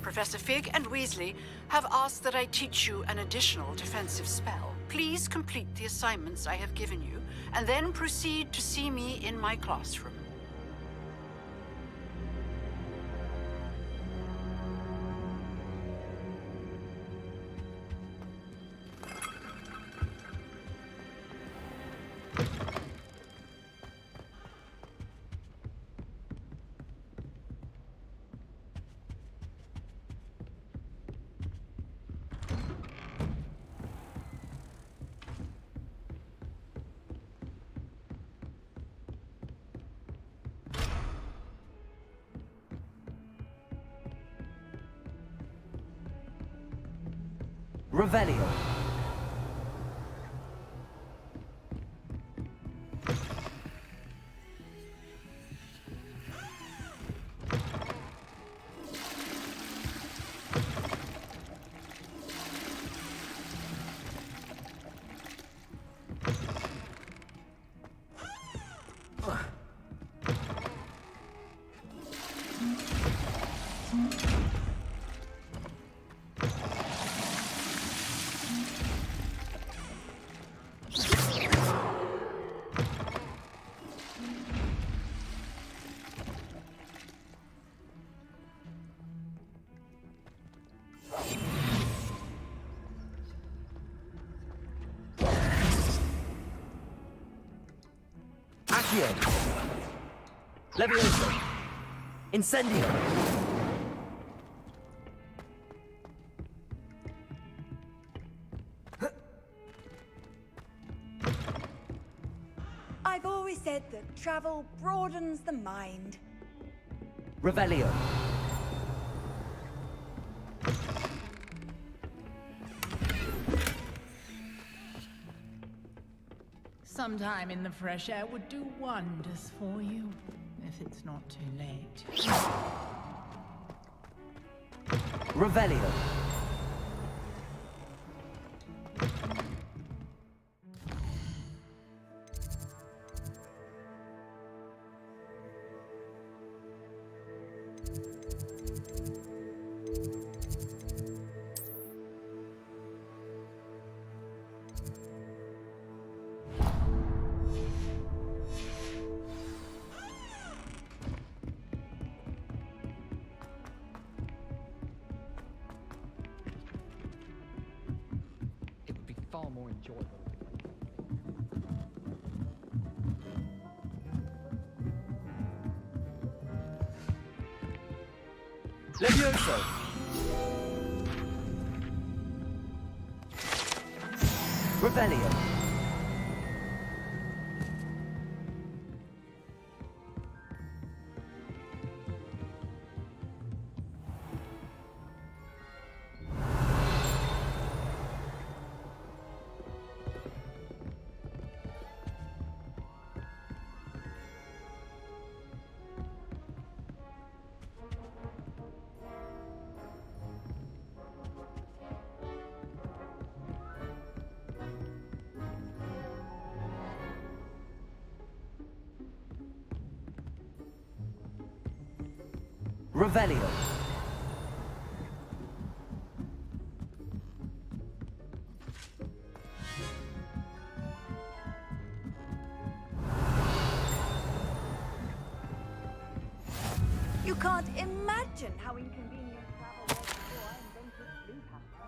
Professor Fig and Weasley have asked that I teach you an additional defensive spell. Please complete the assignments I have given you, and then proceed to see me in my classroom. Revelio. Accio. Levioso. Incendio. I've always said that travel broadens the mind. Revelio. Some time in the fresh air would do wonders for you, if it's not too late. Revelio. Far more enjoyable. Levioso. Revelio. Revelio. You can't imagine how inconvenient travel was before I invented Blue Panther.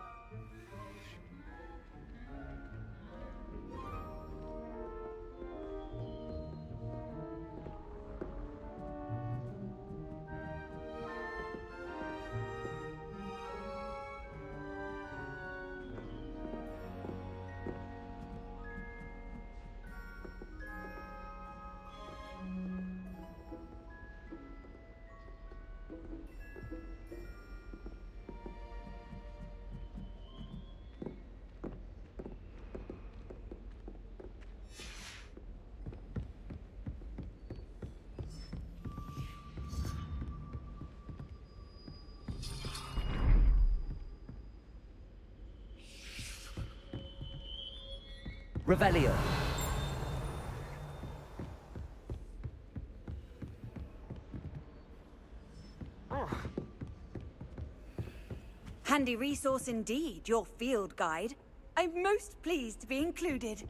Revelio. Handy resource indeed, your field guide. I'm most pleased to be included.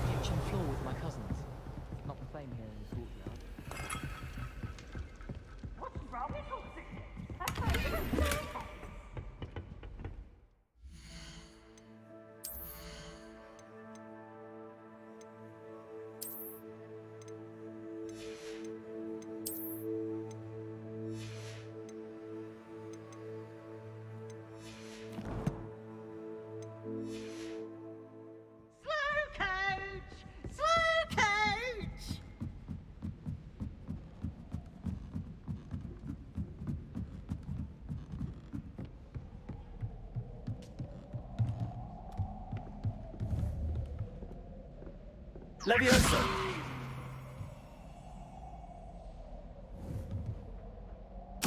Kitchen floor with my cousins. Not the same here in the courtyard. What's wrong with all this? Levioso.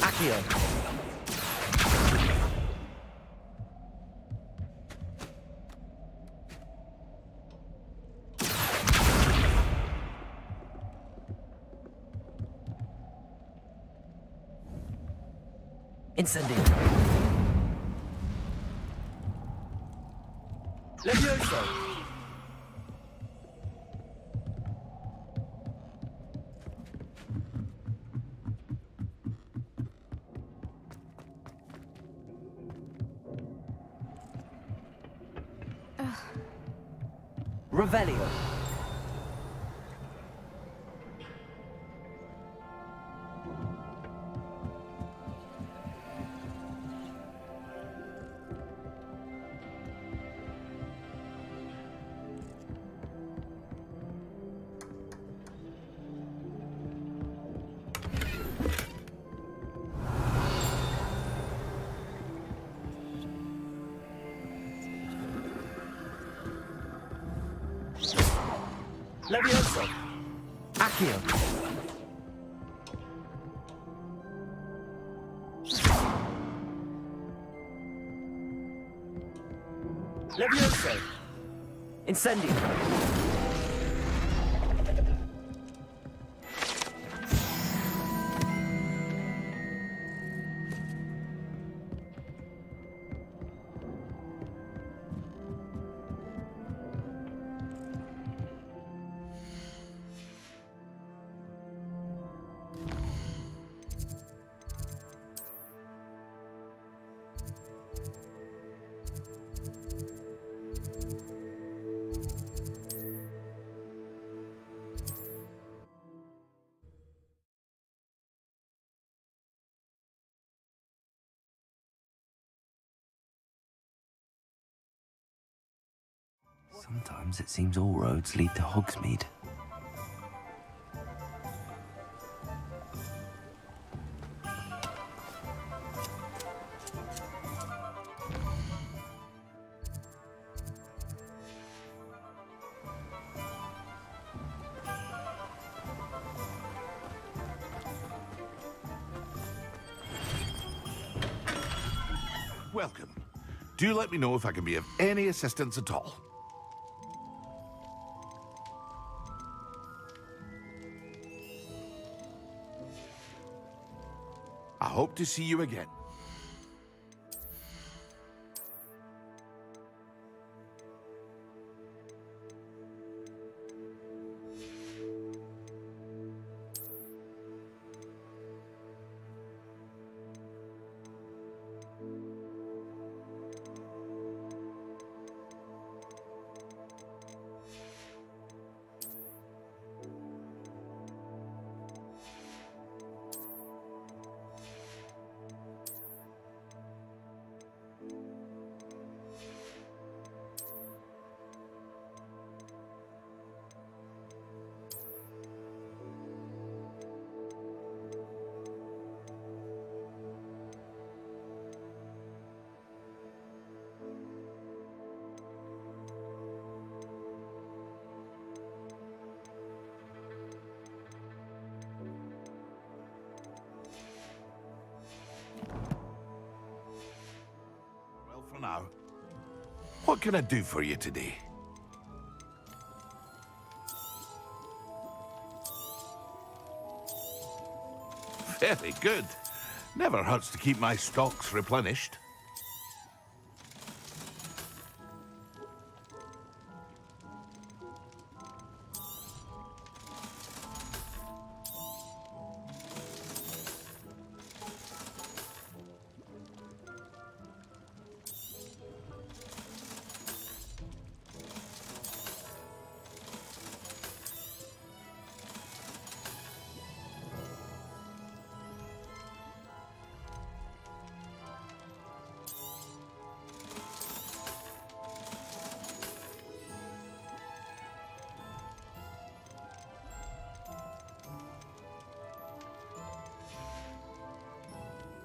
Accio. Incendio. Levioso. Revelio. Levioso. Accio. Levioso. Incendio. Sometimes it seems all roads lead to Hogsmeade. welcome. Do let me know if I can be of any assistance at all. I hope to see you again. Well, for now, what can I do for you today? Very good. Never hurts to keep my stocks replenished.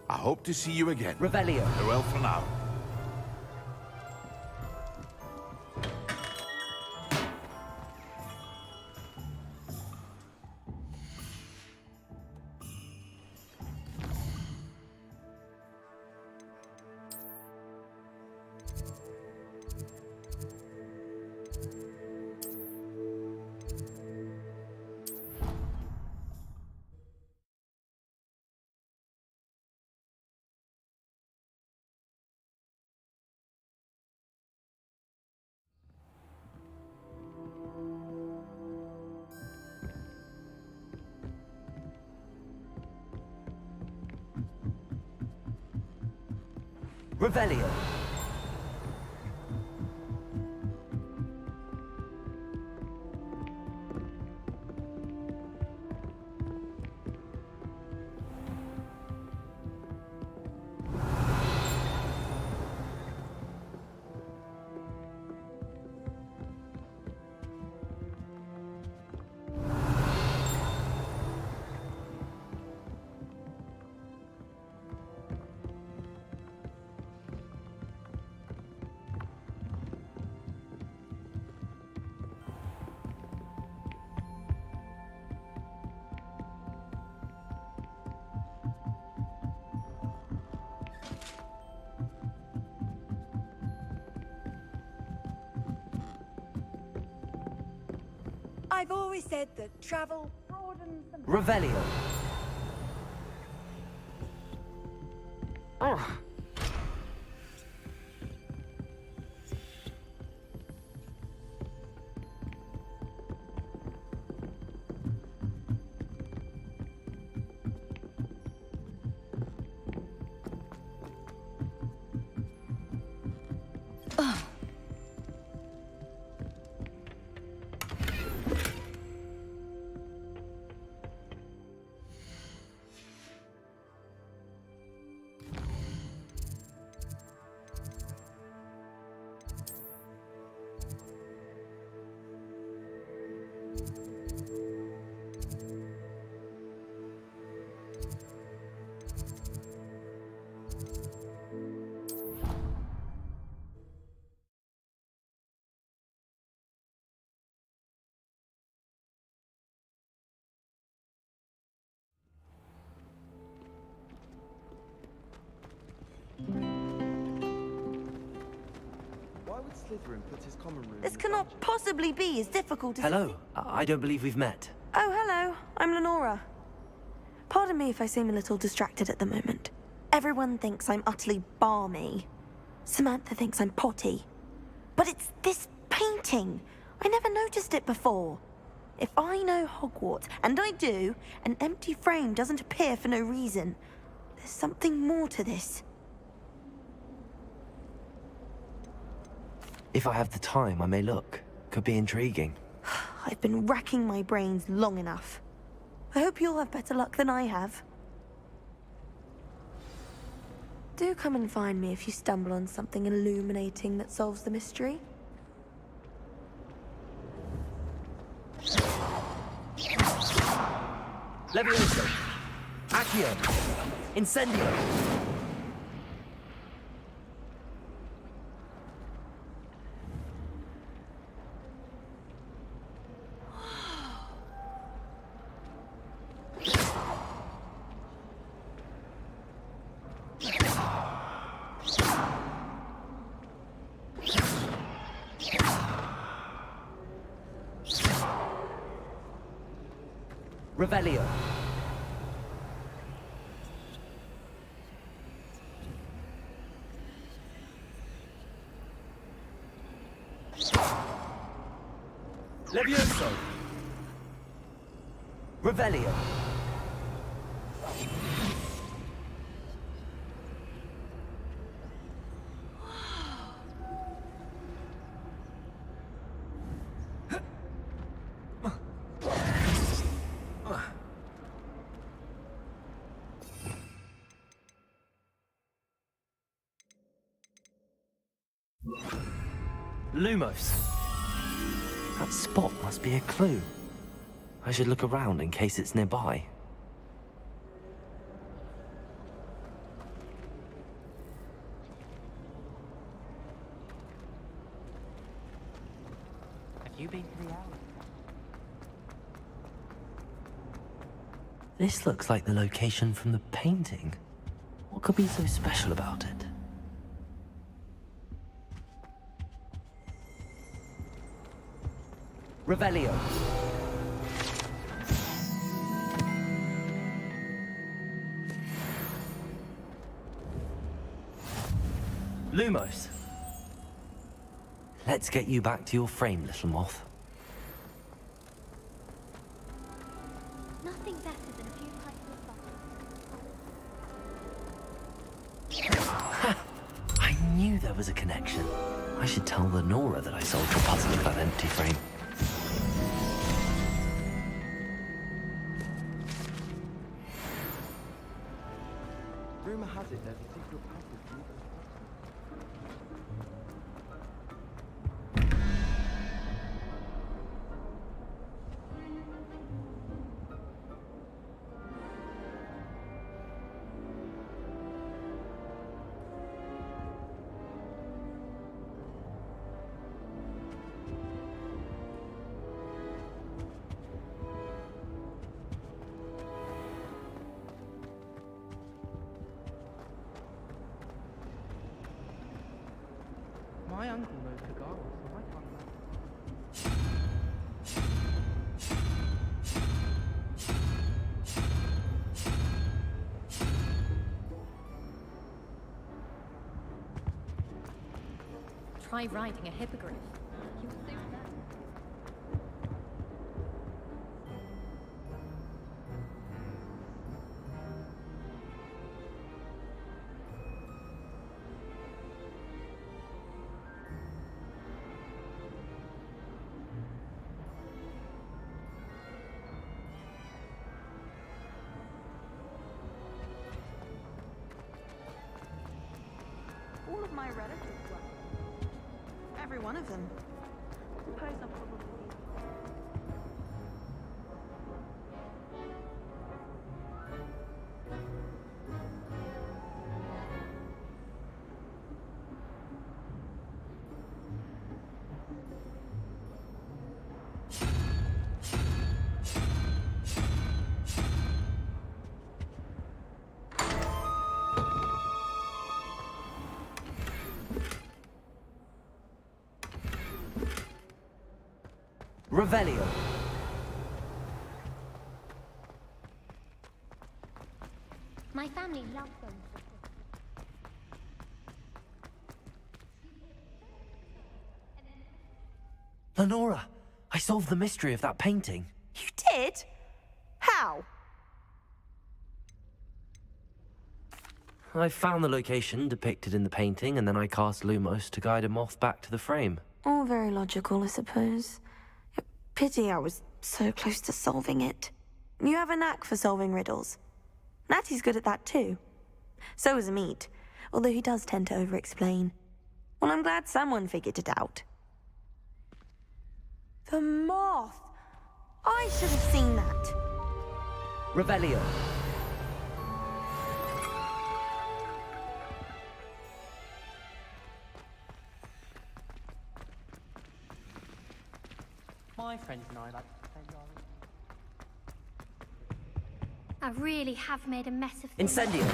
I hope to see you again. Revelio. Farewell for now. Revelio. I've always said that travel broadens the... Revelio. This cannot possibly be as difficult as... Hello. I don't believe we've met. Oh, hello. I'm Lenora. Pardon me if I seem a little distracted at the moment. Everyone thinks I'm utterly balmy. Samantha thinks I'm potty. But it's this painting. I never noticed it before. If I know Hogwarts, and I do, an empty frame doesn't appear for no reason. There's something more to this. If I have the time, I may look. Could be intriguing. I've been racking my brains long enough. I hope you'll have better luck than I have. Do come and find me if you stumble on something illuminating that solves the mystery. Levioso! Accio! Incendio! Revelio. Levioso. Revelio. Lumos. That spot must be a clue. I should look around in case it's nearby. Have you been to the alley? This looks like the location from the painting. What could be so special about it? Revelio. Lumos. Let's get you back to your frame, little moth. Nothing better than a few pints of vodka. I knew there was a connection. I should tell Lenora that I solved the puzzle of that empty frame. Rumor has it there's a secret passage through the... My uncle knows the gargoyle, so I can't imagine. Try riding a hippogriff. You'll soon learn. All of my relatives were. Every one of them. Suppose I'll probably be... Revelio. My family loves them. Lenora, I solved the mystery of that painting. You did? How? I found the location depicted in the painting, and then I cast Lumos to guide a moth back to the frame. All very logical, I suppose. Pity I was so close to solving it. You have a knack for solving riddles. Natty's good at that too. So is Amit, although he does tend to over-explain. Well, I'm glad someone figured it out. The moth! I should have seen that. Revelio. My friends and I like to play I really have made a mess of things. Incendio.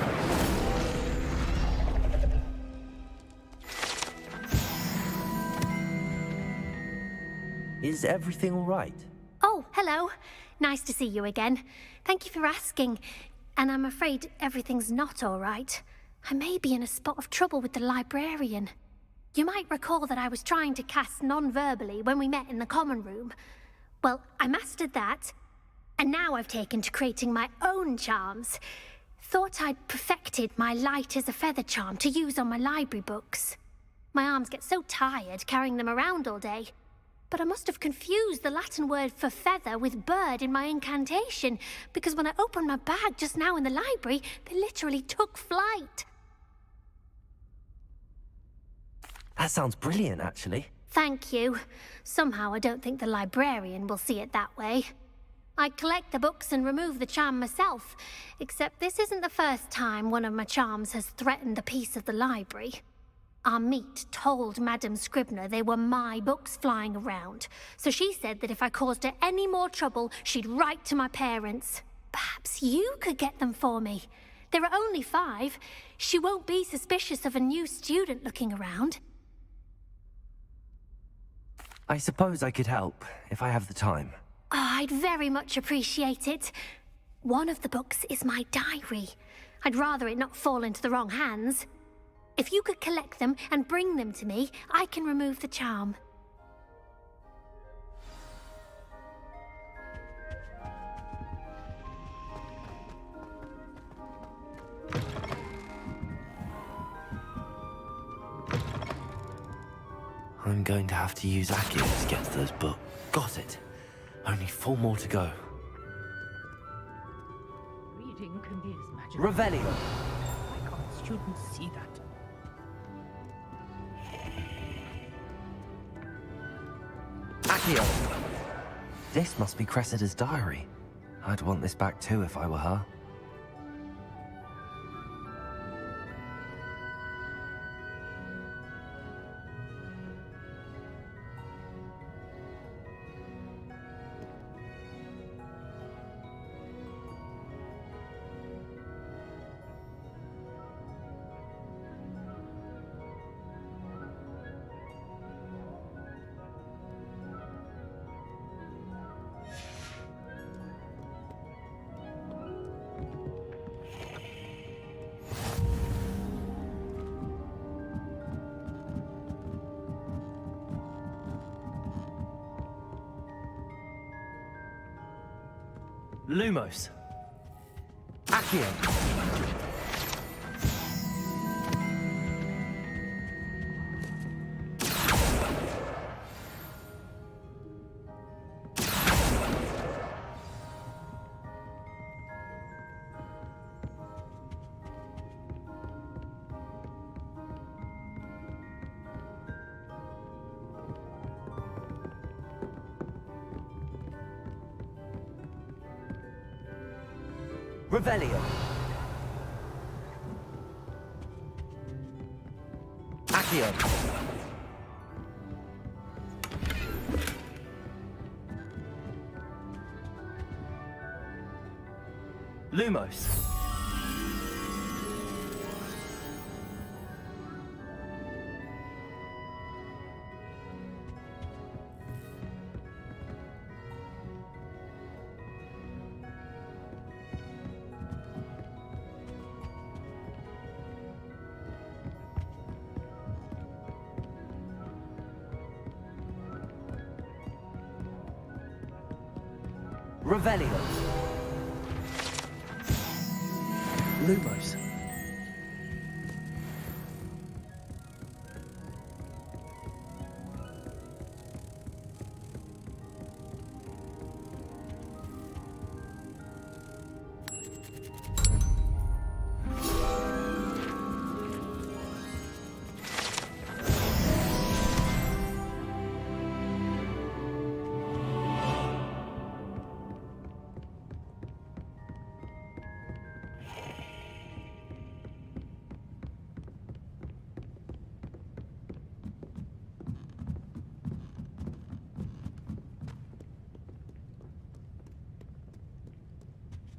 Is everything all right? Oh, hello. Nice to see you again. Thank you for asking. And I'm afraid everything's not all right. I may be in a spot of trouble with the librarian. You might recall that I was trying to cast non-verbally when we met in the common room. Well, I mastered that, and now I've taken to creating my own charms. Thought I'd perfected my light as a feather charm to use on my library books. My arms get so tired carrying them around all day. But I must have confused the Latin word for feather with bird in my incantation, because when I opened my bag just now in the library, they literally took flight. That sounds brilliant, actually. Thank you. Somehow I don't think the librarian will see it that way. I collect the books and remove the charm myself, except this isn't the first time one of my charms has threatened a piece of the library. Amit told Madame Scribner they were my books flying around, so she said that if I caused her any more trouble, she'd write to my parents. Perhaps you could get them for me. There are only 5. She won't be suspicious of a new student looking around. I suppose I could help, if I have the time. Oh, I'd very much appreciate it. One of the books is my diary. I'd rather it not fall into the wrong hands. If you could collect them and bring them to me, I can remove the charm. I'm going to have to use Accio to get to those books. Got it. Only 4 more to go. Reading can be as magical. Revelio. Why can't students see that? Accio. This must be Cressida's diary. I'd want this back too if I were her. Lumos. Accio. Revelio. Accio. Lumos. Revelio. Lumos.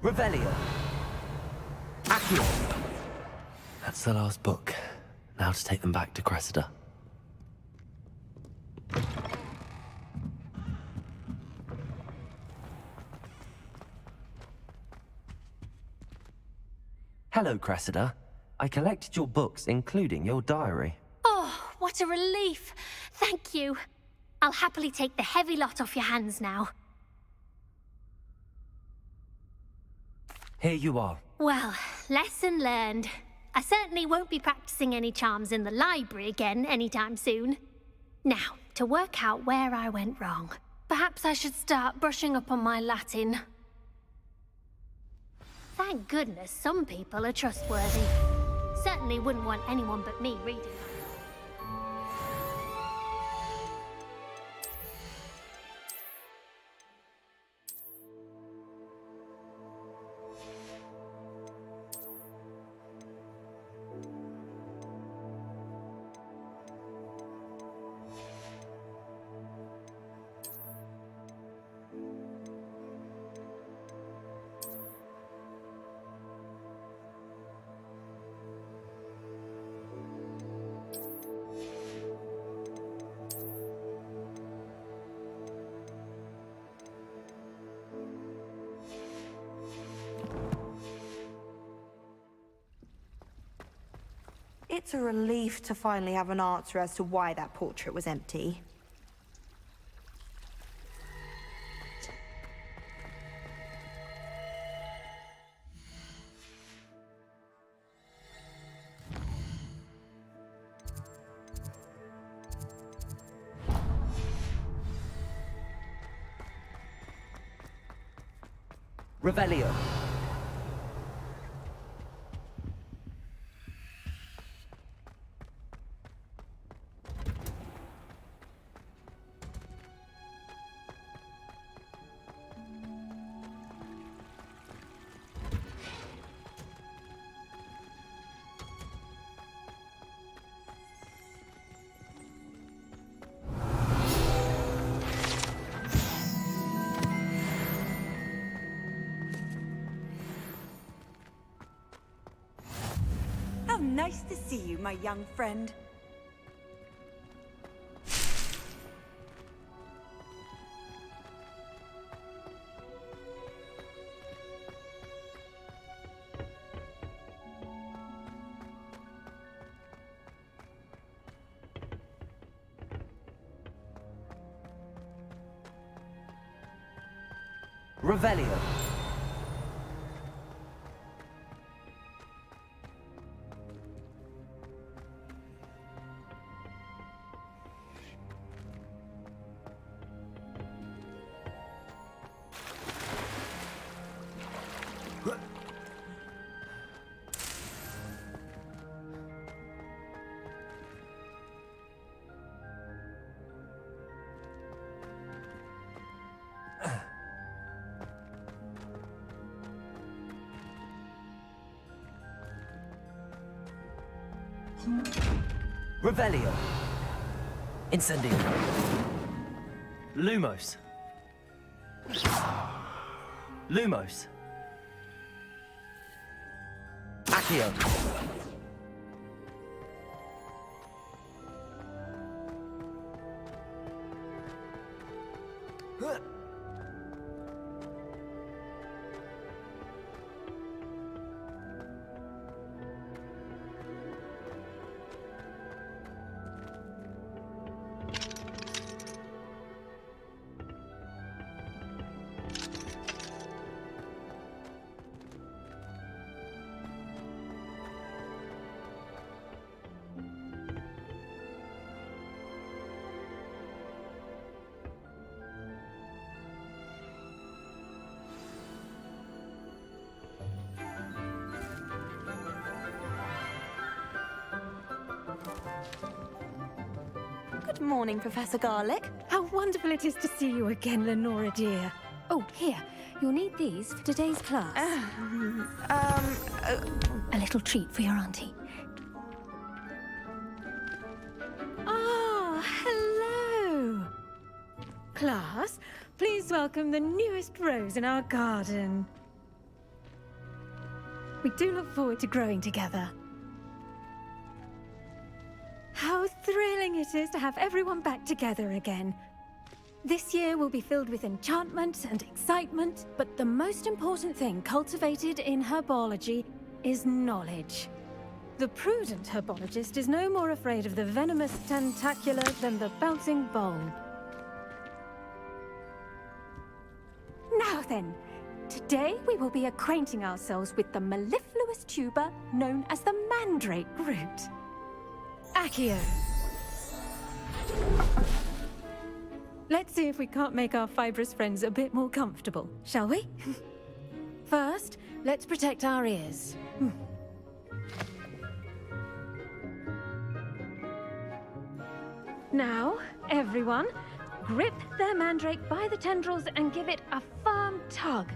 Revelio. Accio. That's the last book. Now to take them back to Cressida. Hello, Cressida. I collected your books, including your diary. Oh, what a relief. Thank you. I'll happily take the heavy lot off your hands now. Here you are. Well, lesson learned. I certainly won't be practicing any charms in the library again anytime soon. Now, to work out where I went wrong. Perhaps I should start brushing up on my Latin. Thank goodness some people are trustworthy. Certainly wouldn't want anyone but me reading them. It's a relief to finally have an answer as to why that portrait was empty. Revelio. How nice to see you, my young friend. Revelio. Revelio. Incendio. Lumos. Lumos. Accio. Good morning, Professor Garlic. How wonderful it is to see you again, Lenora dear. Oh, here. You'll need these for today's class. A little treat for your auntie. Ah, hello. Class, please welcome the newest rose in our garden. We do look forward to growing together. How thrilling it is to have everyone back together again. This year will be filled with enchantment and excitement, but the most important thing cultivated in herbology is knowledge. The prudent herbologist is no more afraid of the venomous tentacula than the bouncing bulb. Now then, today we will be acquainting ourselves with the mellifluous tuber known as the mandrake root. Accio. Let's see if we can't make our fibrous friends a bit more comfortable, shall we? First, let's protect our ears. Now, everyone, grip their mandrake by the tendrils and give it a firm tug.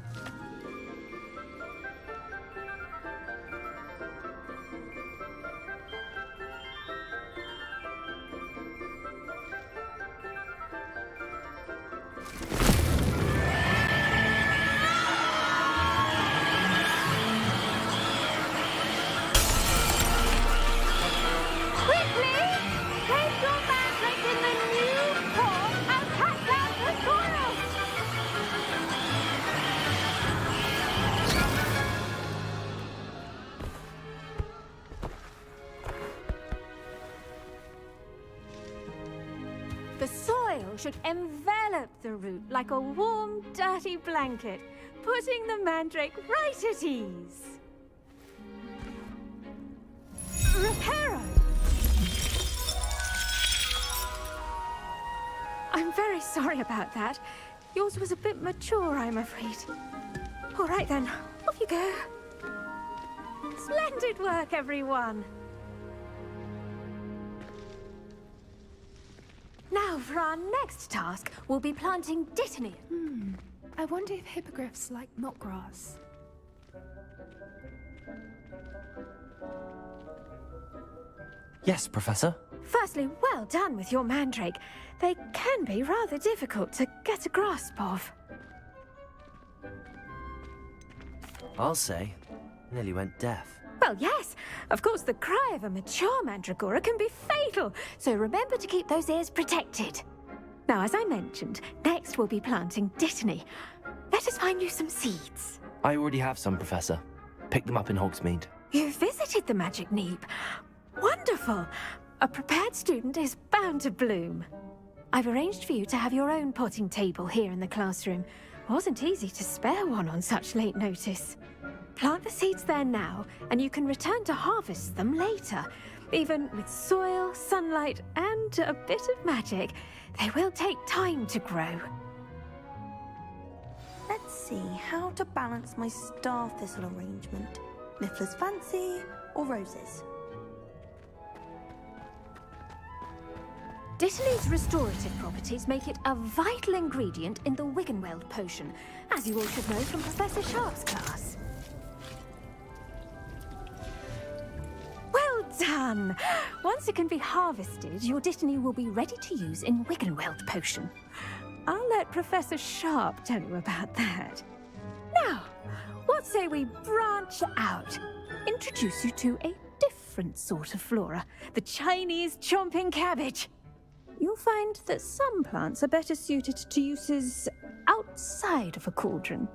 The soil should envelop the root like a warm, dirty blanket, putting the mandrake right at ease. Reparo! I'm very sorry about that. Yours was a bit mature, I'm afraid. All right then, off you go. Splendid work, everyone. Now, for our next task, we'll be planting dittany. I wonder if hippogriffs like milk grass. Yes, Professor. Firstly, well done with your mandrake. They can be rather difficult to get a grasp of. I'll say. Nearly went deaf. Well, yes. Of course, the cry of a mature mandragora can be fatal, so remember to keep those ears protected. Now, as I mentioned, next we'll be planting dittany. Let us find you some seeds. I already have some, Professor. Picked them up in Hogsmeade. You visited the Magic Neep. Wonderful. A prepared student is bound to bloom. I've arranged for you to have your own potting table here in the classroom. Wasn't easy to spare one on such late notice. Plant the seeds there now, and you can return to harvest them later. Even with soil, sunlight, and a bit of magic, they will take time to grow. Let's see how to balance my star thistle arrangement. Miffler's Fancy or roses? Dittany's restorative properties make it a vital ingredient in the Wiggenweld potion, as you all should know from Professor Sharp's class. Well done! Once it can be harvested, your dittany will be ready to use in Wiggenweld potion. I'll let Professor Sharp tell you about that. Now, what say we branch out? Introduce you to a different sort of flora, the Chinese chomping cabbage. You'll find that some plants are better suited to uses outside of a cauldron.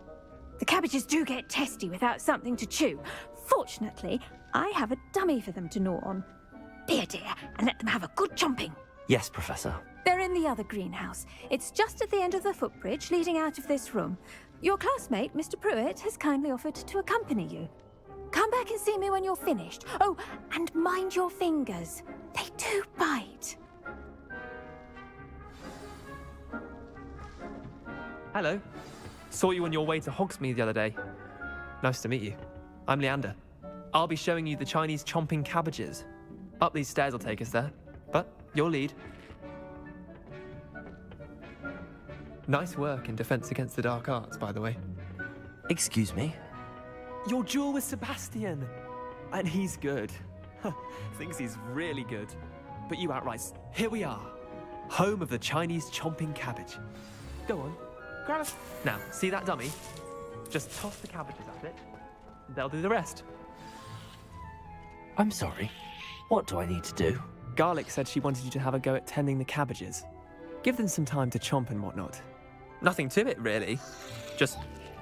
The cabbages do get testy without something to chew. Fortunately, I have a dummy for them to gnaw on. Be a dear and let them have a good chomping. Yes, Professor. They're in the other greenhouse. It's just at the end of the footbridge leading out of this room. Your classmate, Mr. Pruitt, has kindly offered to accompany you. Come back and see me when you're finished. Oh, and mind your fingers. They do bite. Hello. Saw you on your way to Hogsmeade the other day. Nice to meet you. I'm Leander. I'll be showing you the Chinese chomping cabbages. Up these stairs will take us there, but you'll lead. Nice work in Defense Against the Dark Arts, by the way. Excuse me? Your duel with Sebastian! And he's good. Thinks he's really good. But you outright, here we are. Home of the Chinese chomping cabbage. Go on, grab it. Now, see that dummy? Just toss the cabbages at it. They'll do the rest. I'm sorry. What do I need to do? Garlic said she wanted you to have a go at tending the cabbages. Give them some time to chomp and whatnot. Nothing to it, really. Just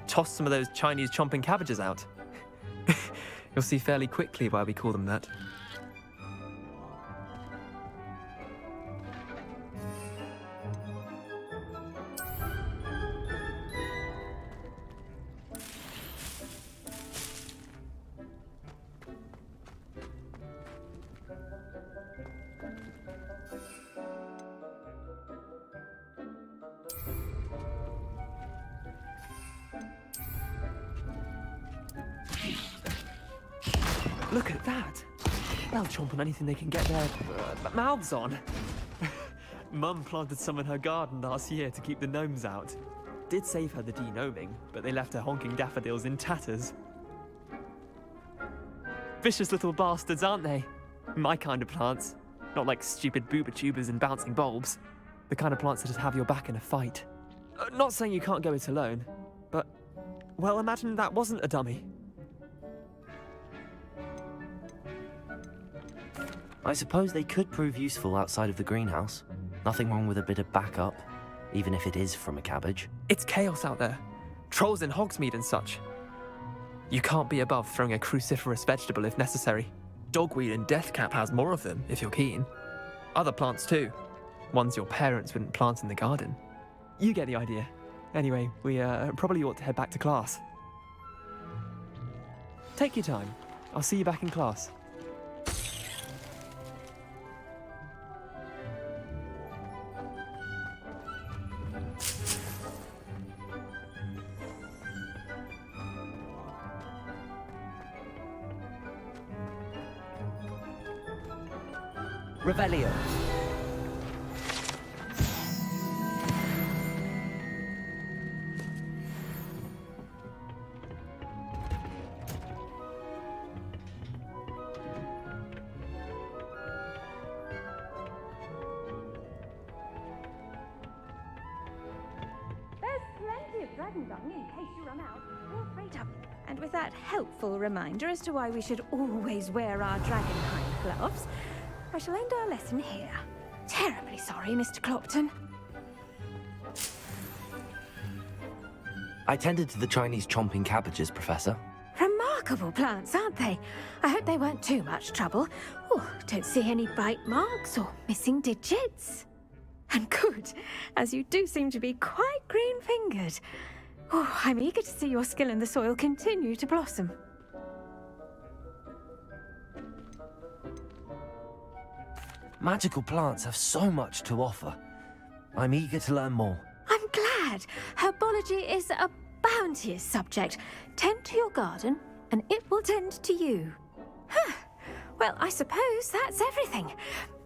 toss some of those Chinese chomping cabbages out. You'll see fairly quickly why we call them that. Look at that! They'll chomp on anything they can get their mouths on. Mum planted some in her garden last year to keep the gnomes out. Did save her the de-gnoming, but they left her honking daffodils in tatters. Vicious little bastards, aren't they? My kind of plants. Not like stupid booba tubers and bouncing bulbs. The kind of plants that just have your back in a fight. Not saying you can't go it alone, but, well, imagine that wasn't a dummy. I suppose they could prove useful outside of the greenhouse. Nothing wrong with a bit of backup, even if it is from a cabbage. It's chaos out there. Trolls in Hogsmeade and such. You can't be above throwing a cruciferous vegetable if necessary. Dogweed and deathcap has more of them, if you're keen. Other plants too. Ones your parents wouldn't plant in the garden. You get the idea. Anyway, we probably ought to head back to class. Take your time. I'll see you back in class. Revelio. There's plenty of dragon dung in case you run out. Feel free to. And with that helpful reminder as to why we should always wear our dragonhide gloves, I shall end our lesson here. Terribly sorry, Mr. Clopton. I tended to the Chinese chomping cabbages, Professor. Remarkable plants, aren't they? I hope they weren't too much trouble. Oh, don't see any bite marks or missing digits. And good, as you do seem to be quite green-fingered. Oh, I'm eager to see your skill in the soil continue to blossom. Magical plants have so much to offer. I'm eager to learn more. I'm glad. Herbology is a bounteous subject. Tend to your garden, and it will tend to you. Huh. Well, I suppose that's everything.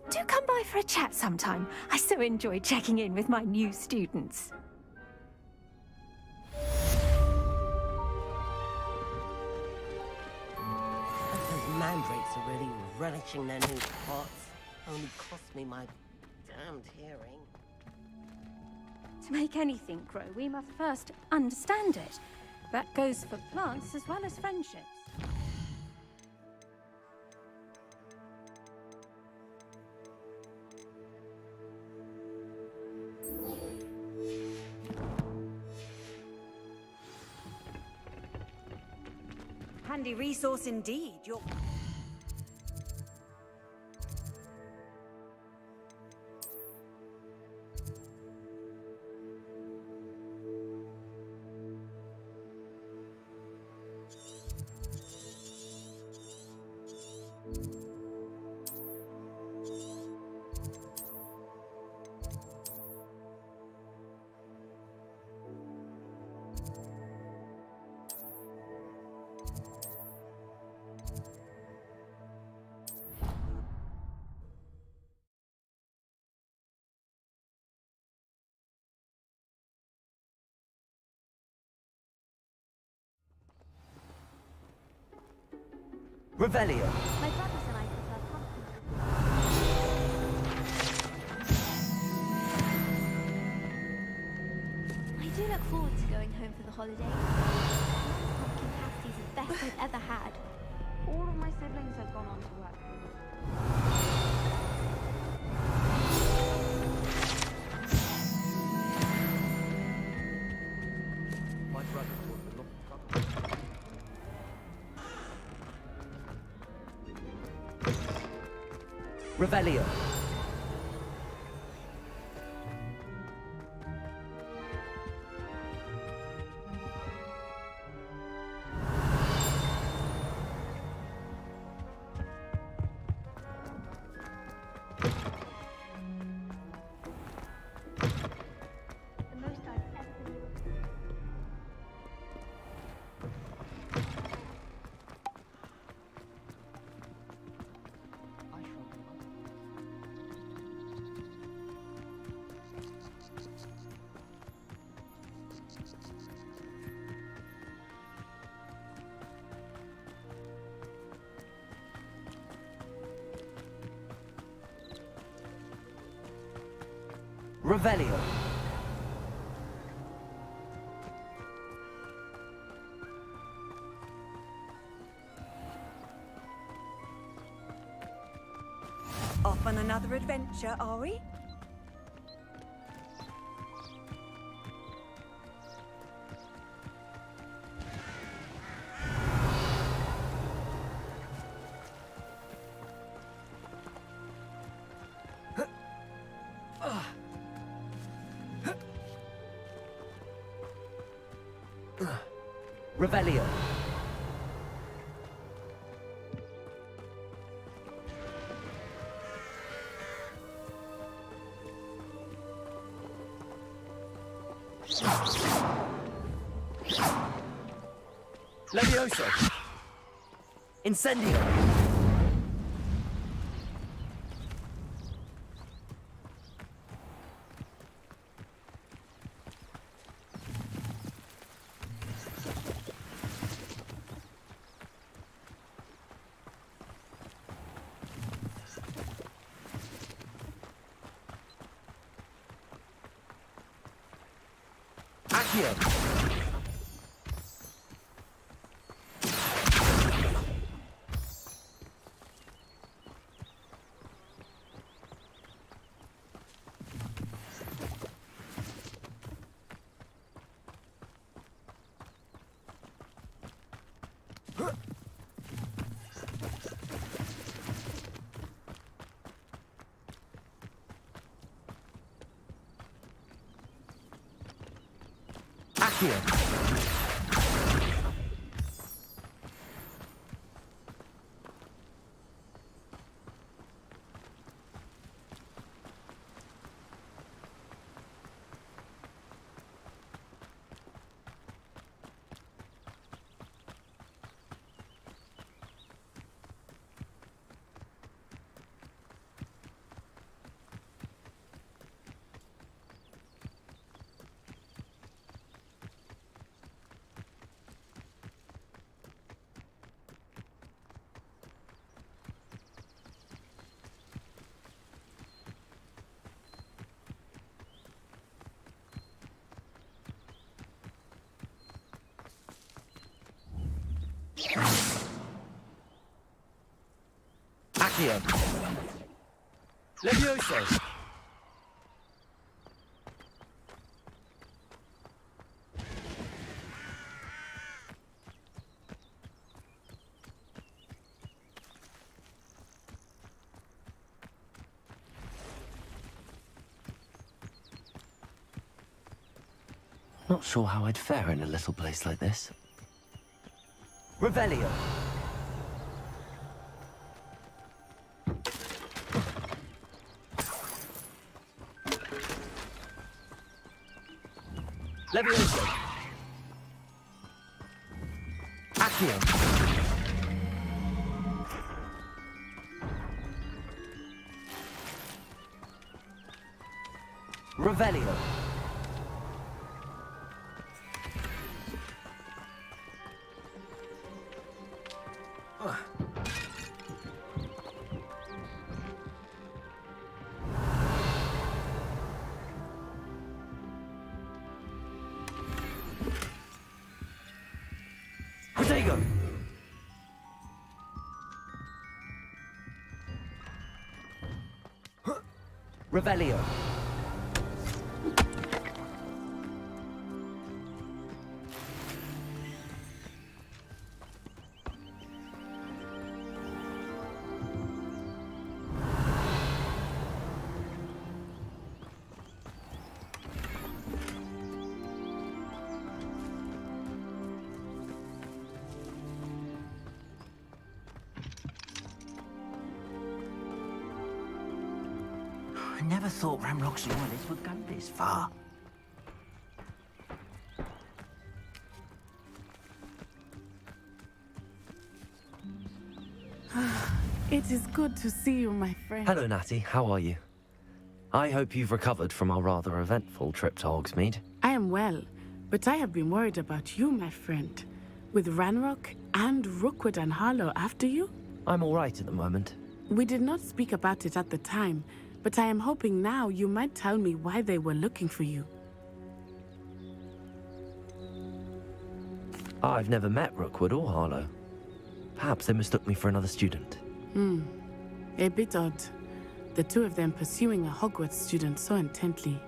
Do come by for a chat sometime. I so enjoy checking in with my new students. Those mandrakes are really relishing their new pots. Only cost me my damned hearing. To make anything grow, we must first understand it. That goes for plants as well as friendships. Handy resource indeed. Your Revelio. My brothers and I prefer pumpkin. I do look forward to going home for the holidays. Pumpkin pasties are the best I've ever had. All of my siblings have gone on to work. My brother was a lot of trouble. Revelio. The most I've ever been. Revelio. Off on another adventure, are we? Revelio. Levioso. Incendio. Accio. Accio. Accio. Levioso. Not sure how I'd fare in a little place like this. Revelio. Levioso. Accio. Revelio. Fuego! Revelio. I never thought Ramrock's loyalists would go this far. It is good to see you, my friend. Hello, Natty. How are you? I hope you've recovered from our rather eventful trip to Hogsmeade. I am well, but I have been worried about you, my friend. With Ranrock and Rookwood and Harlow after you? I'm all right at the moment. We did not speak about it at the time, but I am hoping now you might tell me why they were looking for you. I've never met Rookwood or Harlow. Perhaps they mistook me for another student. A bit odd. The two of them pursuing a Hogwarts student so intently.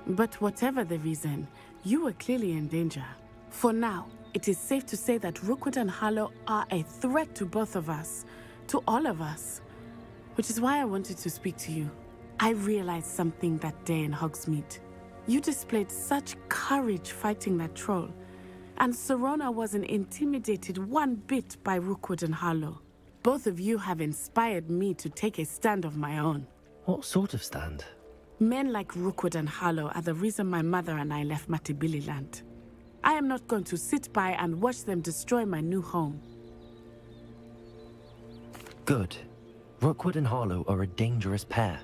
But whatever the reason, you were clearly in danger. For now, it is safe to say that Rookwood and Harlow are a threat to both of us. To all of us. Which is why I wanted to speak to you. I realized something that day in Hogsmeade. You displayed such courage fighting that troll. And Serona wasn't intimidated one bit by Rookwood and Harlow. Both of you have inspired me to take a stand of my own. What sort of stand? Men like Rookwood and Harlow are the reason my mother and I left Matibili land. I am not going to sit by and watch them destroy my new home. Good. Rookwood and Harlow are a dangerous pair.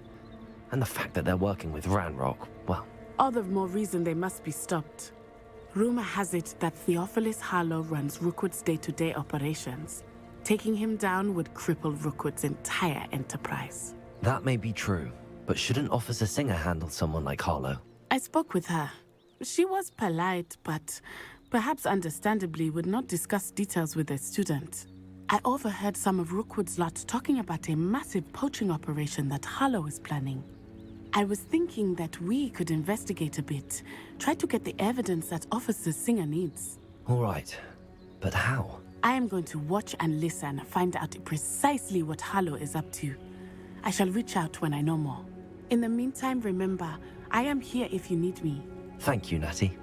And the fact that they're working with Ranrock, well... All the more reason they must be stopped. Rumor has it that Theophilus Harlow runs Rookwood's day-to-day operations. Taking him down would cripple Rookwood's entire enterprise. That may be true, but shouldn't Officer Singer handle someone like Harlow? I spoke with her. She was polite, but perhaps understandably would not discuss details with a student. I overheard some of Rookwood's lot talking about a massive poaching operation that Harlow is planning. I was thinking that we could investigate a bit, try to get the evidence that Officer Singer needs. All right, but how? I am going to watch and listen, find out precisely what Harlow is up to. I shall reach out when I know more. In the meantime, remember, I am here if you need me. Thank you, Natty.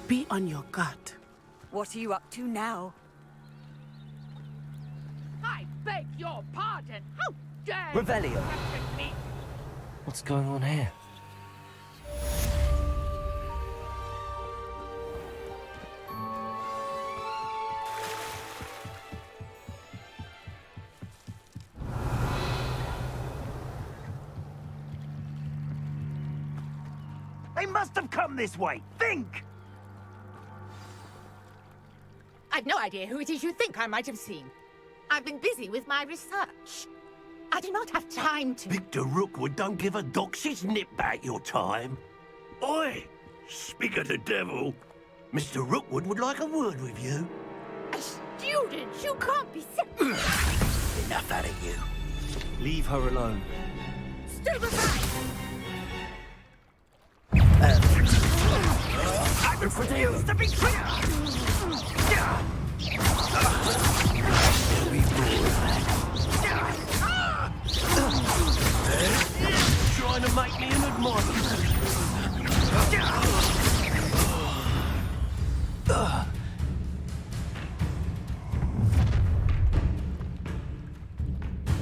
Be on your guard. What are you up to now? I beg your pardon. How dare Revelio. you question me? What's going on here? They must have come this way. Think! I've no idea who it is you think I might have seen. I've been busy with my research. I do not have time to... Victor Rookwood don't give a doxy's nip back your time. Oi! Speak of the devil. Mr. Rookwood would like a word with you. A student? You can't be... Enough out of you. Leave her alone. Stupefy! I refuse to be clear! Trying to make me an admirer.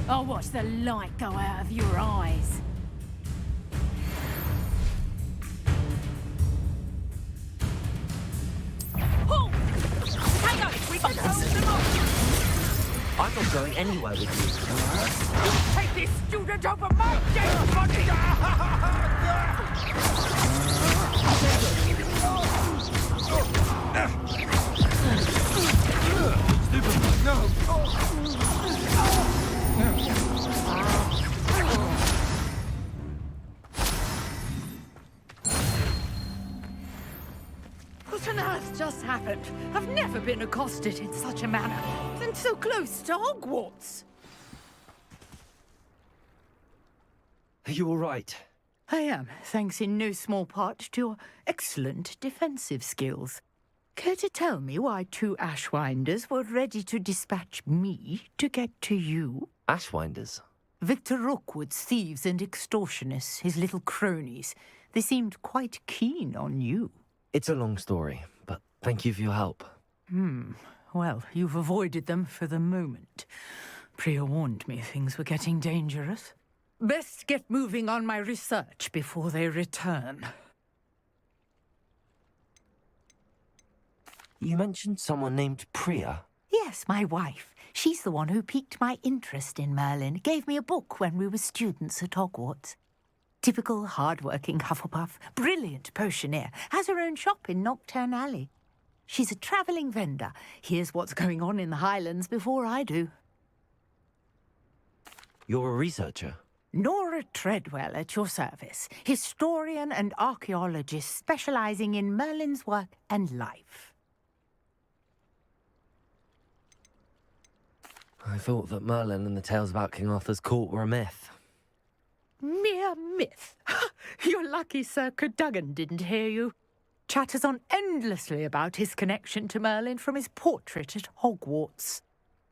I'll watch the light go out of your eyes. Hang on, we can hold them off! I'm not going anywhere with you. You take this student over my dead body! What on earth just happened? I've never never been accosted in such a manner, and so close to Hogwarts. Are you all right? I am, thanks in no small part to your excellent defensive skills. Care to tell me why 2 Ashwinders were ready to dispatch me to get to you? Ashwinders? Victor Rookwood's thieves and extortionists, his little cronies. They seemed quite keen on you. It's a long story, but thank you for your help. Well, you've avoided them for the moment. Priya warned me things were getting dangerous. Best get moving on my research before they return. You mentioned someone named Priya. Yes, my wife. She's the one who piqued my interest in Merlin. Gave me a book when we were students at Hogwarts. Typical hard-working Hufflepuff, brilliant potioneer, has her own shop in Knockturn Alley. She's a travelling vendor. Hears what's going on in the Highlands before I do. You're a researcher? Nora Treadwell at your service, historian and archaeologist specialising in Merlin's work and life. I thought that Merlin and the tales about King Arthur's court were a myth. Mere myth. You're lucky Sir Cadogan didn't hear you. Chatters on endlessly about his connection to Merlin from his portrait at Hogwarts.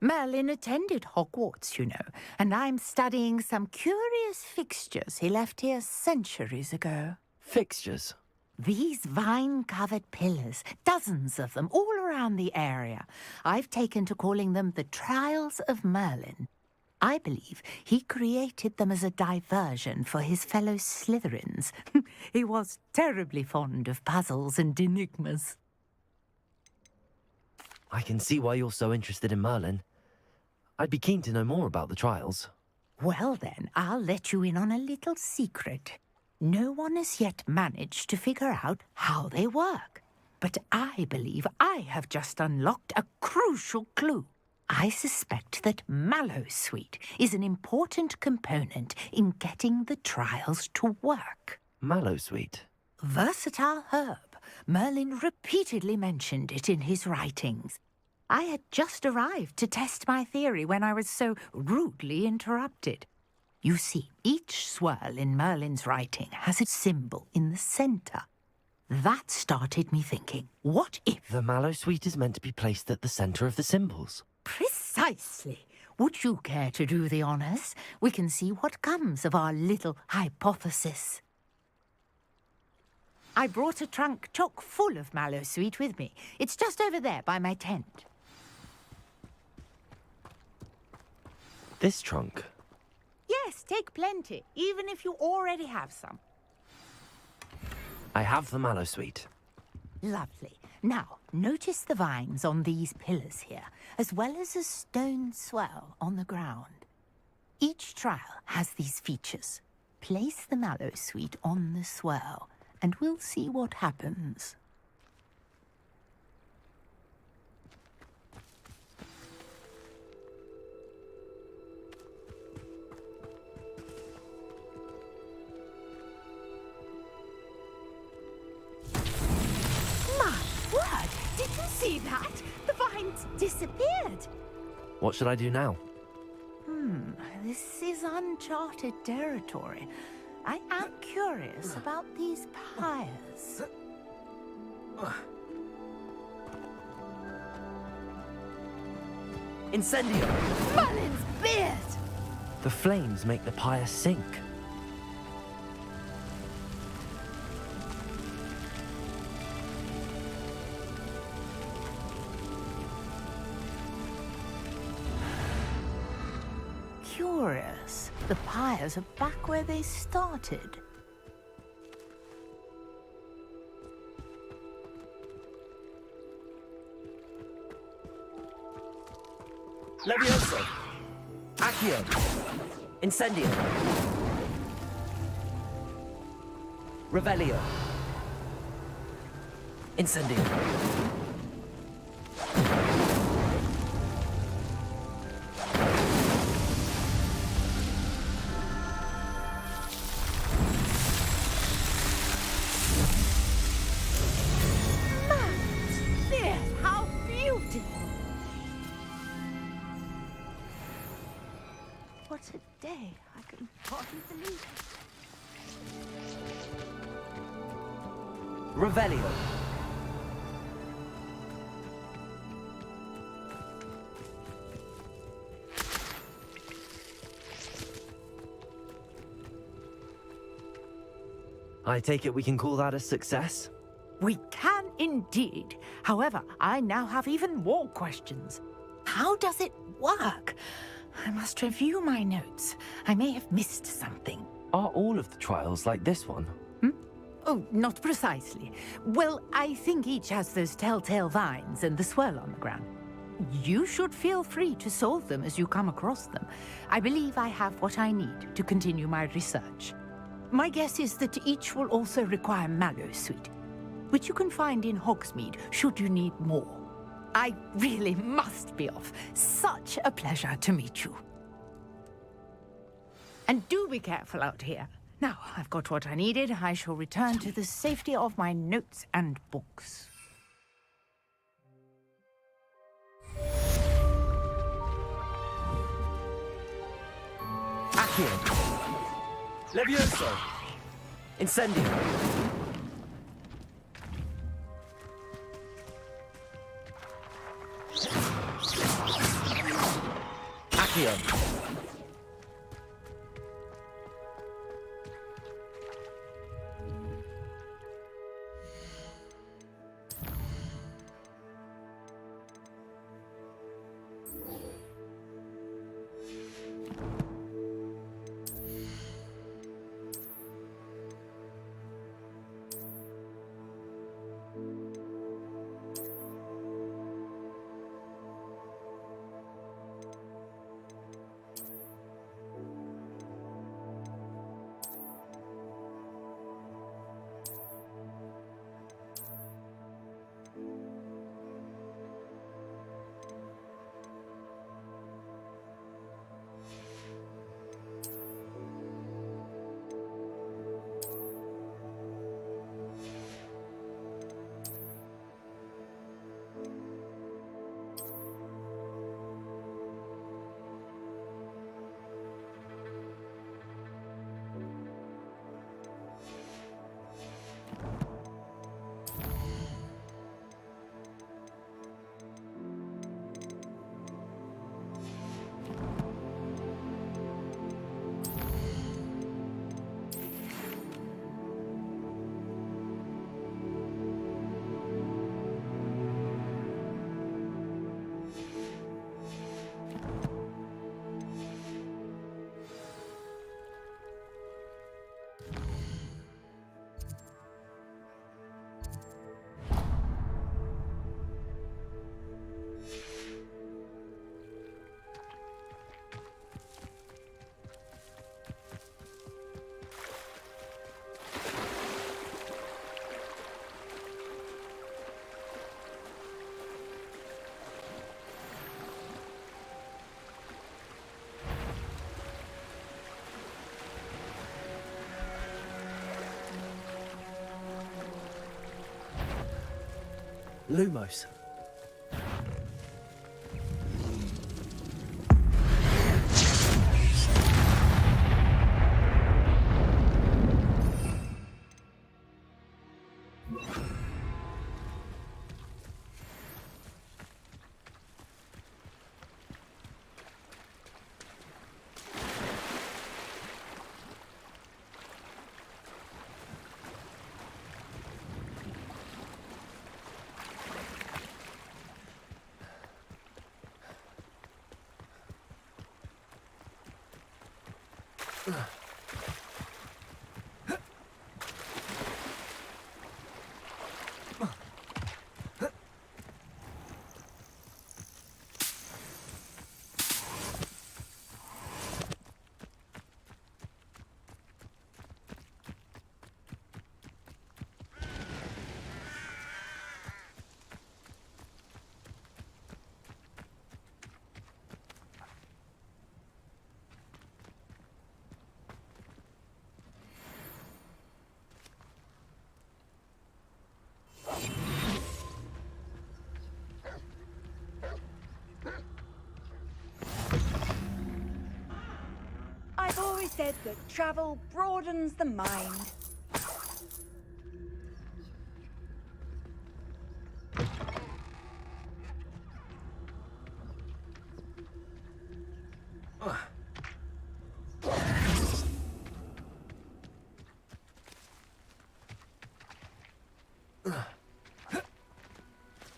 Merlin attended Hogwarts, you know, and I'm studying some curious fixtures he left here centuries ago. Fixtures? These vine-covered pillars, dozens of them, all around the area. I've taken to calling them the Trials of Merlin. I believe he created them as a diversion for his fellow Slytherins. He was terribly fond of puzzles and enigmas. I can see why you're so interested in Merlin. I'd be keen to know more about the trials. Well then, I'll let you in on a little secret. No one has yet managed to figure out how they work. But I believe I have just unlocked a crucial clue. I suspect that Mallowsweet is an important component in getting the trials to work. Mallowsweet? Versatile herb. Merlin repeatedly mentioned it in his writings. I had just arrived to test my theory when I was so rudely interrupted. You see, each swirl in Merlin's writing has a symbol in the centre. That started me thinking, what if... The Mallowsweet is meant to be placed at the centre of the symbols. Precisely. Would you care to do the honours? We can see what comes of our little hypothesis. I brought a trunk chock full of Mallowsweet with me. It's just over there by my tent. This trunk? Yes, take plenty, even if you already have some. I have the Mallowsweet. Lovely. Now, notice the vines on these pillars here, as well as a stone swell on the ground. Each trial has these features. Place the Mallowsweet on the swell, and we'll see what happens. Did you see that? The vines disappeared. What should I do now? This is uncharted territory. I am curious about these pyres. Incendio! Merlin's beard! The flames make the pyre sink. Curious. The pyres are back where they started. Levioso! Accio! Incendio! Revelio! Incendio! How beautiful! What a day. I can hardly believe it. Revelio. I take it we can call that a success? We can indeed. However, I now have even more questions. How does it work? I must review my notes. I may have missed something. Are all of the trials like this one? Oh, not precisely. Well, I think each has those telltale vines and the swirl on the ground. You should feel free to solve them as you come across them. I believe I have what I need to continue my research. My guess is that each will also require Mallowsweet, which you can find in Hogsmeade should you need more. I really must be off. Such a pleasure to meet you. And do be careful out here. Now, I've got what I needed. I shall return to the safety of my notes and books. Accio. Levioso. Incendio. Accio. Lumos. said that travel broadens the mind.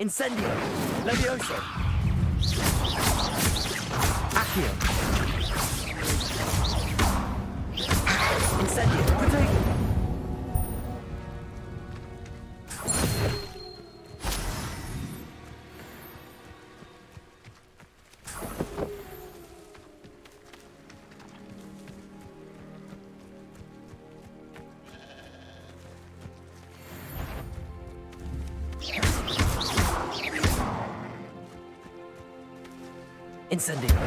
Incendio! Levioso! Accio! Incendio! Potato! Incendio!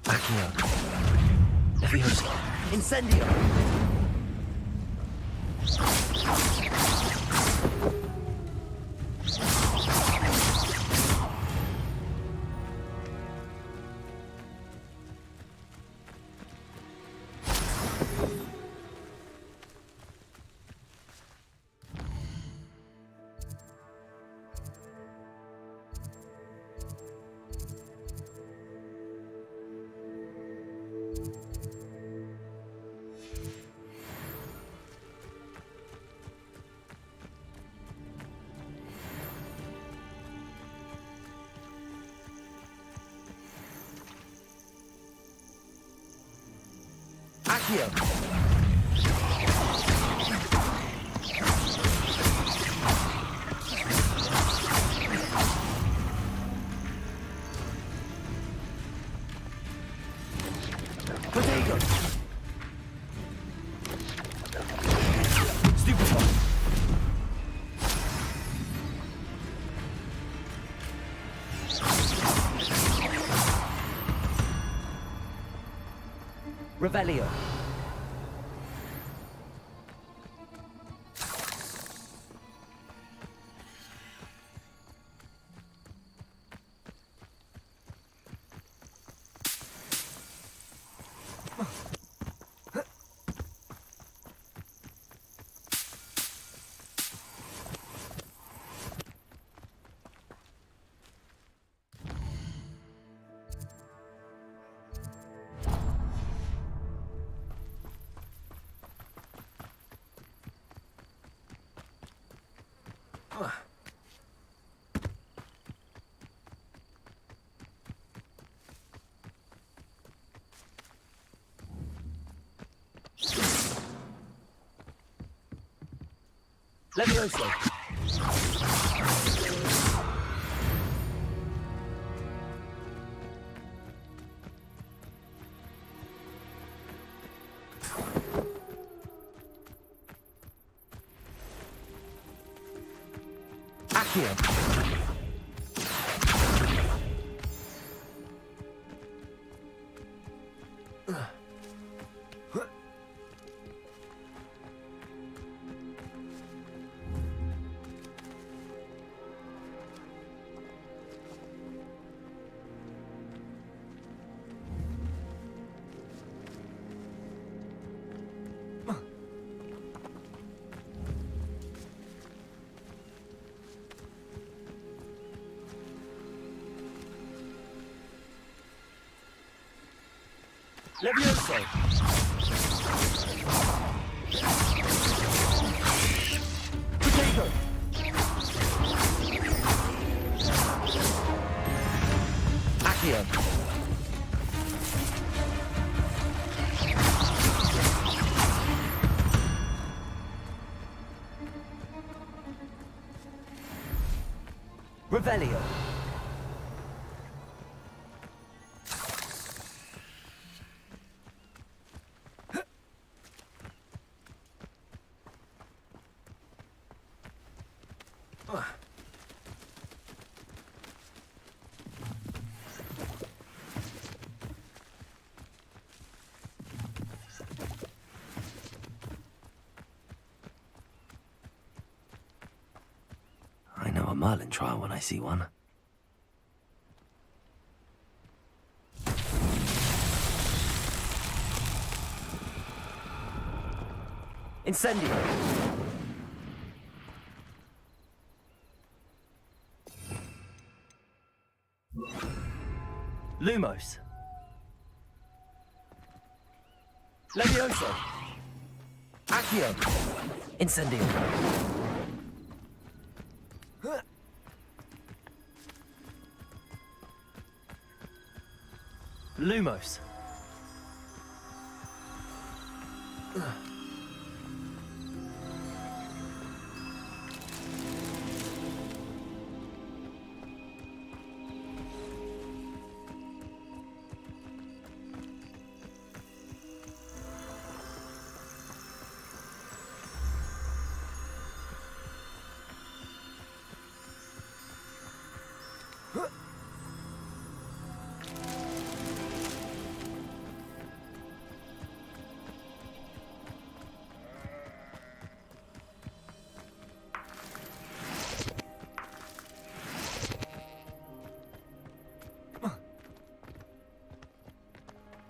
Accio! Levioso! Incendio! Accio! Potato! Stupefy! Revelio! Levioso! Accio! Levioso! Potato! Accio! Revelio! a Merlin trial when I see one. Incendio! Lumos! Levioso! Accio! Incendio! Lumos!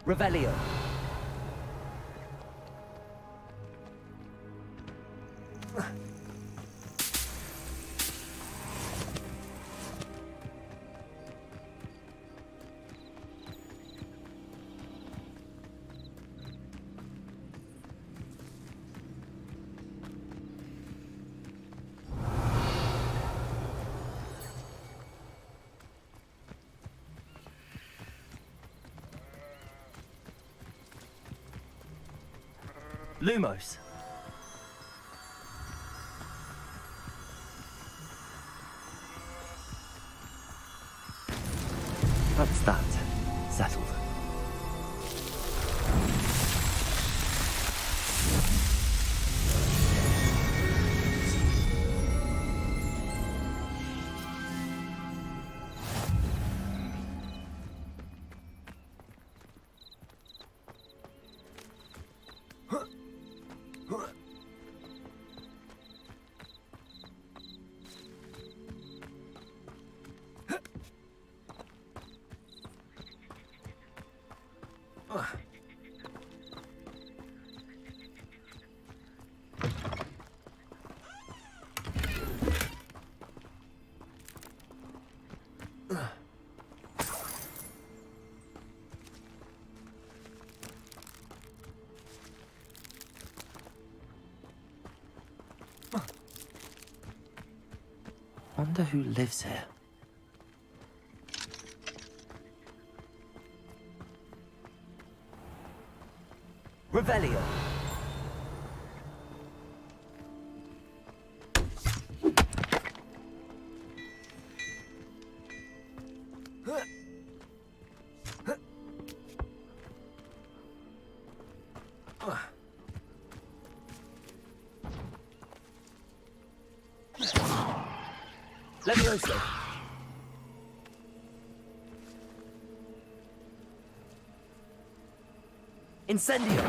Revelio. Lumos. That's that. Settled. Wonder who lives here. Revelio. Levioso. Incendio.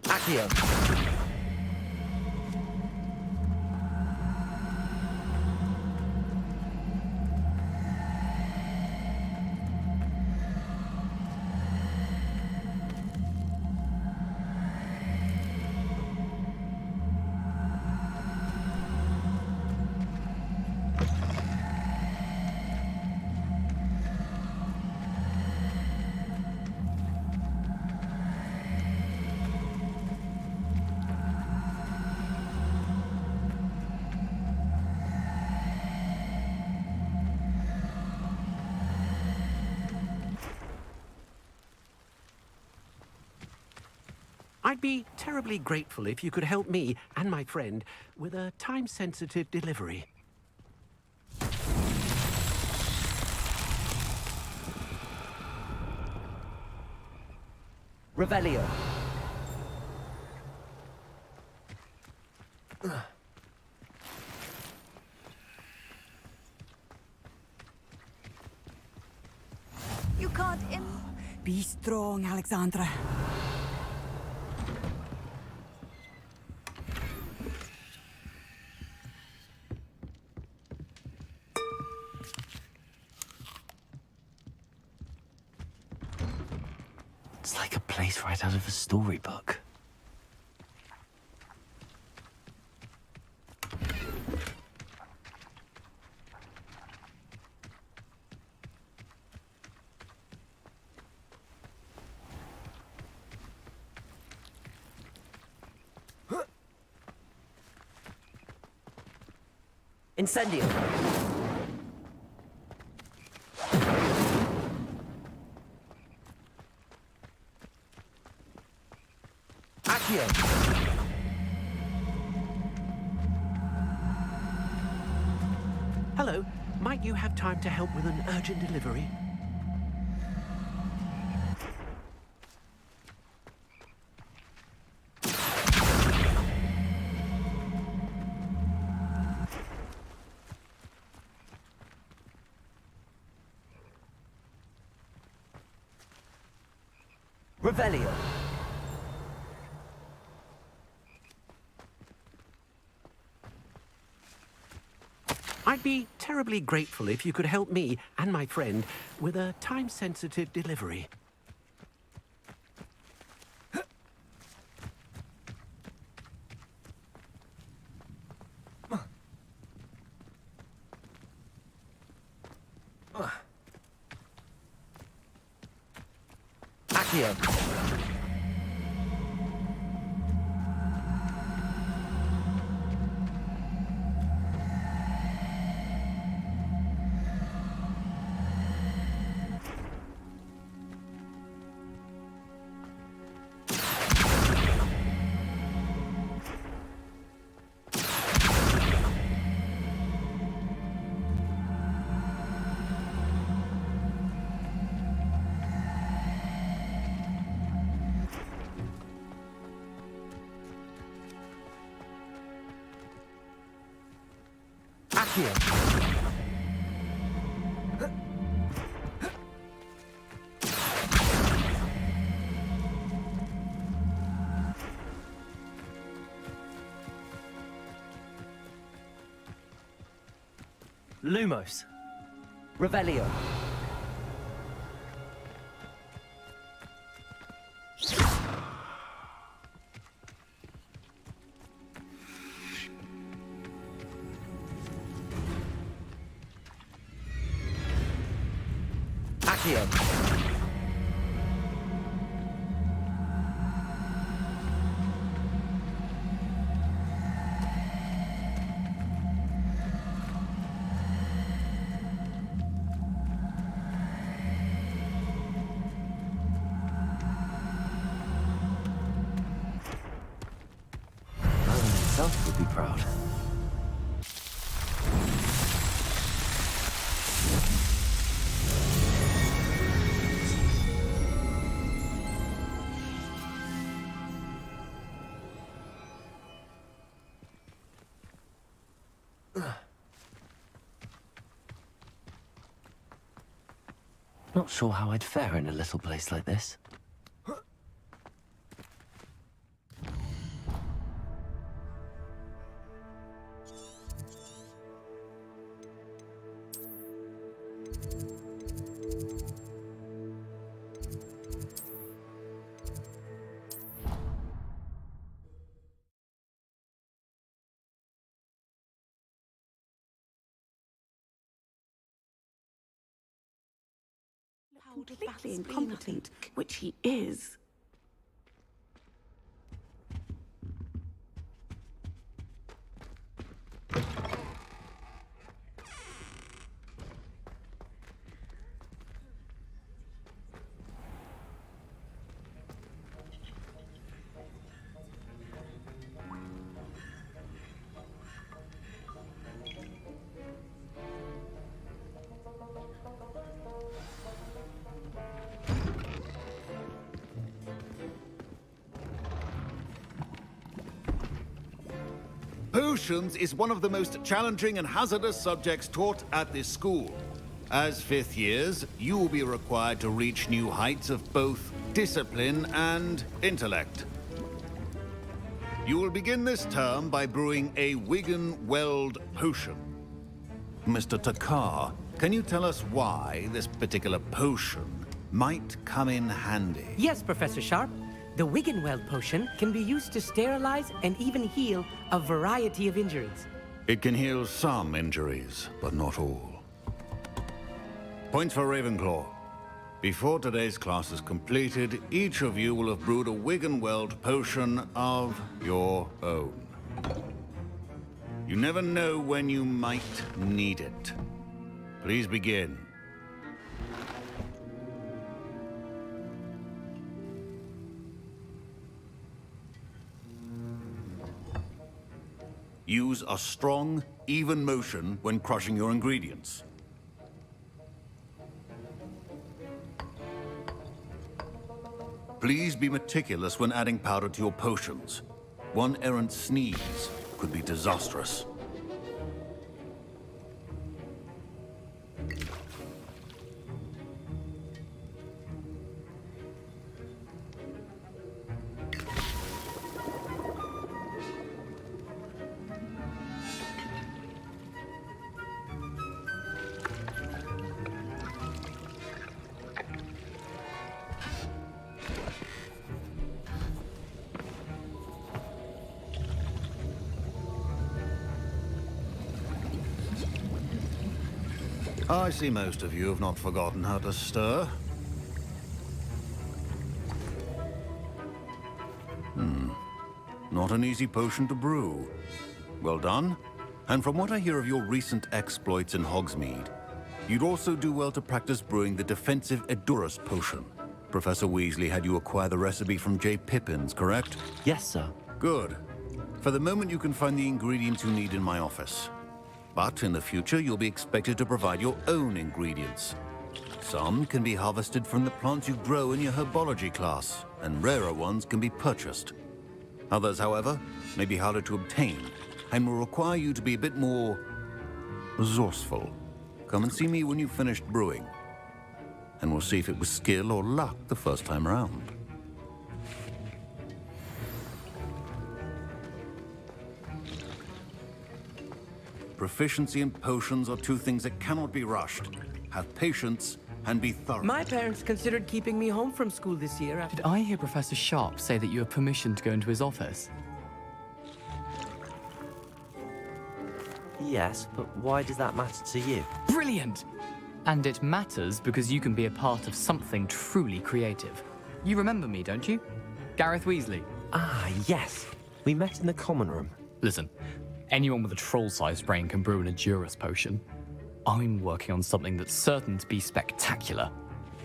Accio. I'd be terribly grateful if you could help me and my friend with a time-sensitive delivery. Revelio. You can't Be strong, Alexandra. right out of a storybook. Incendio. Accio. Hello. Might you have time to help with an urgent delivery? Revelio. I'd be terribly grateful if you could help me and my friend with a time-sensitive delivery. Accio. Accio. Lumos. Revelio. Accio. Merlin himself would be proud. Not sure how I'd fare in a little place like this. Completely incompetent, which he is. Potions is one of the most challenging and hazardous subjects taught at this school. As fifth years, you will be required to reach new heights of both discipline and intellect. You will begin this term by brewing a Wigan-Weld potion. Mr. Takar, can you tell us why this particular potion might come in handy? Yes, Professor Sharp. The Wiggenweld potion can be used to sterilize and even heal a variety of injuries. It can heal some injuries, but not all. Points for Ravenclaw. Before today's class is completed, each of you will have brewed a Wiggenweld potion of your own. You never know when you might need it. Please begin. Use a strong, even motion when crushing your ingredients. Please be meticulous when adding powder to your potions. One errant sneeze could be disastrous. I see most of you have not forgotten how to stir. Not an easy potion to brew. Well done. And from what I hear of your recent exploits in Hogsmeade, you'd also do well to practice brewing the defensive Edurus potion. Professor Weasley had you acquire the recipe from J. Pippin's, correct? Yes, sir. Good. For the moment, you can find the ingredients you need in my office. But in the future, you'll be expected to provide your own ingredients. Some can be harvested from the plants you grow in your herbology class, and rarer ones can be purchased. Others, however, may be harder to obtain, and will require you to be a bit more resourceful. Come and see me when you've finished brewing, and we'll see if it was skill or luck the first time around. Proficiency and potions are two things that cannot be rushed. Have patience and be thorough. My parents considered keeping me home from school this year. Did I hear Professor Sharp say that you have permission to go into his office? Yes, but why does that matter to you? Brilliant! And it matters because you can be a part of something truly creative. You remember me, don't you? Gareth Weasley. Ah, yes. We met in the common room. Listen, anyone with a troll-sized brain can brew an Edurus potion. I'm working on something that's certain to be spectacular.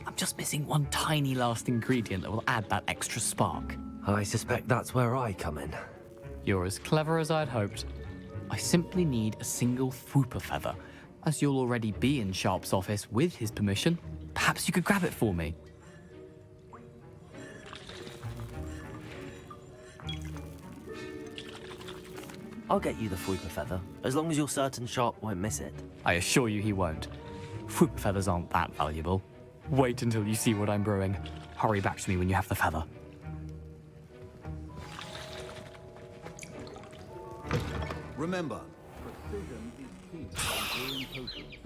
I'm just missing one tiny last ingredient that will add that extra spark. I suspect that's where I come in. You're as clever as I'd hoped. I simply need a single Fwooper feather. As you'll already be in Sharp's office with his permission, perhaps you could grab it for me. I'll get you the Fwooper feather, as long as you're certain Sharp won't miss it. I assure you he won't. Fwooper feathers aren't that valuable. Wait until you see what I'm brewing. Hurry back to me when you have the feather. Remember, precision is key to brewing potions.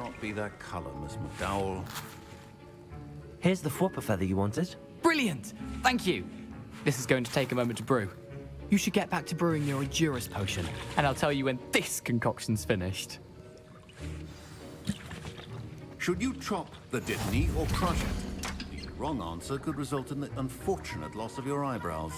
not be that color, Miss McDowell. Here's the Whopper feather you wanted. Brilliant! Thank you. This is going to take a moment to brew. You should get back to brewing your Endurance potion, and I'll tell you when this concoction's finished. Should you chop the Dittany or crush it? The wrong answer could result in the unfortunate loss of your eyebrows.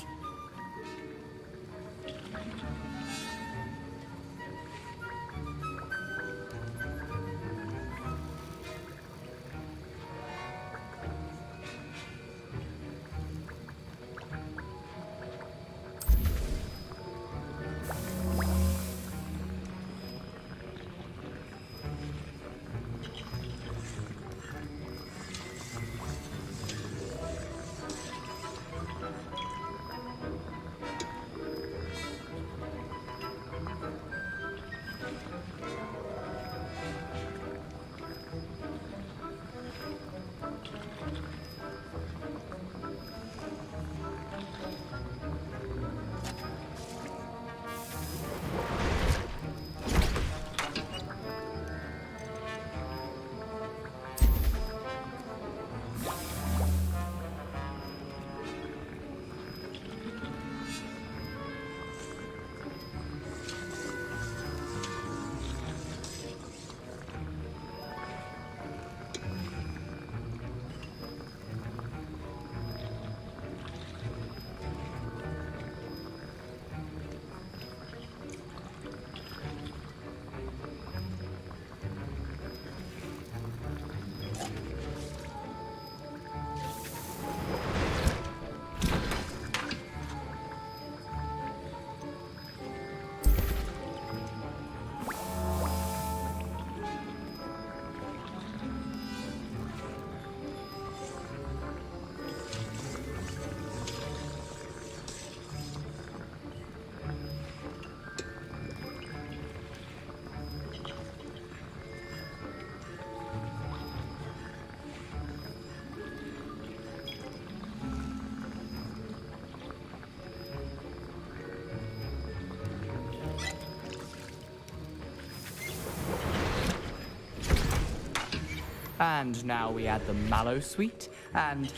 And now we add the mallow sweet, and...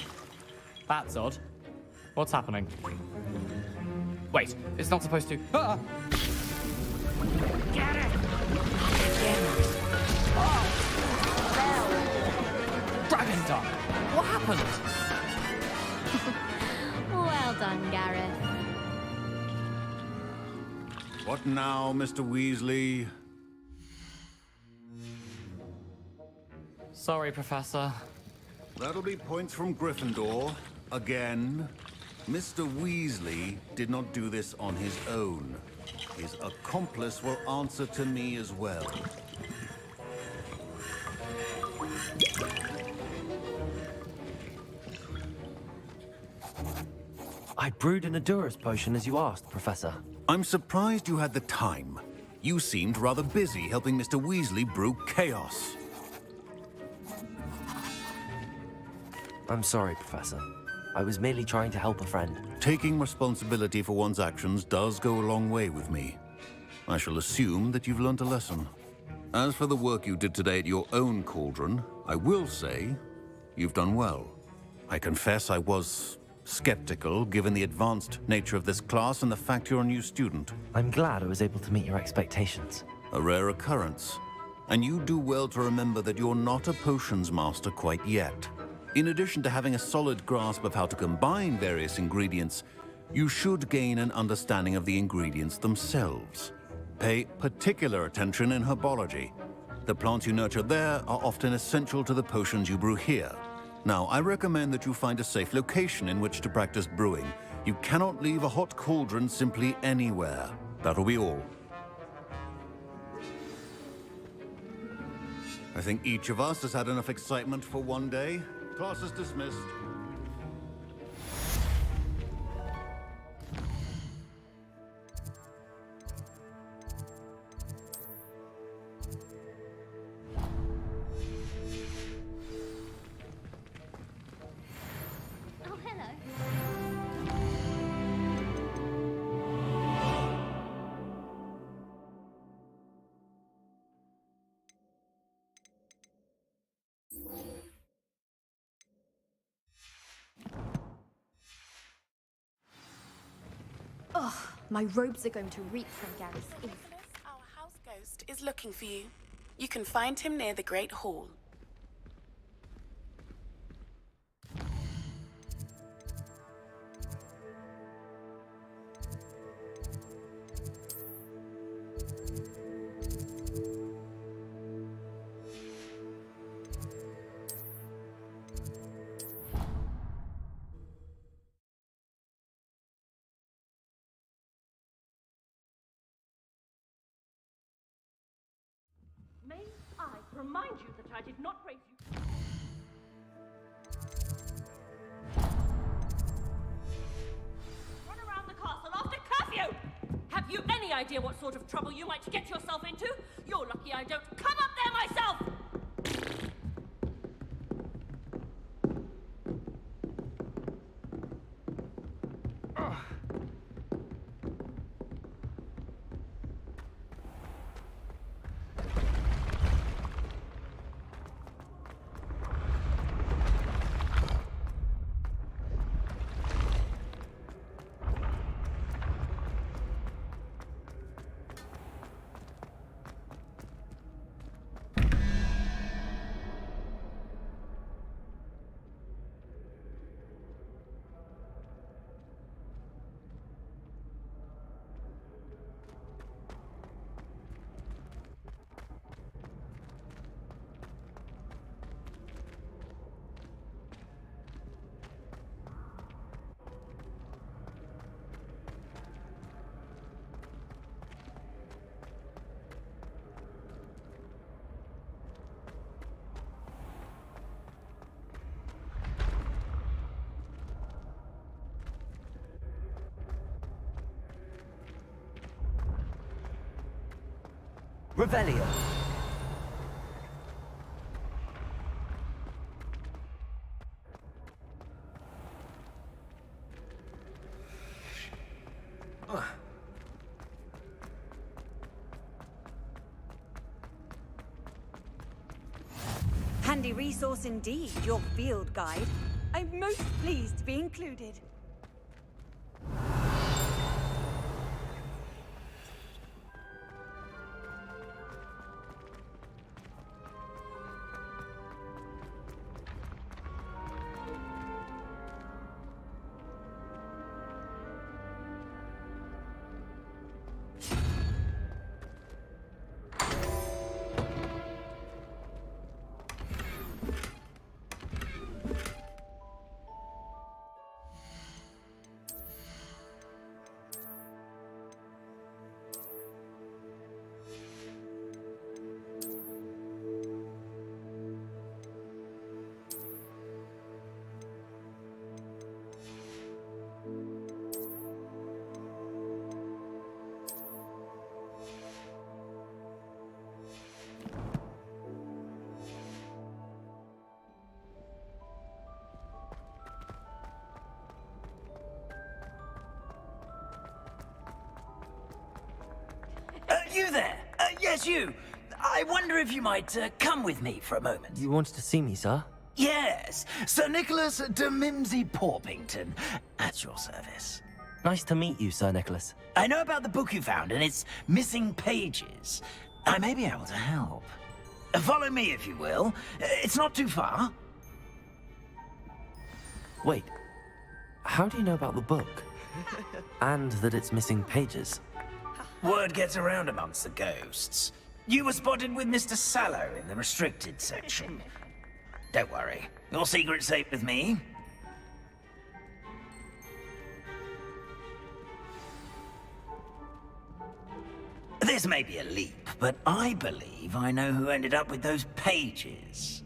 That's odd. What's happening? Wait, it's not supposed to... Ah! Get it! Dragon Dog! What happened? Well done, Gareth. What now, Mr. Weasley? Sorry, Professor. That'll be points from Gryffindor. Again. Mr. Weasley did not do this on his own. His accomplice will answer to me as well. I brewed an Endurance potion as you asked, Professor. I'm surprised you had the time. You seemed rather busy helping Mr. Weasley brew chaos. I'm sorry, Professor. I was merely trying to help a friend. Taking responsibility for one's actions does go a long way with me. I shall assume that you've learnt a lesson. As for the work you did today at your own cauldron, I will say you've done well. I confess I was skeptical, given the advanced nature of this class and the fact you're a new student. I'm glad I was able to meet your expectations. A rare occurrence. And you do well to remember that you're not a potions master quite yet. In addition to having a solid grasp of how to combine various ingredients, you should gain an understanding of the ingredients themselves. Pay particular attention in herbology. The plants you nurture there are often essential to the potions you brew here. Now, I recommend that you find a safe location in which to practice brewing. You cannot leave a hot cauldron simply anywhere. That'll be all. I think each of us has had enough excitement for one day. Class is dismissed. Oh, hello. Oh, my robes are going to reek from Gary's ink. Our house ghost is looking for you. You can find him near the Great Hall. May I remind you that I did not raise you. Run around the castle after curfew! Have you any idea what sort of trouble you might get yourself into? You're lucky I don't come up there myself! Revelio. Handy resource indeed, your field guide. I'm most pleased to be included. You there? Yes, you. I wonder if you might come with me for a moment. You wanted to see me, sir? Yes, Sir Nicholas de Mimsy Porpington, at your service. Nice to meet you, Sir Nicholas. I know about the book you found and its missing pages. I may be able to help. Follow me, if you will. It's not too far. Wait, how do you know about the book? And that it's missing pages? Word gets around amongst the ghosts. You were spotted with Mr. Sallow in the restricted section. Don't worry, your secret's safe with me. This may be a leap, but I believe I know who ended up with those pages.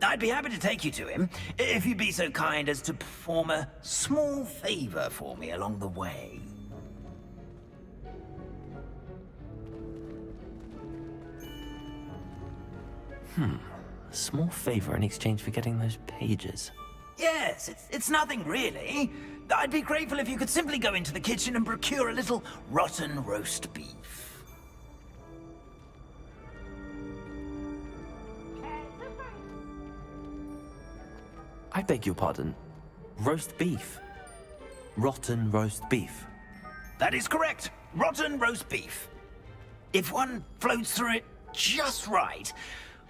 I'd be happy to take you to him, if you'd be so kind as to perform a small favor for me along the way. A small favor in exchange for getting those pages. Yes, it's nothing really. I'd be grateful if you could simply go into the kitchen and procure a little rotten roast beef. I beg your pardon. Roast beef. Rotten roast beef. That is correct. Rotten roast beef. If one floats through it just right,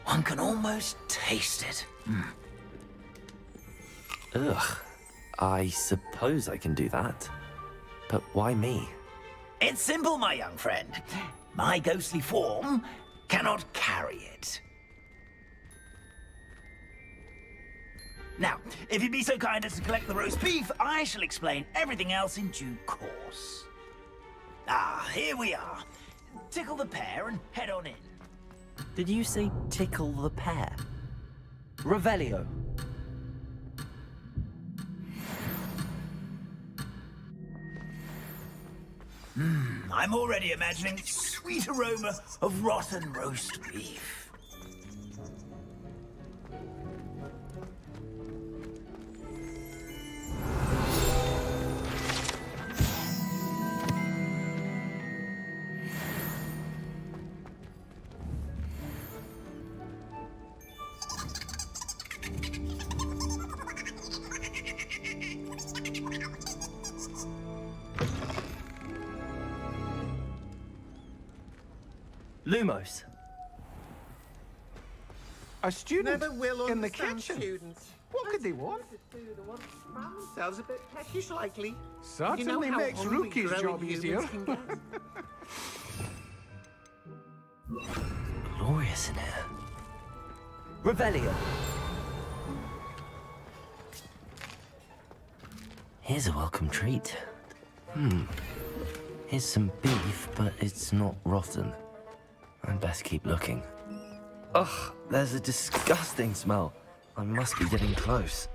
one can almost taste it. Ugh. I suppose I can do that. But why me? It's simple, my young friend. My ghostly form cannot carry it. Now, if you'd be so kind as to collect the roast beef, I shall explain everything else in due course. Ah, here we are. Tickle the pear and head on in. Did you say tickle the pear? Revelio. I'm already imagining sweet aroma of rotten roast beef. Lumos. A student Never will in the understand kitchen. students. What could they want? They want to found themselves a bit peckish likely. Certainly how makes hungry Rookie's growing job humans easier. can get. Glorious in here. Revelio. Here's a welcome treat. Here's some beef, but it's not rotten. I'd best keep looking. Ugh, there's a disgusting smell. I must be getting close.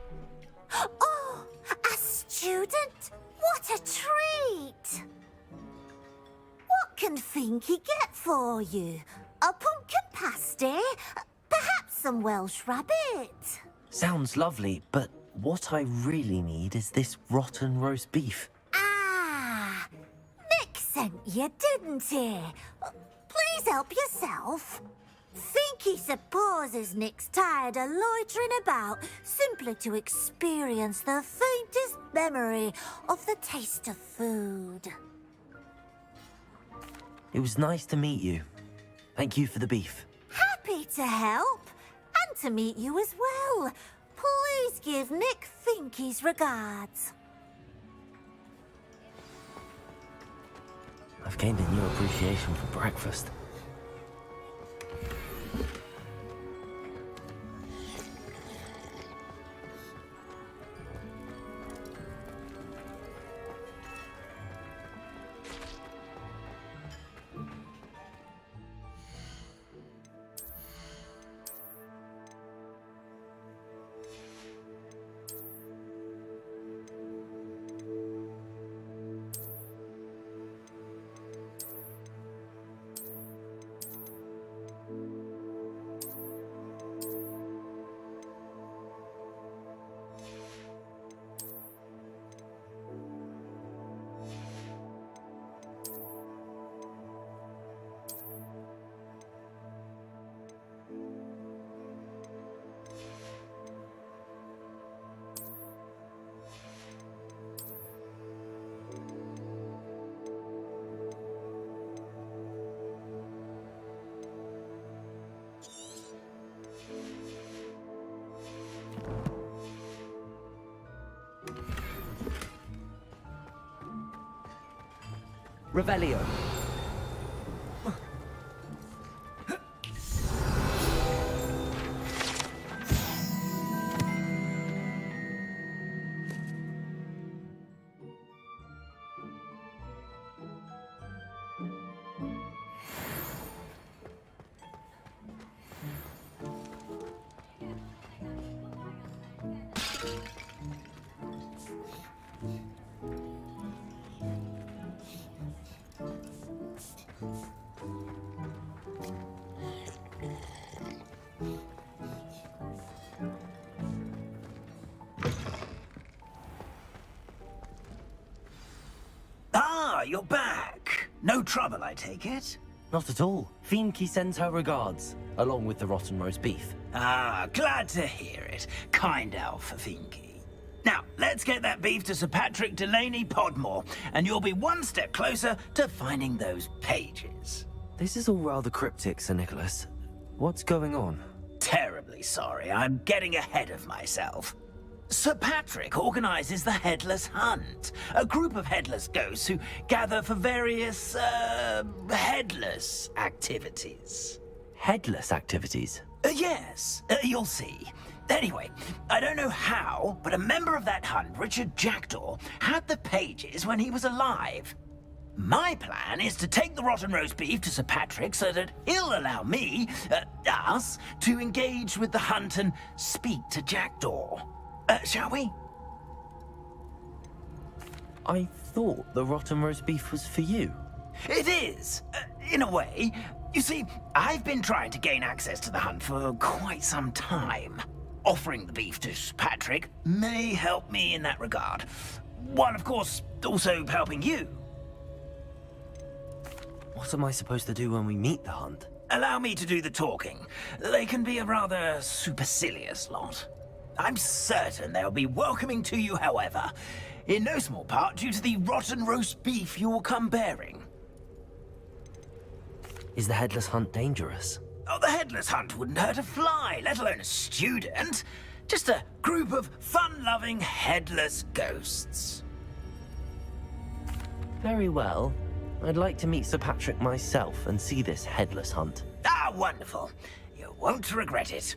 Oh, a student? What a treat! What can Finky get for you? A pumpkin pasty? Perhaps some Welsh rabbit? Sounds lovely, but what I really need is this rotten roast beef. Ah, Nick sent you, didn't he? Please help yourself. Finky supposes Nick's tired of loitering about simply to experience the faintest memory of the taste of food. It was nice to meet you. Thank you for the beef. Happy to help, and to meet you as well. Please give Nick Finky's regards. I've gained a new appreciation for breakfast. Revelio. Ah, you're back. No trouble, I take it? Not at all. Finky sends her regards, along with the rotten roast beef. Ah, glad to hear it. Kind elf, Finky. Now, let's get that beef to Sir Patrick Delaney Podmore, and you'll be one step closer to finding those pages. This is all rather cryptic, Sir Nicholas. What's going on? Terribly sorry, I'm getting ahead of myself. Sir Patrick organizes the Headless Hunt, a group of headless ghosts who gather for various, headless activities. Headless activities? Yes, you'll see. Anyway, I don't know how, but a member of that hunt, Richard Jackdaw, had the pages when he was alive. My plan is to take the rotten roast beef to Sir Patrick so that he'll allow me, us, to engage with the hunt and speak to Jackdaw. Shall we? I thought the rotten roast beef was for you. It is, in a way. You see, I've been trying to gain access to the hunt for quite some time. Offering the beef to Patrick may help me in that regard. While, of course, also helping you. What am I supposed to do when we meet the hunt? Allow me to do the talking. They can be a rather supercilious lot. I'm certain they'll be welcoming to you, however, in no small part due to the rotten roast beef you'll come bearing. Is the Headless Hunt dangerous? Oh, the Headless Hunt wouldn't hurt a fly, let alone a student. Just a group of fun-loving headless ghosts. Very well. I'd like to meet Sir Patrick myself and see this Headless Hunt. Ah, wonderful. You won't regret it.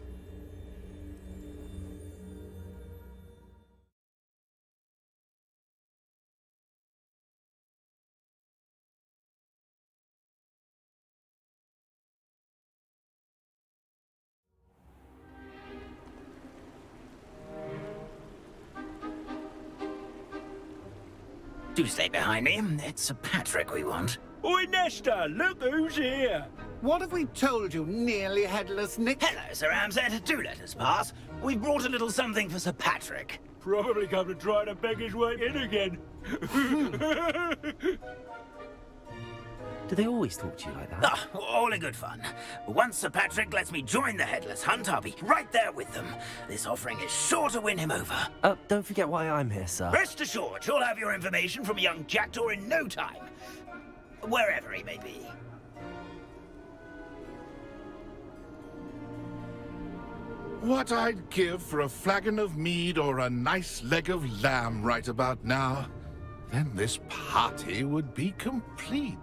Do stay behind me. It's Sir Patrick we want. Oi, Nesta, look who's here. What have we told you, nearly headless Nick? Hello, Sir Ramsed. Do let us pass. We've brought a little something for Sir Patrick. Probably come to try to beg his way in again. Do they always talk to you like that? Ah, all in good fun. Once Sir Patrick lets me join the Headless Hunt, I'll be right there with them. This offering is sure to win him over. Don't forget why I'm here, sir. Rest assured, you'll have your information from young Jackdaw in no time. Wherever he may be. What I'd give for a flagon of mead or a nice leg of lamb right about now. Then this party would be complete.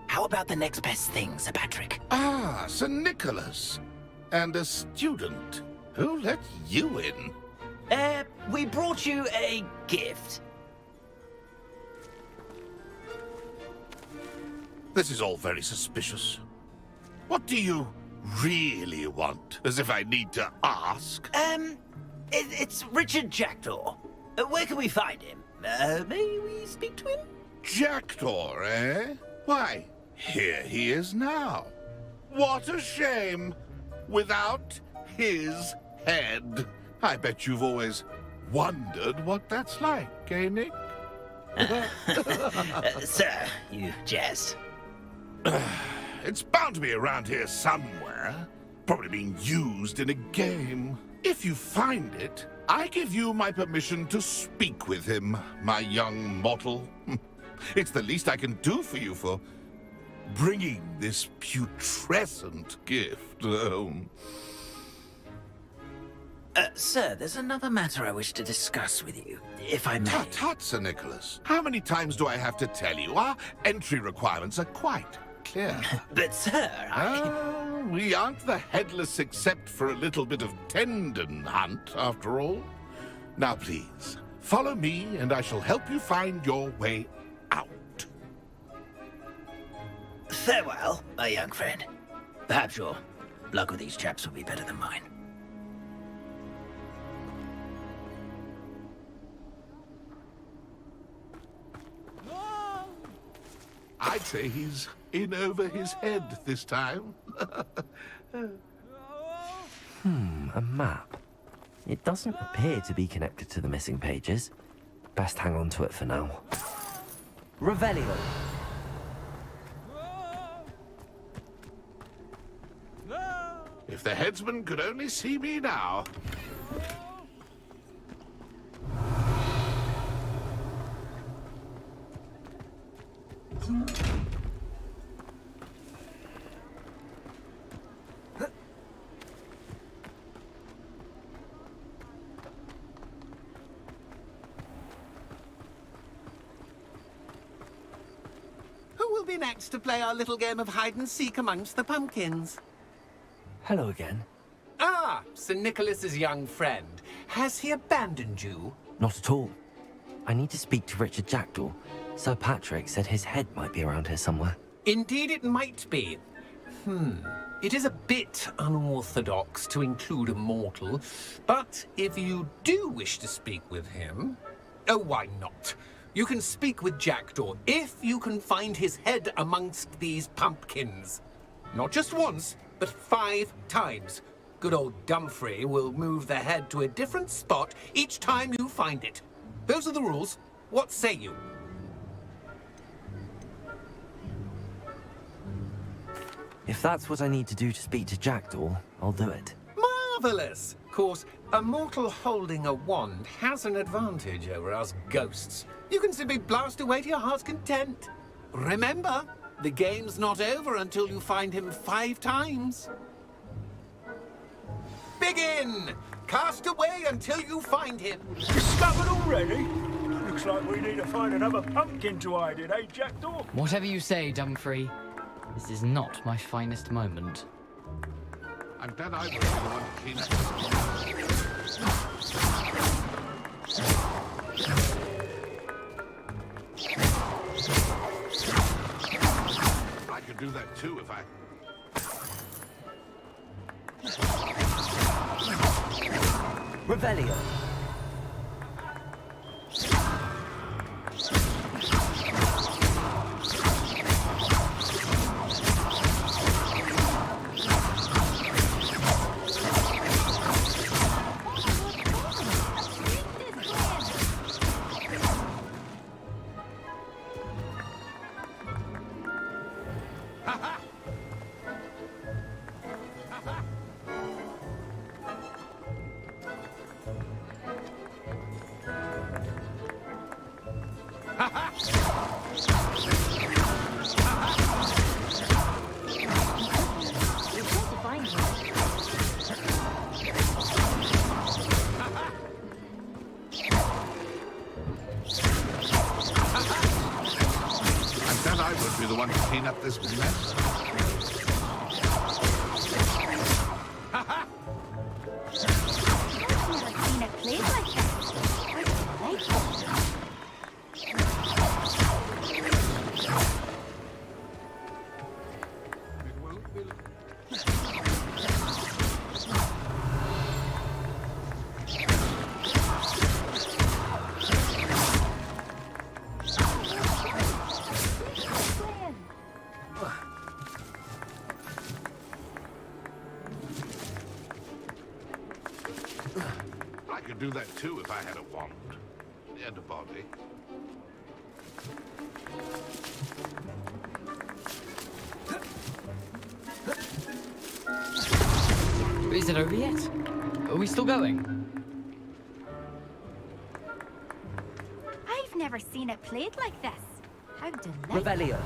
How about the next best thing, Sir Patrick? Ah, Sir Nicholas. And a student. Who let you in? We brought you a gift. This is all very suspicious. What do you really want? As if I need to ask. It's Richard Jackdaw. Where can we find him? May we speak to him? Jackdaw, eh? Why, here he is now. What a shame. Without his head. I bet you've always wondered what that's like, eh, Nick? Sir, you jest. It's bound to be around here somewhere. Probably being used in a game. If you find it, I give you my permission to speak with him, my young mortal. It's the least I can do for you for bringing this putrescent gift home. Sir, there's another matter I wish to discuss with you, if I may. Tut, tut, Sir Nicholas. How many times do I have to tell you? Our entry requirements are quite clear. But, sir, we aren't the headless except for a little bit of tendon hunt, after all. Now, please, follow me, and I shall help you find your way out. Farewell, my young friend. Perhaps your luck with these chaps will be better than mine. I'd say he's in over his head this time. A map. It doesn't appear to be connected to the missing pages. Best hang on to it for now. Revelio. If the headsman could only see me now. Who will be next to play our little game of hide-and-seek amongst the pumpkins? Hello again. Ah, Sir Nicholas's young friend. Has he abandoned you? Not at all. I need to speak to Richard Jackdaw. Sir Patrick said his head might be around here somewhere. Indeed it might be. It is a bit unorthodox to include a mortal, but if you do wish to speak with him... Oh, why not? You can speak with Jackdaw if you can find his head amongst these pumpkins. Not just once, but 5 times. Good old Dumfrey will move the head to a different spot each time you find it. Those are the rules. What say you? If that's what I need to do to speak to Jackdaw, I'll do it. Marvellous! Of course, a mortal holding a wand has an advantage over us ghosts. You can simply blast away to your heart's content. Remember, the game's not over until you find him 5 times. Begin! Cast away until you find him. Discovered already? Looks like we need to find another pumpkin to hide in, eh, Jackdaw? Whatever you say, Dumfrey. This is not my finest moment. I'm glad I was the one to clean up. I could do that too if I... Revelio. Be the one to clean up this mess. I could do that too if I had a wand and a body. Is it over yet? Are we still going? I've never seen it played like this. How delightful. Revelio.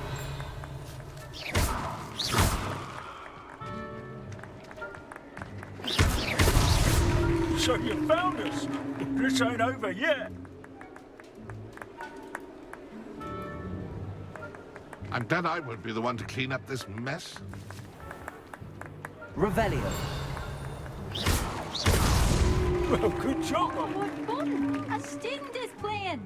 So you found us. This ain't over yet. I'm glad I won't be the one to clean up this mess. Revelio. Well, good job. What fun! A student is playing.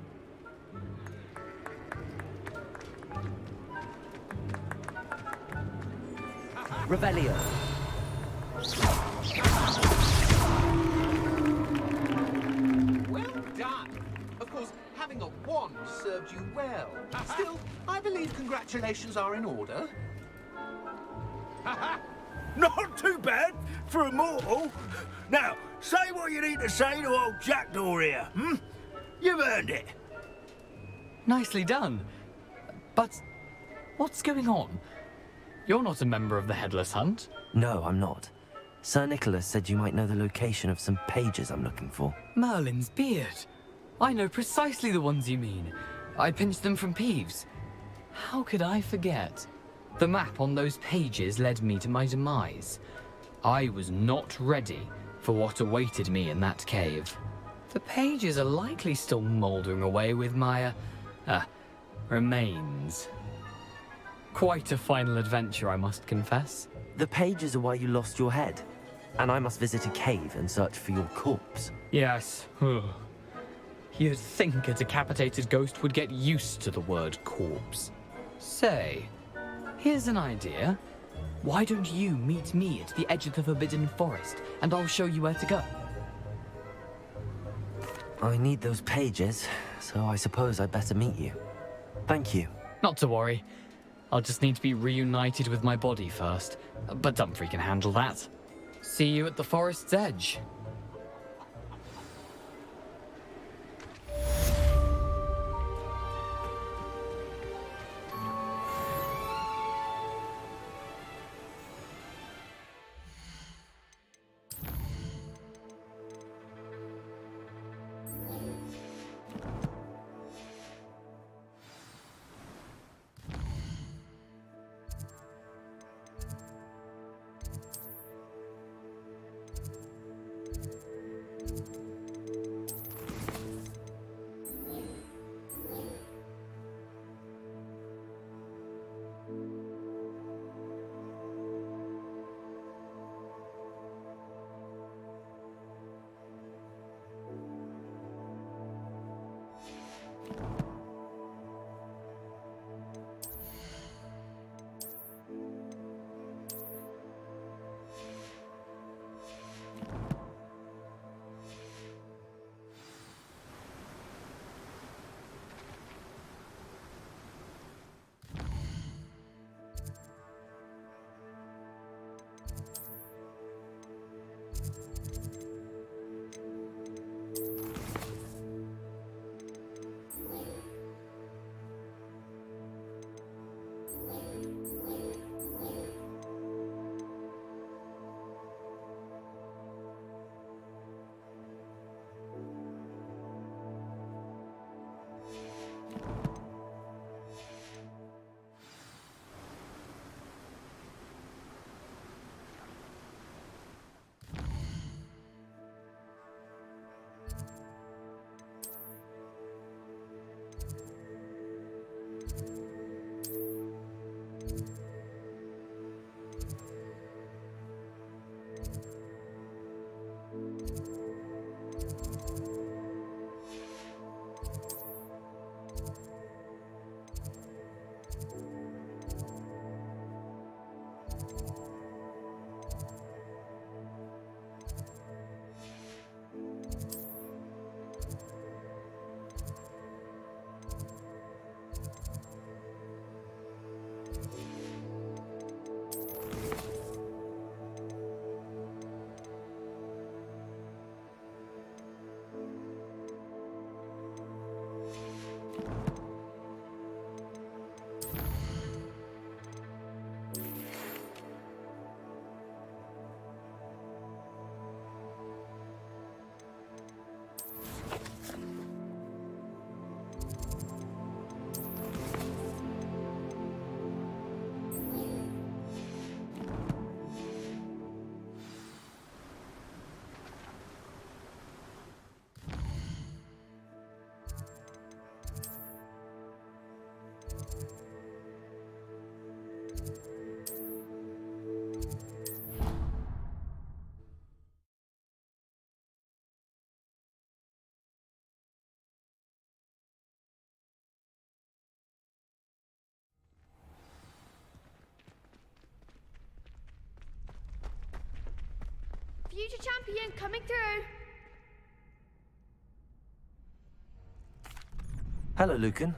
Revelio. Well done. Of course, having a wand served you well. Still, I believe congratulations are in order. Not too bad for a mortal. Now, say what you need to say to old Jackdaw here, You've earned it. Nicely done. But what's going on? You're not a member of the Headless Hunt. No, I'm not. Sir Nicholas said you might know the location of some pages I'm looking for. Merlin's beard. I know precisely the ones you mean. I pinched them from Peeves. How could I forget? The map on those pages led me to my demise. I was not ready for what awaited me in that cave. The pages are likely still mouldering away with my, remains. Quite a final adventure, I must confess. The pages are why you lost your head, and I must visit a cave and search for your corpse. Yes. You'd think a decapitated ghost would get used to the word corpse. Say, here's an idea. Why don't you meet me at the edge of the Forbidden Forest, and I'll show you where to go? I need those pages, so I suppose I'd better meet you. Thank you. Not to worry. I'll just need to be reunited with my body first, but Dumfries can handle that. See you at the forest's edge. Future champion coming through. Hello, Lucan.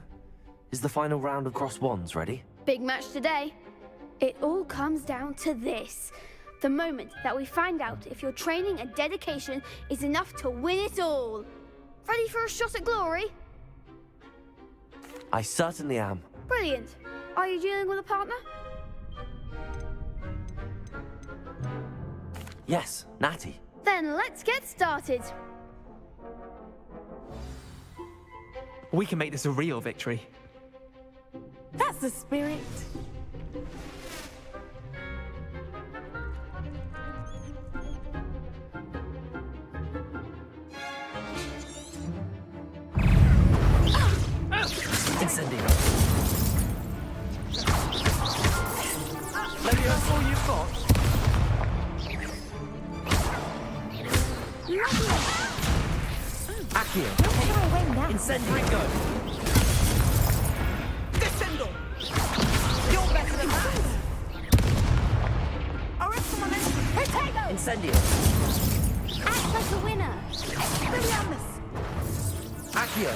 Is the final round of Cross Wands ready? Big match today. It all comes down to this. The moment that we find out if your training and dedication is enough to win it all. Ready for a shot at glory? I certainly am. Brilliant. Are you dealing with a partner? Yes, Natty. Then let's get started. We can make this a real victory. That's the spirit. Incendio. Maybe that's all you've got? Accio. Incendio. Descendo! You're better than that! Potato! Incendio. Act like a winner. Expelliarmus! Accio.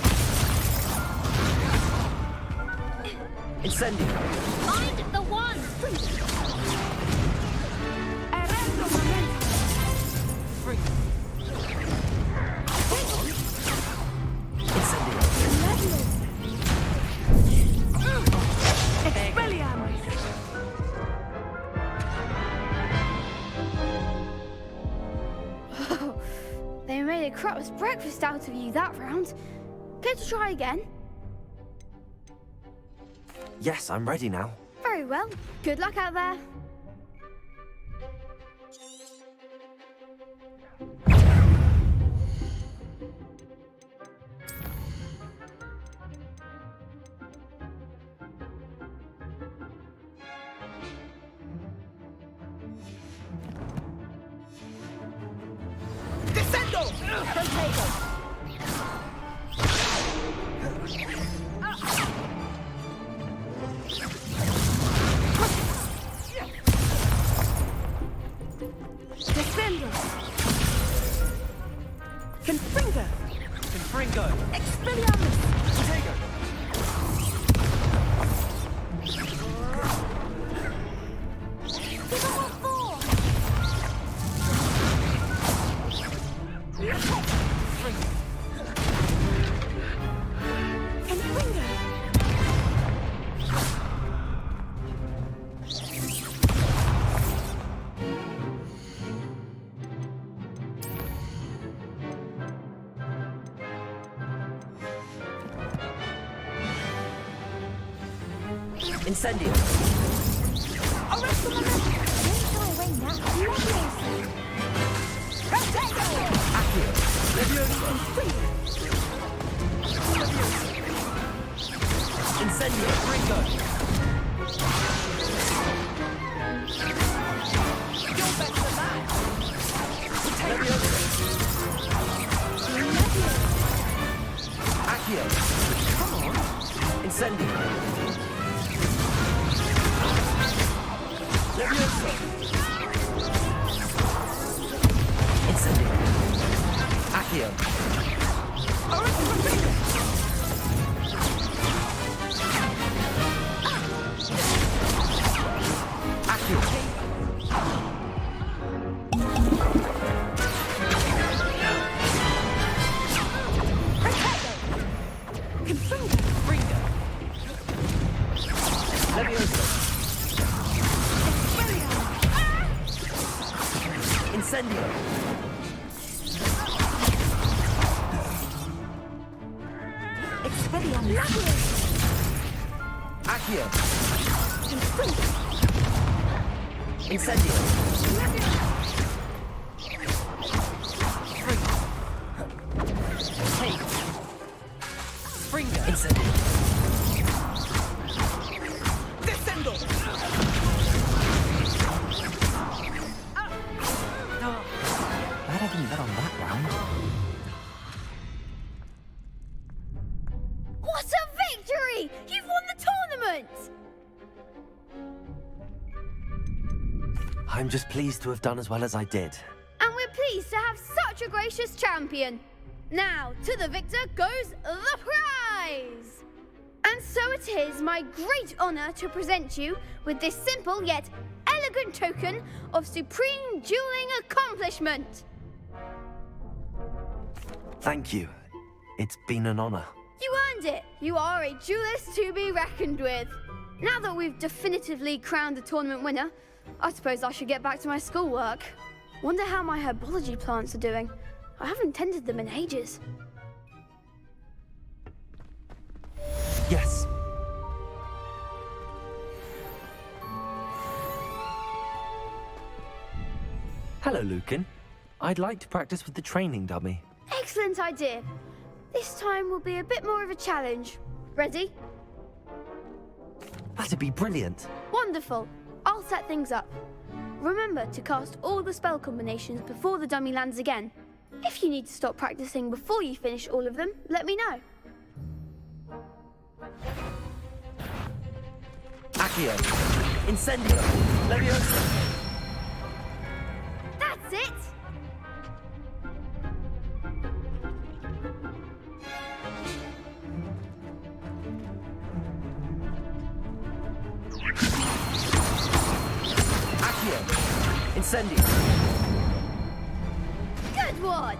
Incendio. Find the one! Arresto momento! Incendio. Expelliarmus! They made a crap's breakfast out of you that round. Care to try again? Yes, I'm ready now. Very well. Good luck out there. Descendo! Potato! Descendo! Confringo! Confringo. Expelliarmus! Potato. Give him what for? Confringo! Incendio. Arresto momento! Don't go away now. Potato! Accio. Levioso. Incendio. Ringo. You're better than that! Levioso. Accio. Come on. Incendio. Levioso. Incendio. Accio. Accio. Ringo. Levioso. Incendio. Expelliarmus! Accio. Incendio. Take. Fringo. Incendio. Descendo! Glad I didn't bet on that round. What a victory! You've won the tournament! I'm just pleased to have done as well as I did. And we're pleased to have such a gracious champion. Now, to the victor goes the prize! And so it is my great honor to present you with this simple yet elegant token of supreme dueling accomplishment. Thank you. It's been an honor. You earned it. You are a duelist to be reckoned with. Now that we've definitively crowned the tournament winner, I suppose I should get back to my schoolwork. Wonder how my herbology plants are doing. I haven't tended them in ages. Yes. Hello, Lucan. I'd like to practice with the training dummy. Excellent idea. This time will be a bit more of a challenge. Ready? That'd be brilliant. Wonderful. I'll set things up. Remember to cast all the spell combinations before the dummy lands again. If you need to stop practicing before you finish all of them, let me know. Accio. Incendio. Leviosa. That's it! Accio. Incendio. Good one!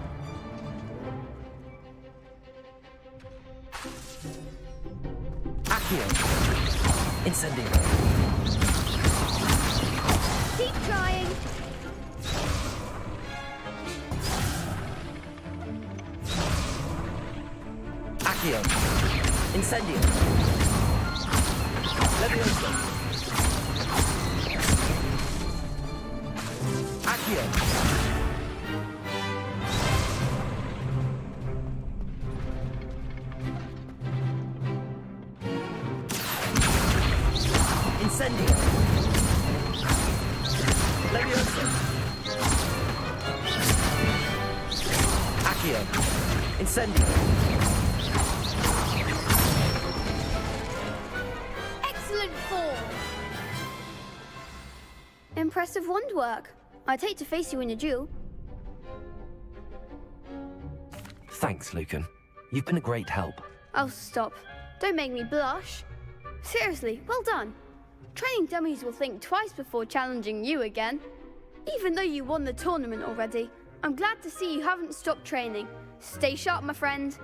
Accio. Incendio. Keep trying. Accio. Incendio. Leviosa. Accio. Incendio. Leviosa. Accio. Incendio. Excellent form. Impressive wand work. I'd hate to face you in a duel. Thanks, Lucan. You've been a great help. Oh, stop. Don't make me blush. Seriously, well done. Training dummies will think twice before challenging you again. Even though you won the tournament already, I'm glad to see you haven't stopped training. Stay sharp, my friend.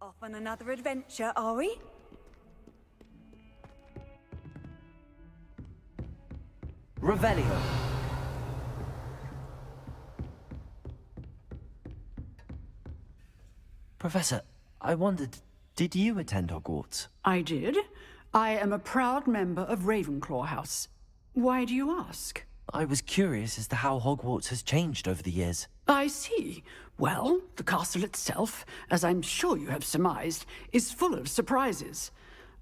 Off on another adventure, are we? Revelio. Professor, I wondered, did you attend Hogwarts? I did. I am a proud member of Ravenclaw House. Why do you ask? I was curious as to how Hogwarts has changed over the years. I see. Well, the castle itself, as I'm sure you have surmised, is full of surprises.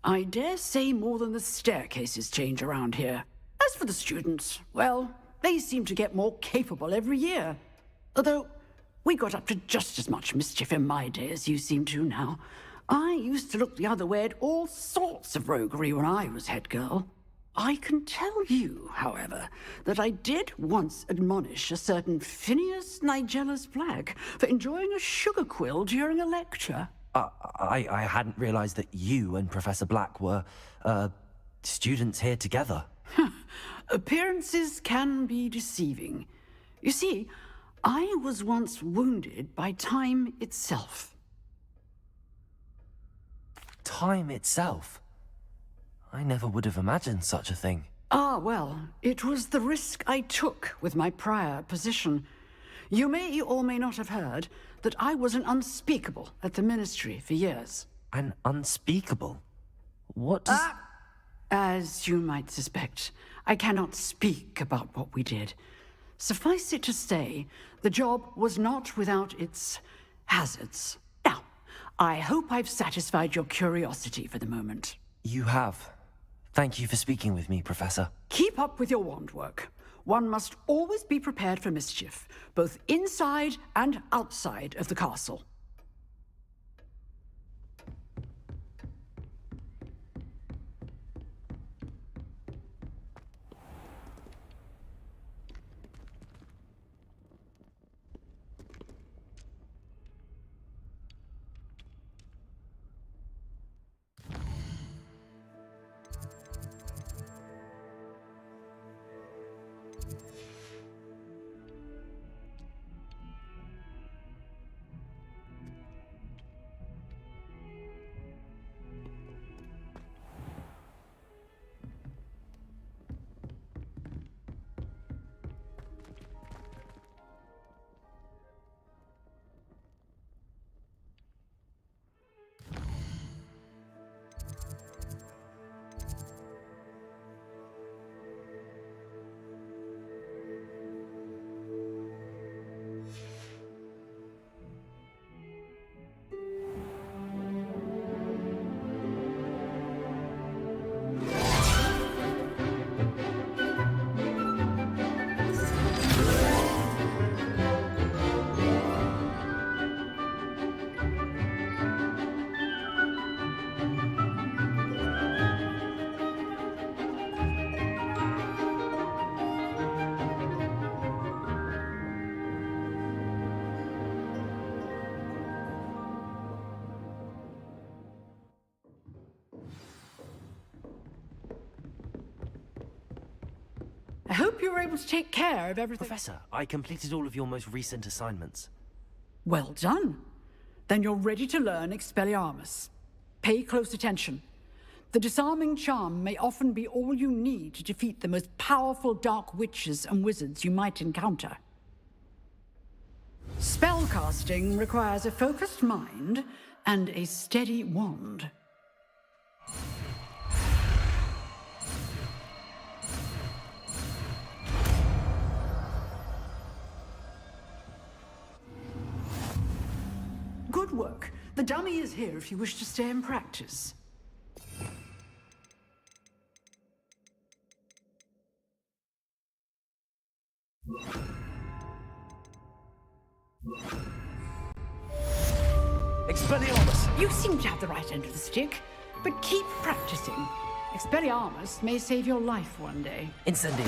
I dare say more than the staircases change around here. As for the students, well, they seem to get more capable every year. Although, we got up to just as much mischief in my day as you seem to now. I used to look the other way at all sorts of roguery when I was head girl. I can tell you, however, that I did once admonish a certain Phineas Nigella's Black for enjoying a sugar quill during a lecture. I hadn't realized that you and Professor Black were, students here together. Appearances can be deceiving. You see, I was once wounded by time itself. Time itself? I never would have imagined such a thing. Ah, well, it was the risk I took with my prior position. You may or may not have heard that I was an unspeakable at the Ministry for years. An unspeakable? What does... As you might suspect, I cannot speak about what we did. Suffice it to say, the job was not without its hazards. Now, I hope I've satisfied your curiosity for the moment. You have. Thank you for speaking with me, Professor. Keep up with your wand work. One must always be prepared for mischief, both inside and outside of the castle. hope you were able to take care of everything. Professor, I completed all of your most recent assignments. Well done. Then you're ready to learn Expelliarmus. Pay close attention. The disarming charm may often be all you need to defeat the most powerful dark witches and wizards you might encounter. Spellcasting requires a focused mind and a steady wand. Good work. The dummy is here if you wish to stay and practice. Expelliarmus! You seem to have the right end of the stick, but keep practicing. Expelliarmus may save your life one day. Incendio.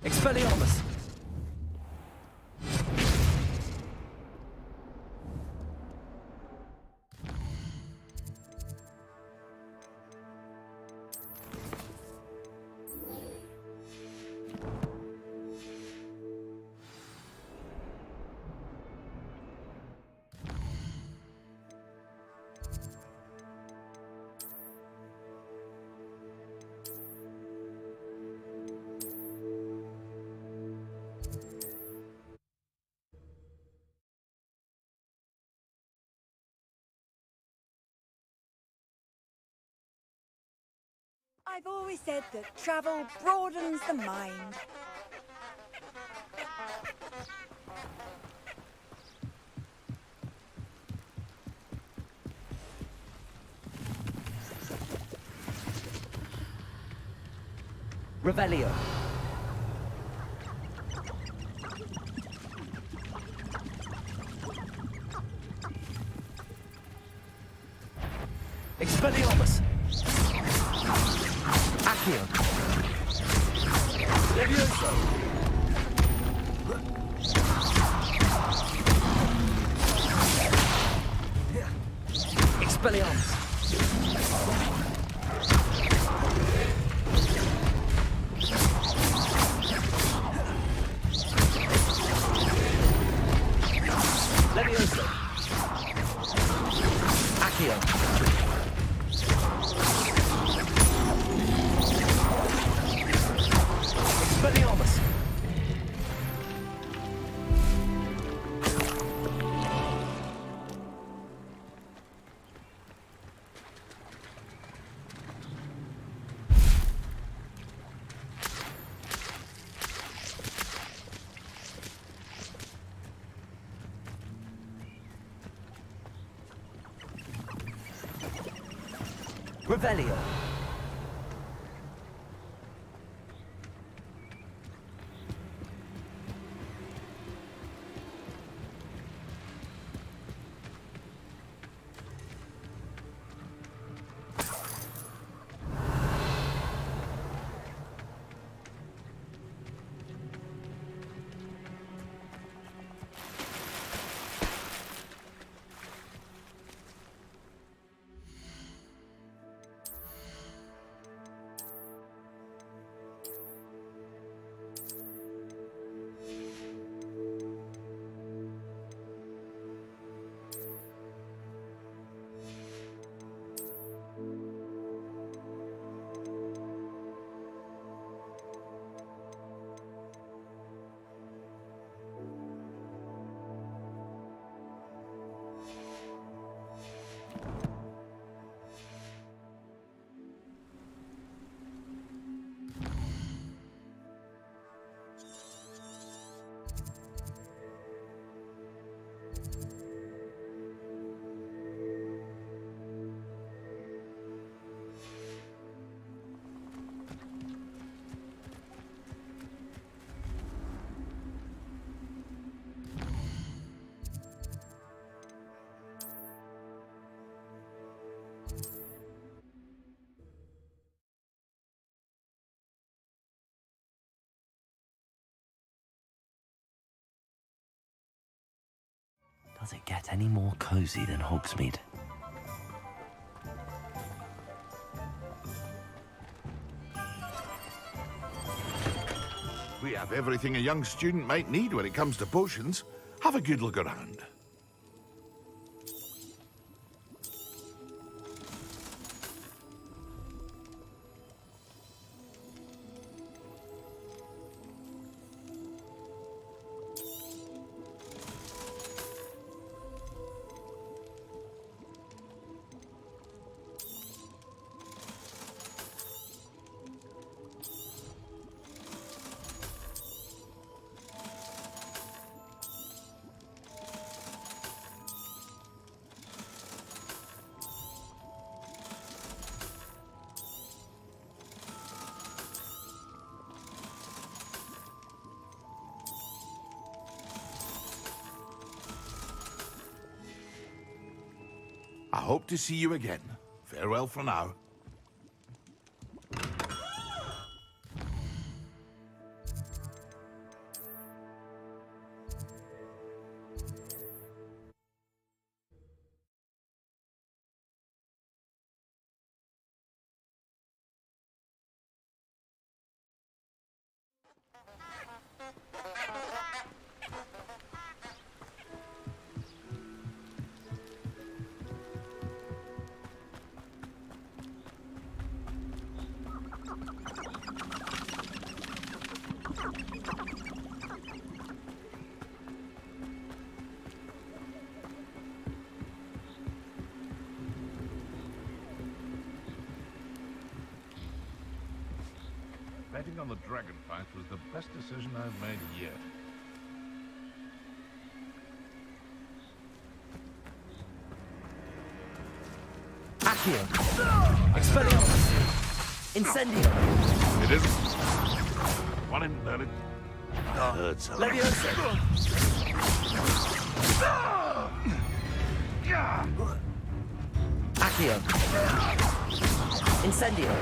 Expelliarmus! I've always said that travel broadens the mind. Revelio. Expelliarmus. Accio. Levioso. Expelliarmus. Levioso. Accio. Expelliarmus. Revelio. Does it get any more cozy than Hogsmeade? We have everything a young student might need when it comes to potions. Have a good look around. I hope to see you again. Farewell for now. Betting on the dragon fight was the best decision I've made yet. Accio! Expelliarmus! Incendio! It isn't. One in it. Hurts a lot. Leviosa! Accio! Incendio!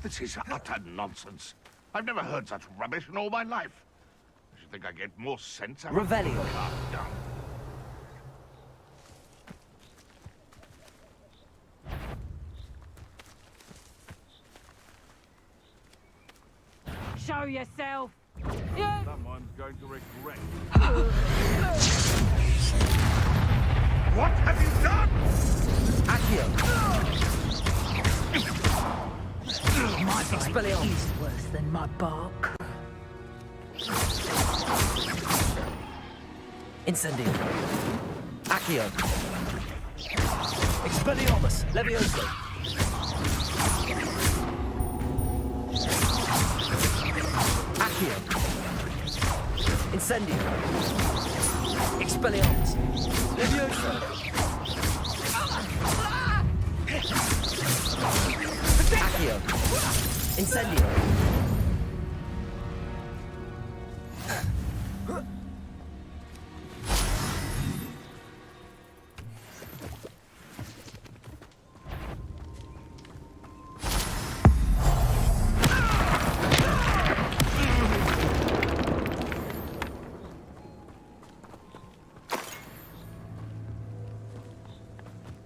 This is utter nonsense. I've never heard such rubbish in all my life. I should think I get more sense out of Revelio. calm down. Show yourself! Someone's going to regret. What have you done? Accio! My bite Expelliarmus. is worse than my bark. Incendio! Accio! Expelliarmus! Leviosa! Accio! Incendio! Expelliarmus! Leviosa! Accio! Incendio!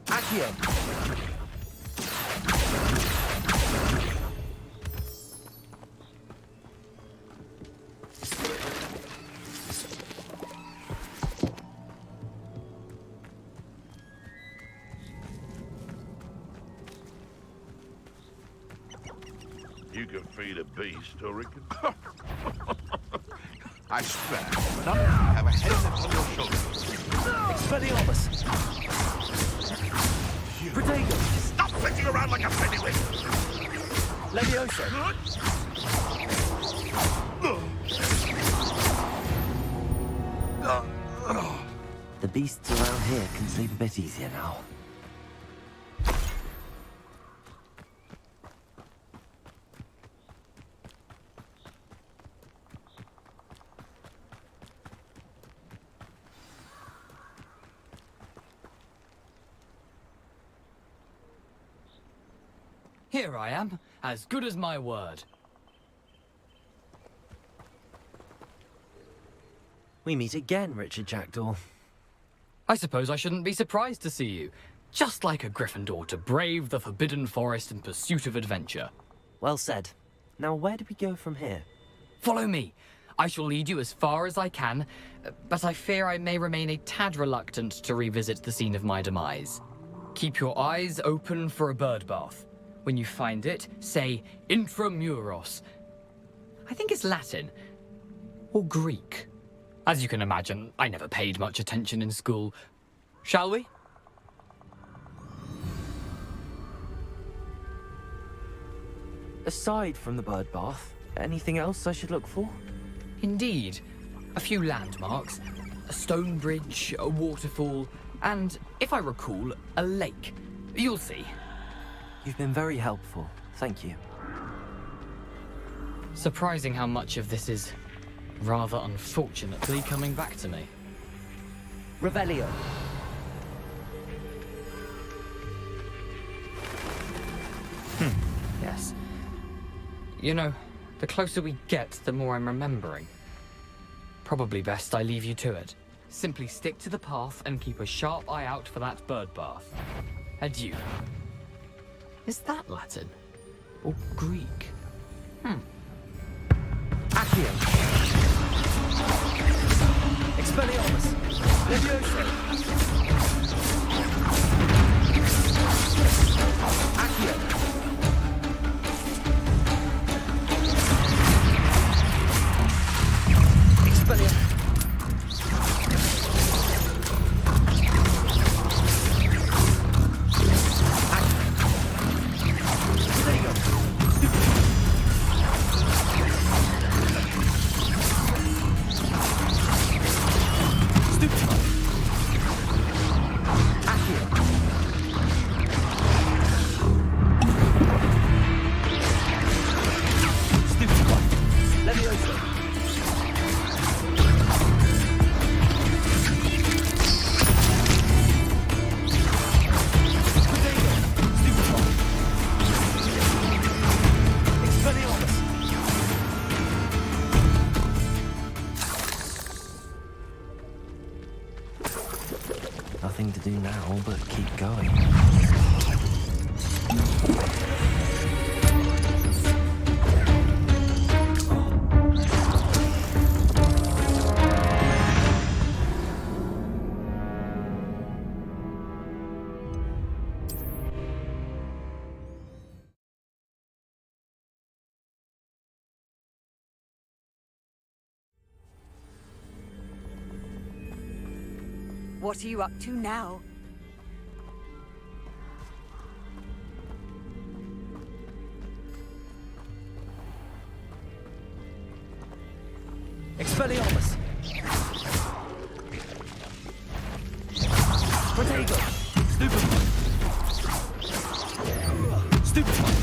Accio! You can feed a beast, I reckon. I swear, none of you have a helmet on your shoulders. Expelliarmus! Protego! Stop flitting around like a pennywig! Leviosa! The beasts around here can sleep a bit easier now. Here I am, as good as my word. We meet again, Richard Jackdaw. I suppose I shouldn't be surprised to see you. Just like a Gryffindor to brave the Forbidden Forest in pursuit of adventure. Well said. Now where do we go from here? Follow me. I shall lead you as far as I can, but I fear I may remain a tad reluctant to revisit the scene of my demise. Keep your eyes open for a bird bath. When you find it, say Intramuros. I think it's Latin. Or Greek. As you can imagine, I never paid much attention in school. Shall we? Aside from the bird bath, anything else I should look for? Indeed. A few landmarks. A stone bridge, a waterfall, and, if I recall, a lake. You'll see. You've been very helpful. Thank you. Surprising how much of this is rather unfortunately coming back to me. Revelio. Yes. You know, the closer we get, the more I'm remembering. Probably best I leave you to it. Simply stick to the path and keep a sharp eye out for that bird bath. Adieu. Is that Latin? Or Greek? Accio. Expelliarmus. Levioso. Accio. Expelliarmus. Nothing to do now but keep going. What are you up to now? Expelliarmus. Protego. Stupefy. Stupefy.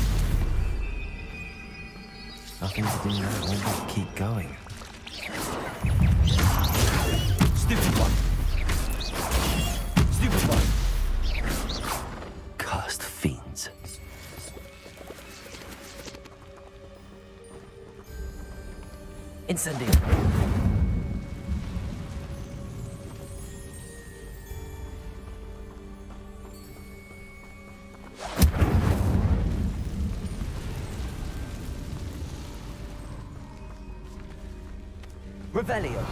Nothing to do now but keep going. Stupefy. Cursed fiends. Incendio. Revelio.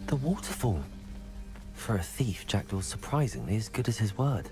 The waterfall. For a thief, Jackdaw's surprisingly as good as his word.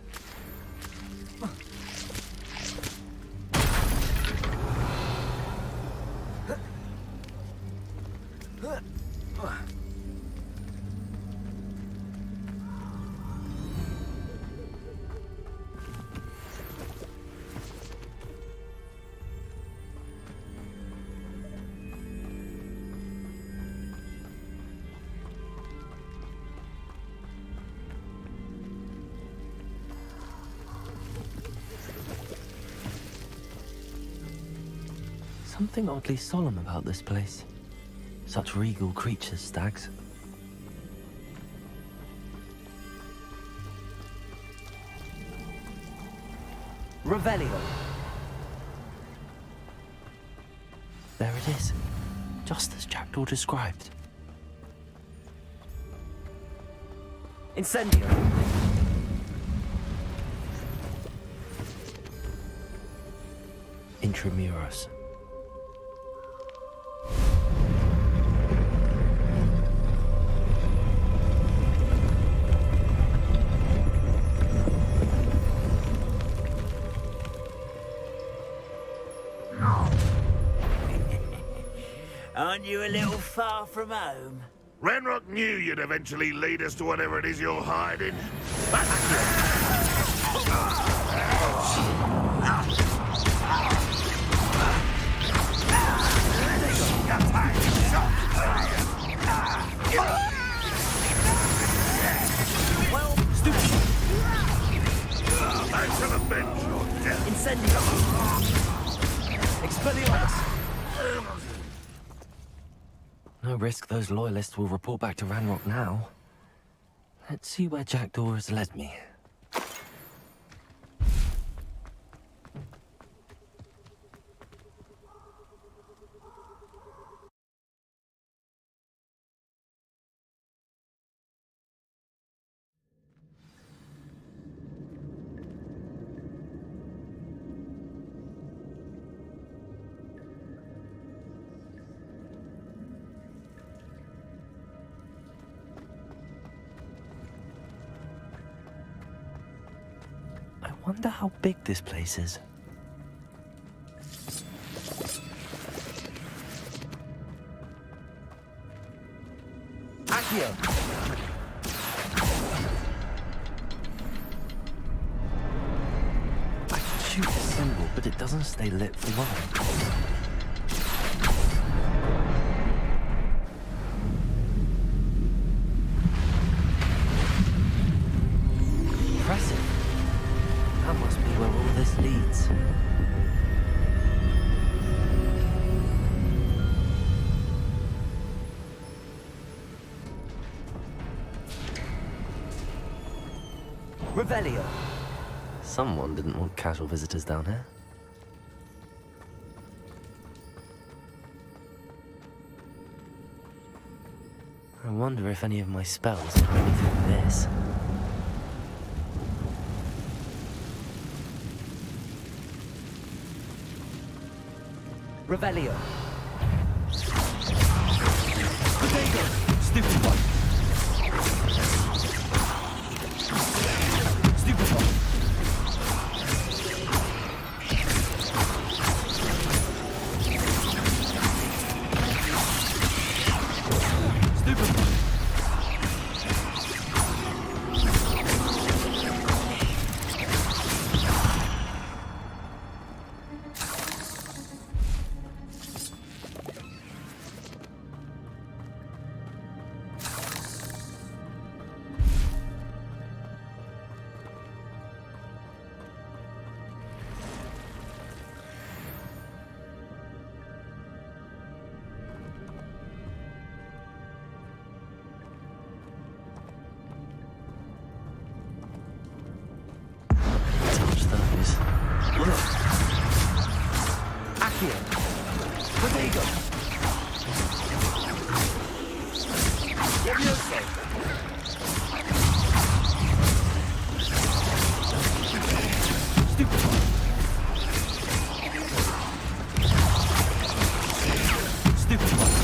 something oddly solemn about this place. Such regal creatures, stags. Revelio. There it is, just as Jackdaw described. Incendio. Intramuros. Aren't you a little far from home? Ranrock knew you'd eventually lead us to whatever it is you're hiding. Well, stupid. I shall avenge your death. Incendio. Expelliarmus. No risk those loyalists will report back to Ranrock now. Let's see where Jackdaw has led me. I wonder how big this place is. Accio! I can shoot the symbol, but it doesn't stay lit for long. Impressive. That must be where all this leads. Revelio. Someone didn't want casual visitors down here. I wonder if any of my spells are coming through this. Revelio. Potato! Stupid one. Stupid one. Stupid one. Touch those. Accio. Potato. Levioso. Stupid one. Stupid one.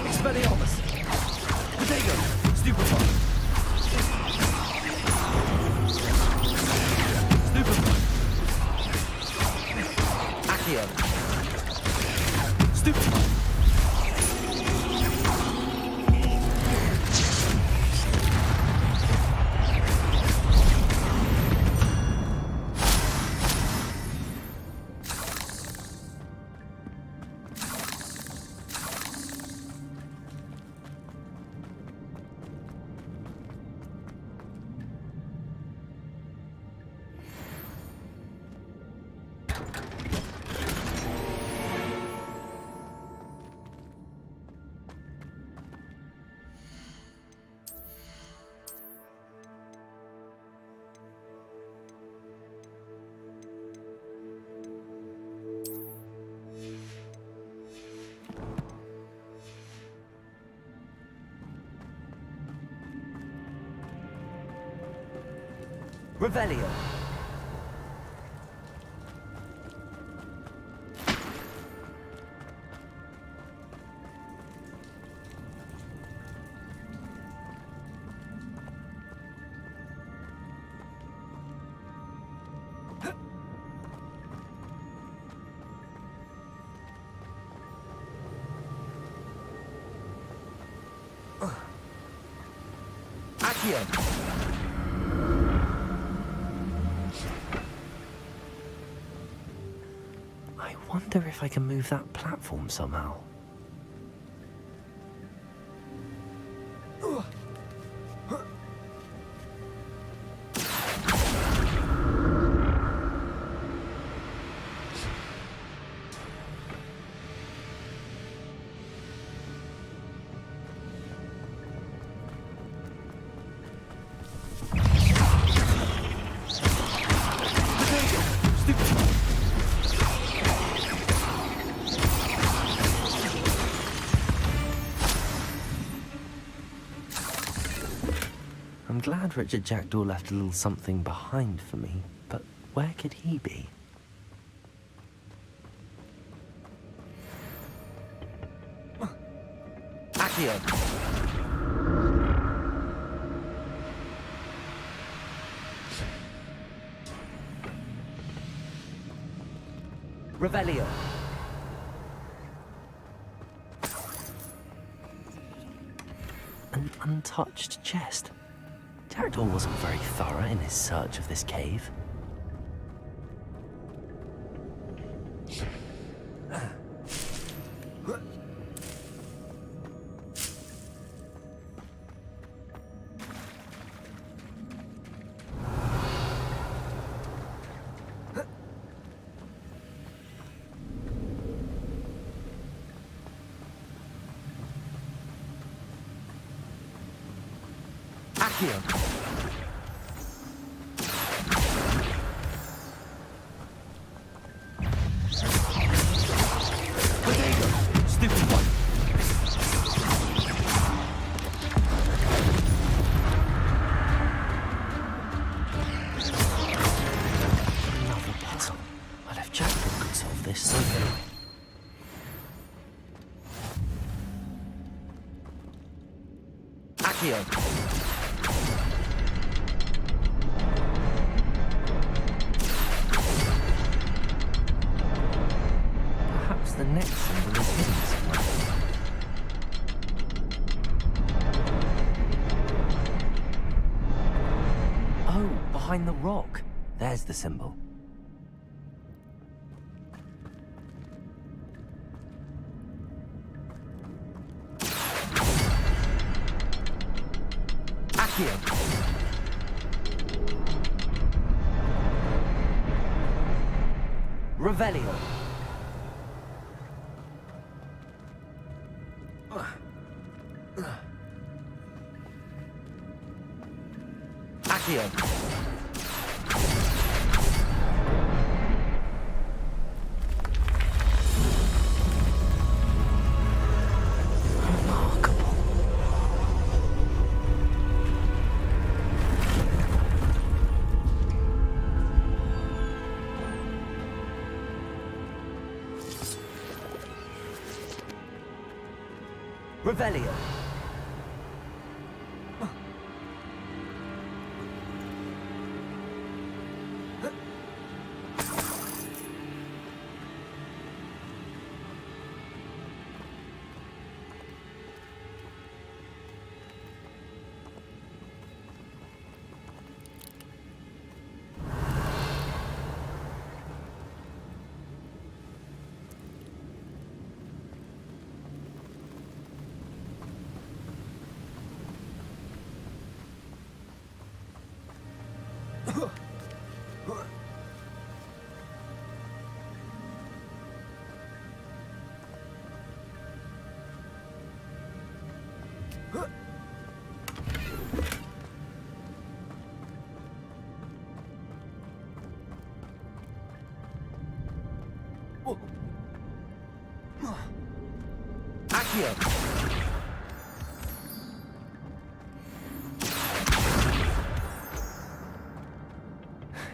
Expelliarmus. Potato. Stupid one. Stupid one. Accio. Stupid one. Revelio. I wonder if I can move that platform somehow. I'm glad Richard Jackdaw left a little something behind for me, but where could he be? Accio! Revelio! An untouched chest. Jackdaw wasn't very thorough in his search of this cave. Accio! Perhaps the next symbol is hidden somewhere. Oh, behind the rock. There's the symbol. Accio! Revelio! Accio! Revelio! Accio!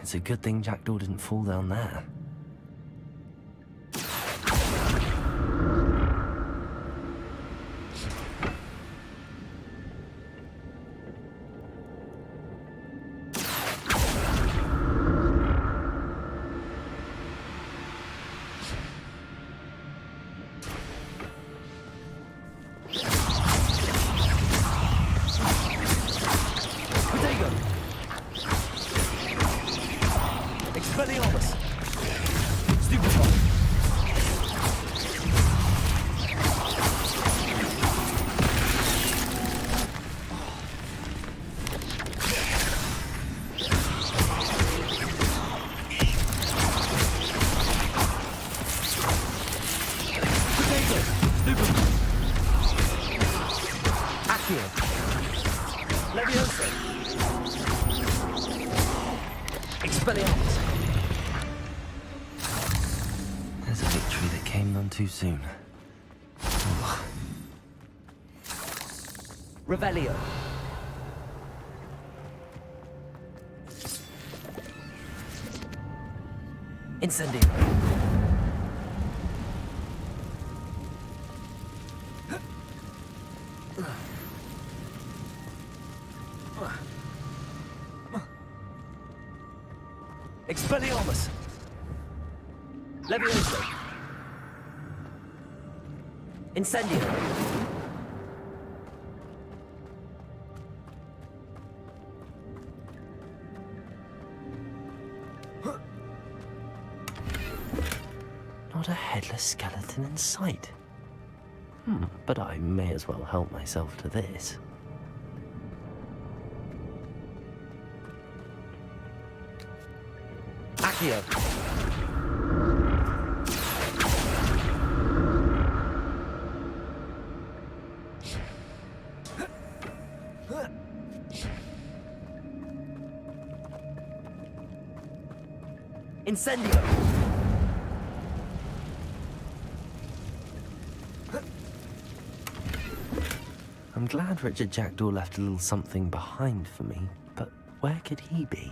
It's a good thing Jackdaw didn't fall down there. There's a victory that came none too soon. Revelio. Incendio. Expelliarmus! Levioso! Incendio! Not a headless skeleton in sight. But I may as well help myself to this. Accio! Incendio! I'm glad Richard Jackdaw left a little something behind for me, but where could he be?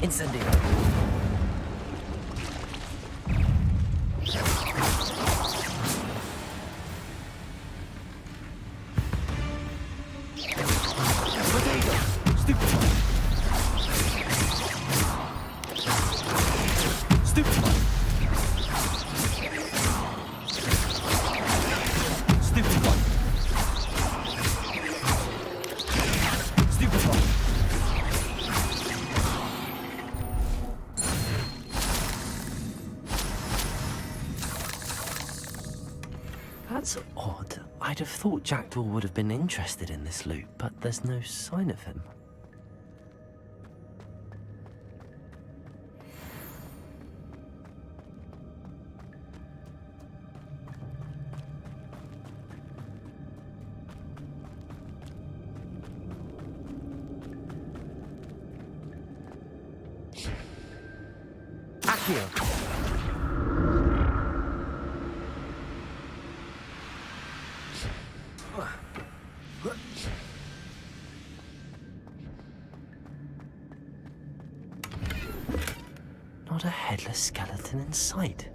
Incendio! That's odd. I'd have thought Jackdaw would have been interested in this loot, but there's no sign of him. Accio! Not a headless skeleton in sight.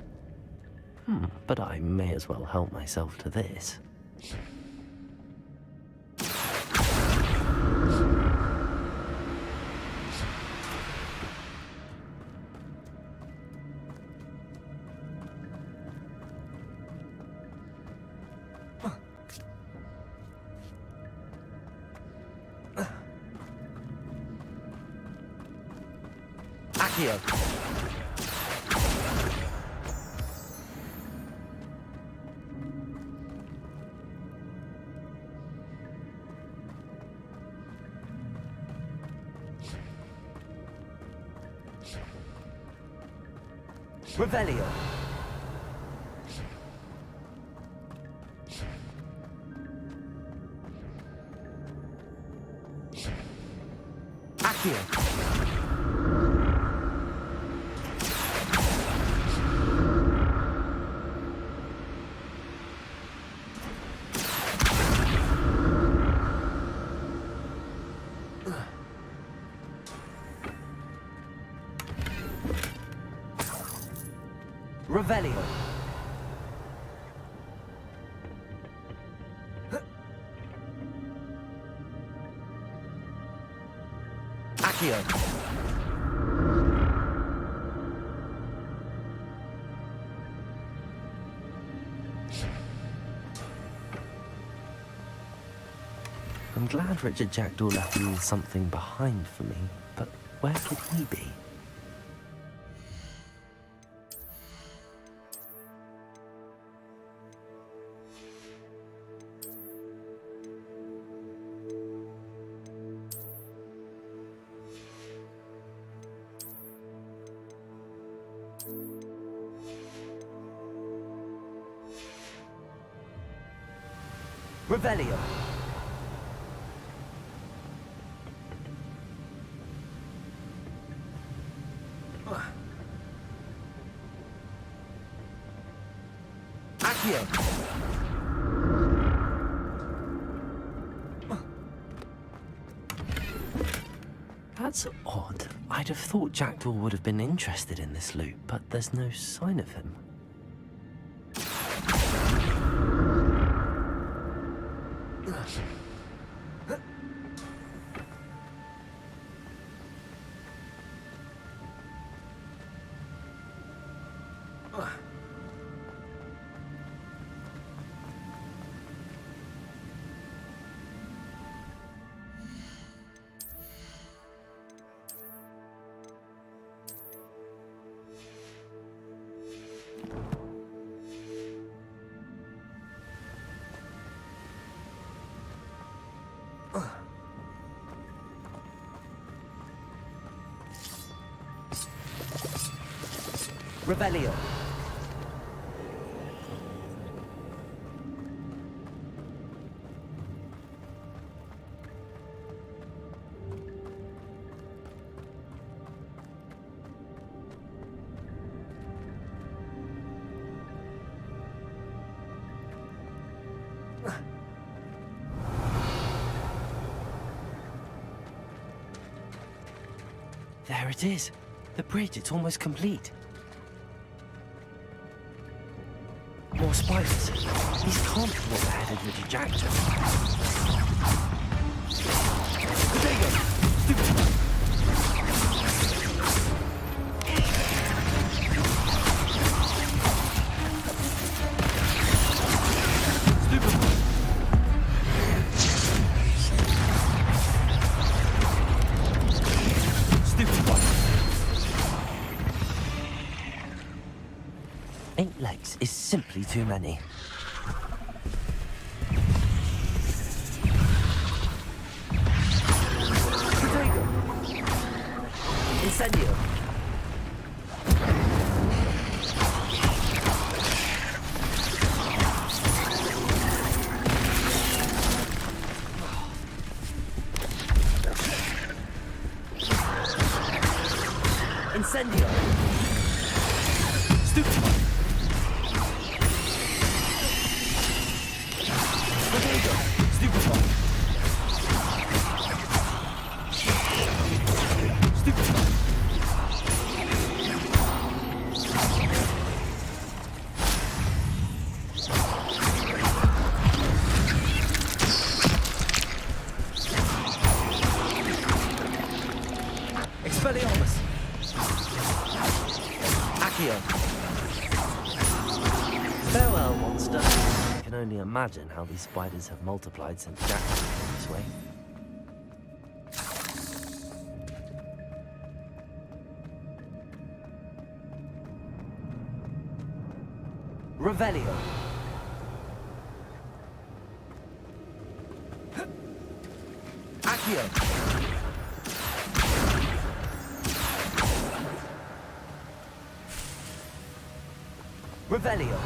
But I may as well help myself to this. Accio! Revelio! Revelio. Accio. I'm glad Richard Jackdaw left me something behind for me, but where could he be? Revelio. Accio. That's odd. I'd have thought Jackdaw would have been interested in this loot, but there's no sign of him. Revelio. There it is. The bridge, it's almost complete. More spiders. These can't be what the headed Richard Jackdaw. There you go. Stupid one. 8 legs is simply too many. Incendio. Incendio. Stupid one. Stupid one. Stupid one. Expelliarmus. Accio. Farewell, monster. I can only imagine how these spiders have multiplied since Jack came this way. Revelio. Accio. Revelio.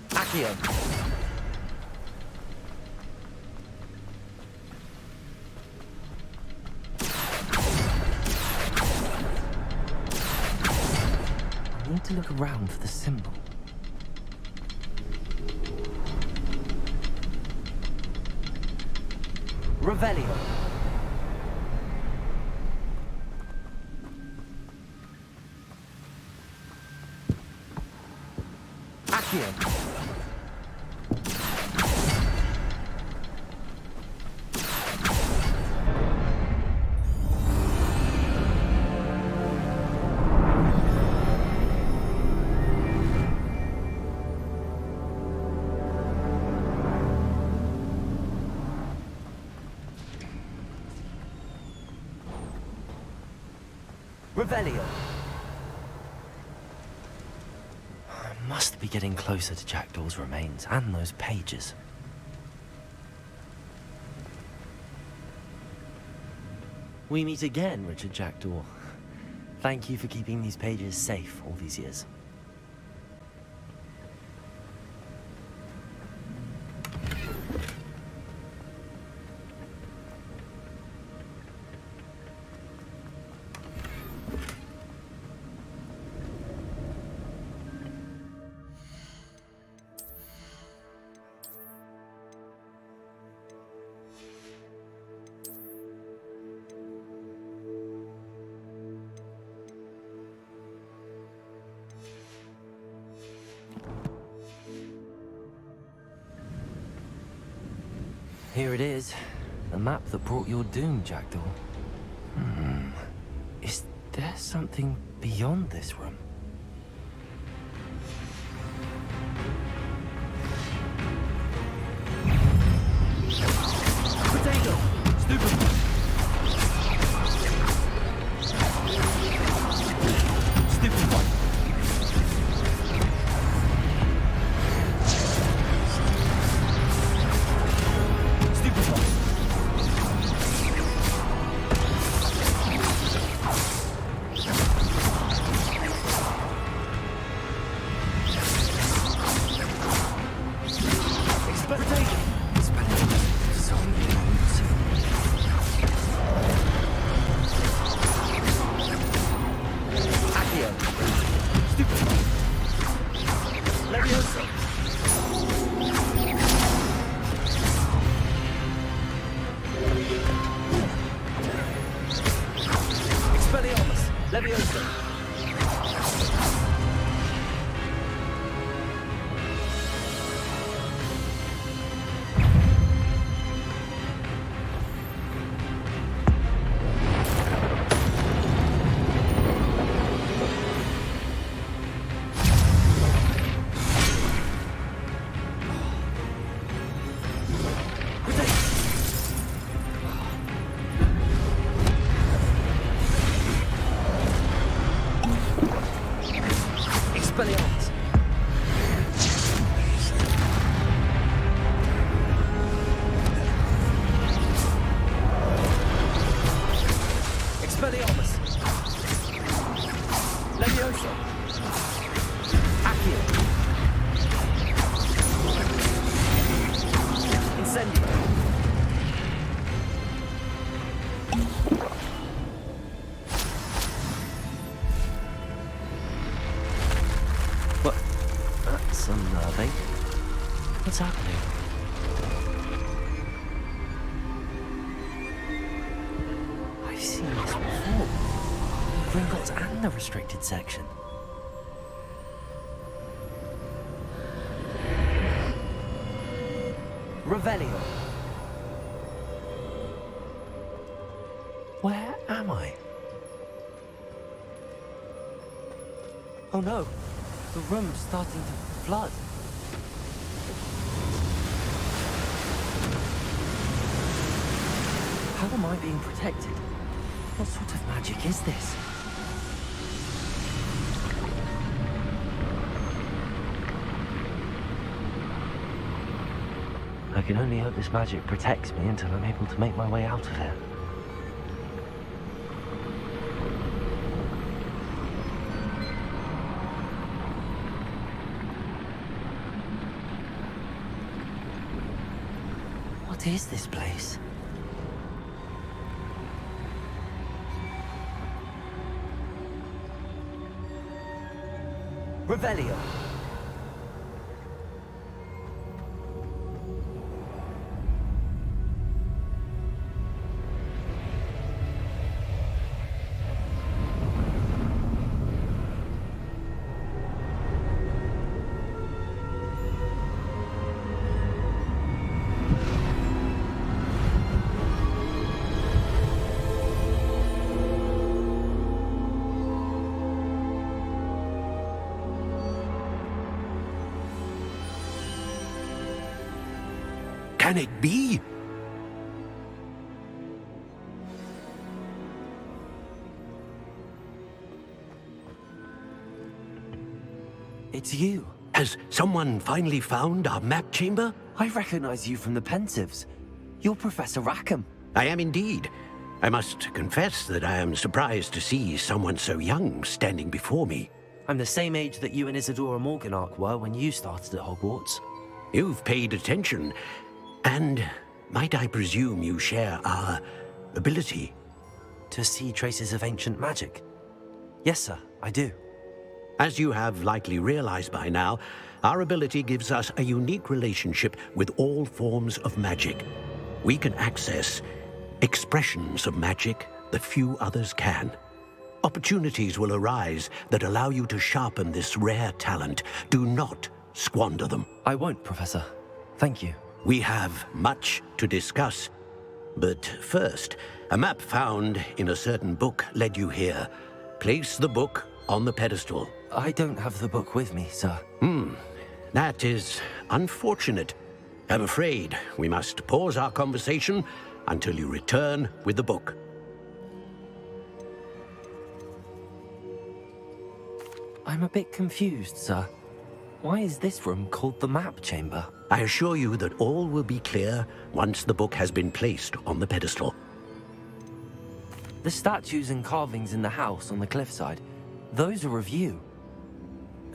Accio. I need to look around for the symbol. Revelio. Accio. Revelio. I must be getting closer to Jackdaw's remains and those pages. We meet again, Richard Jackdaw. Thank you for keeping these pages safe all these years. Here it is. The map that brought your doom, Jackdaw. Is there something beyond this room? Potato. Stupid. Stupid one. What's happening? I've seen this before. Gringotts and the restricted section. Revelio. Where am I? Oh no, the room's starting to flood. How am I being protected? What sort of magic is this? I can only hope this magic protects me until I'm able to make my way out of here. What is this place? Revelio. Can it be? It's you. Has someone finally found our map chamber? I recognize you from the Pensives. You're Professor Rackham. I am indeed. I must confess that I am surprised to see someone so young standing before me. I'm the same age that you and Isadora Morganach were when you started at Hogwarts. You've paid attention, and might I presume you share our ability? To see traces of ancient magic? Yes, sir, I do. As you have likely realized by now, our ability gives us a unique relationship with all forms of magic. We can access expressions of magic that few others can. Opportunities will arise that allow you to sharpen this rare talent. Do not squander them. I won't, Professor. Thank you. We have much to discuss. But first, a map found in a certain book led you here. Place the book on the pedestal. I don't have the book with me, sir. That is unfortunate. I'm afraid we must pause our conversation until you return with the book. I'm a bit confused, sir. Why is this room called the map chamber? I assure you that all will be clear once the book has been placed on the pedestal. The statues and carvings in the house on the cliffside, those are of you.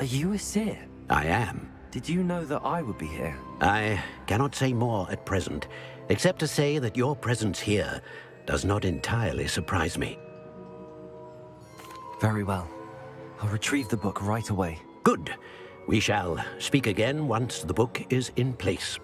Are you a seer? I am. Did you know that I would be here? I cannot say more at present, except to say that your presence here does not entirely surprise me. Very well. I'll retrieve the book right away. Good. We shall speak again once the book is in place.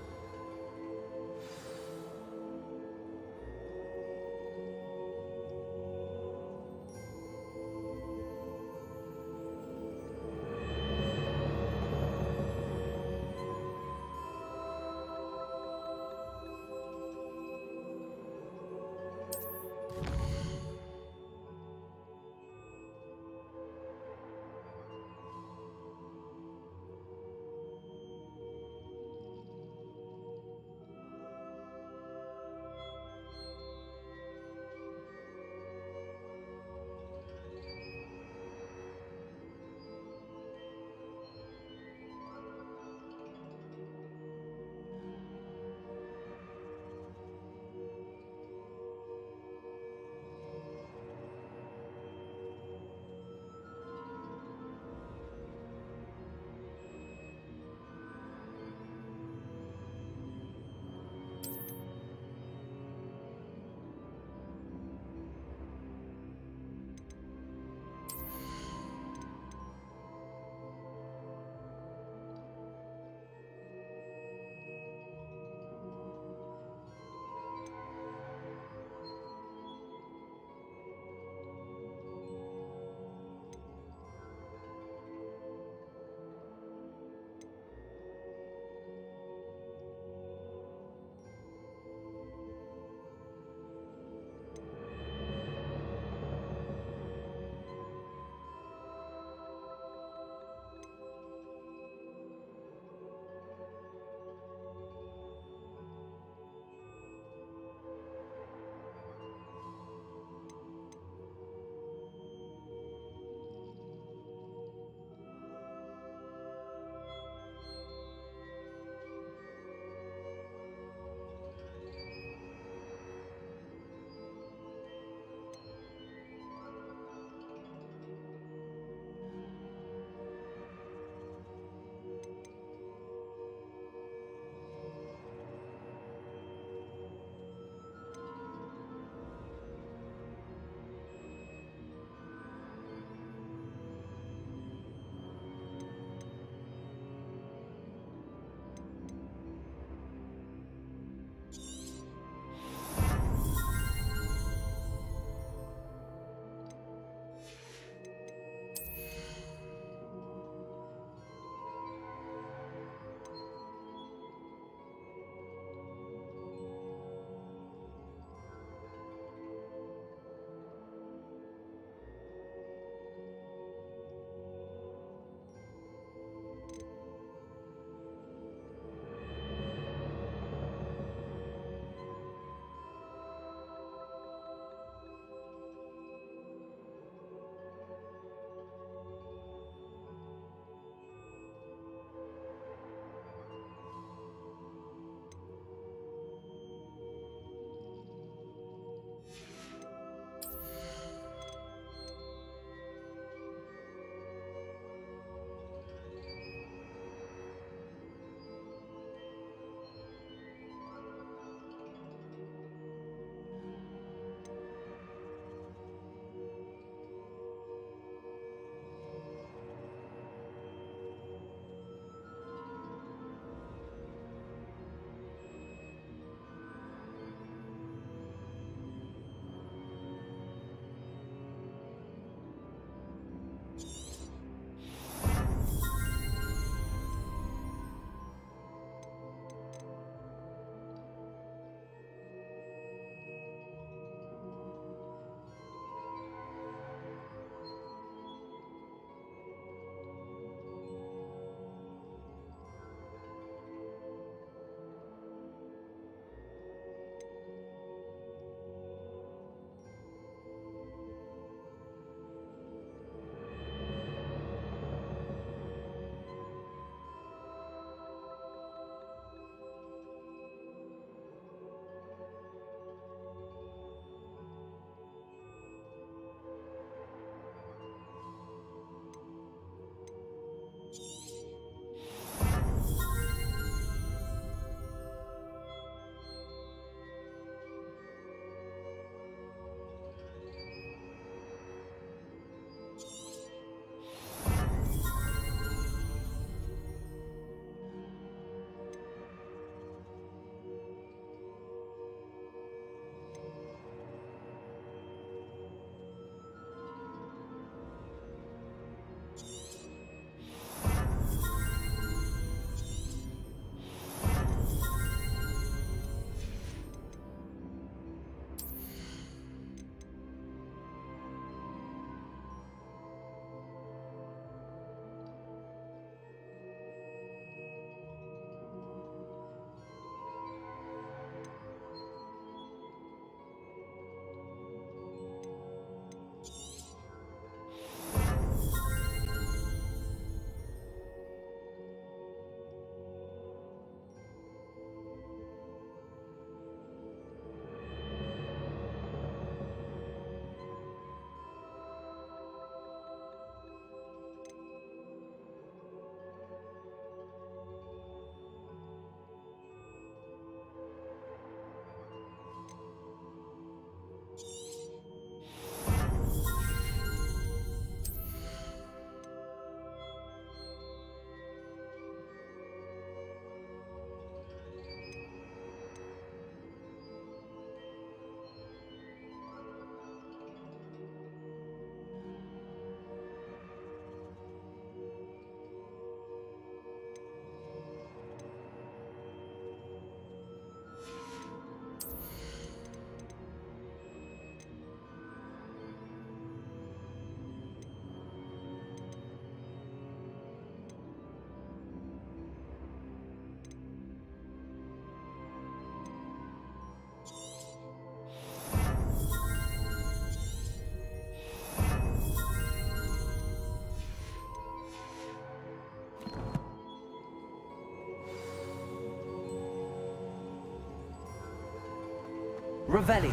Revelio.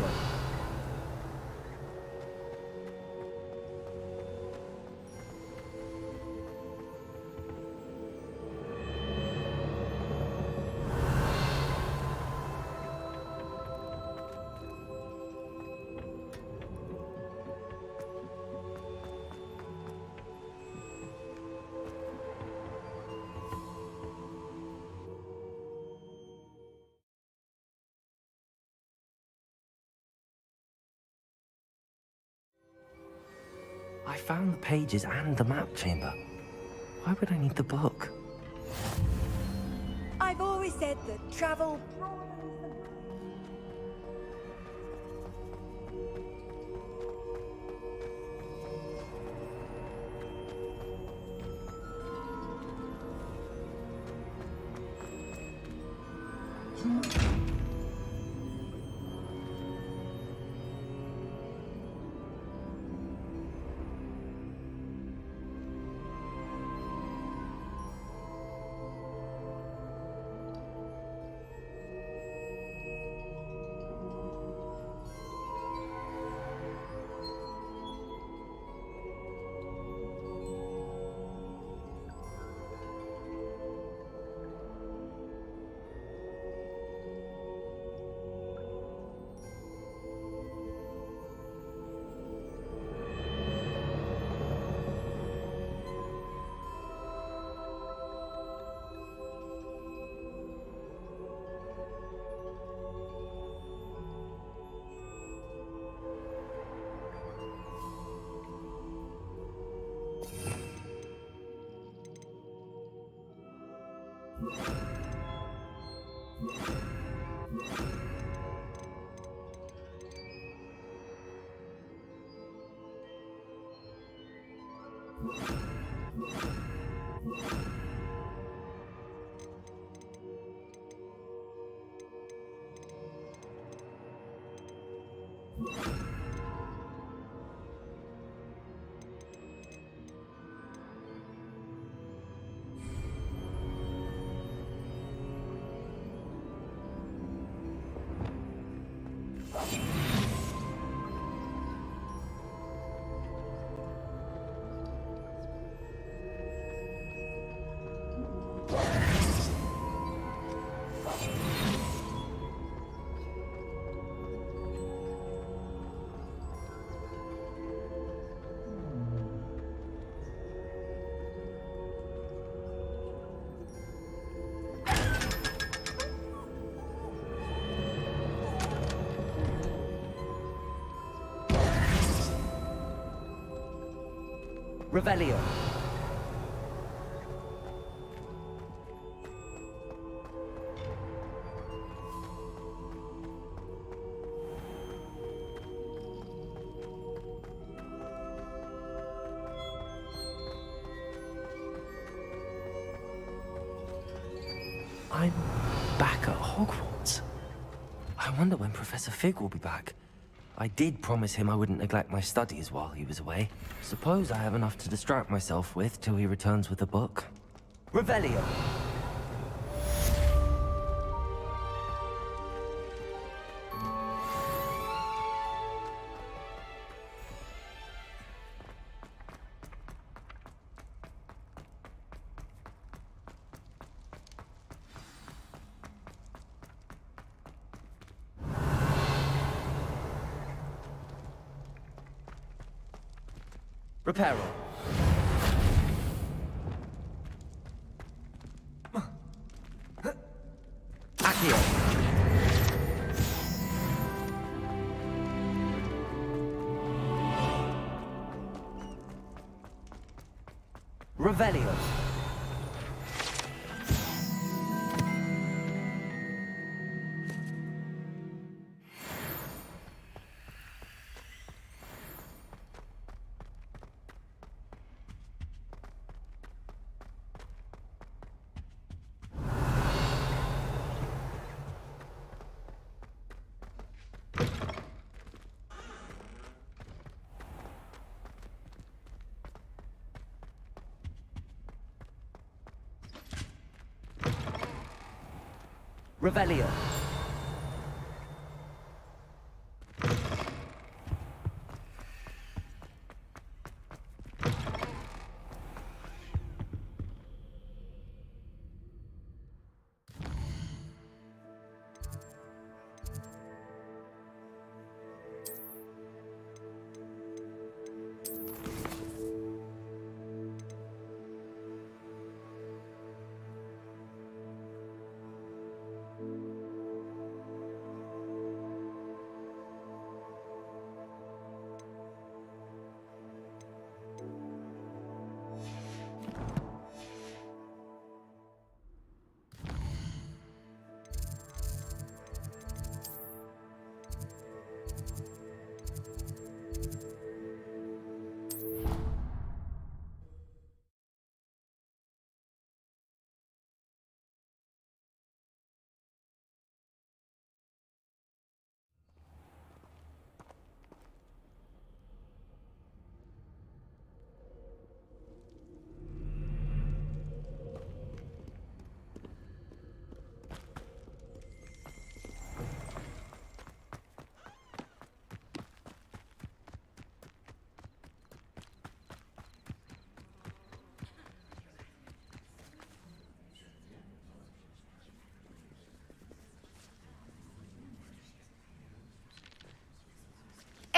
I found the pages and the map chamber. Why would I need the book? I've always said that travel... Revelio. I'm back at Hogwarts. I wonder when Professor Fig will be back. I did promise him I wouldn't neglect my studies while he was away. Suppose I have enough to distract myself with till he returns with a book. Revelio. Reparo. Accio. Revelio. Revelio.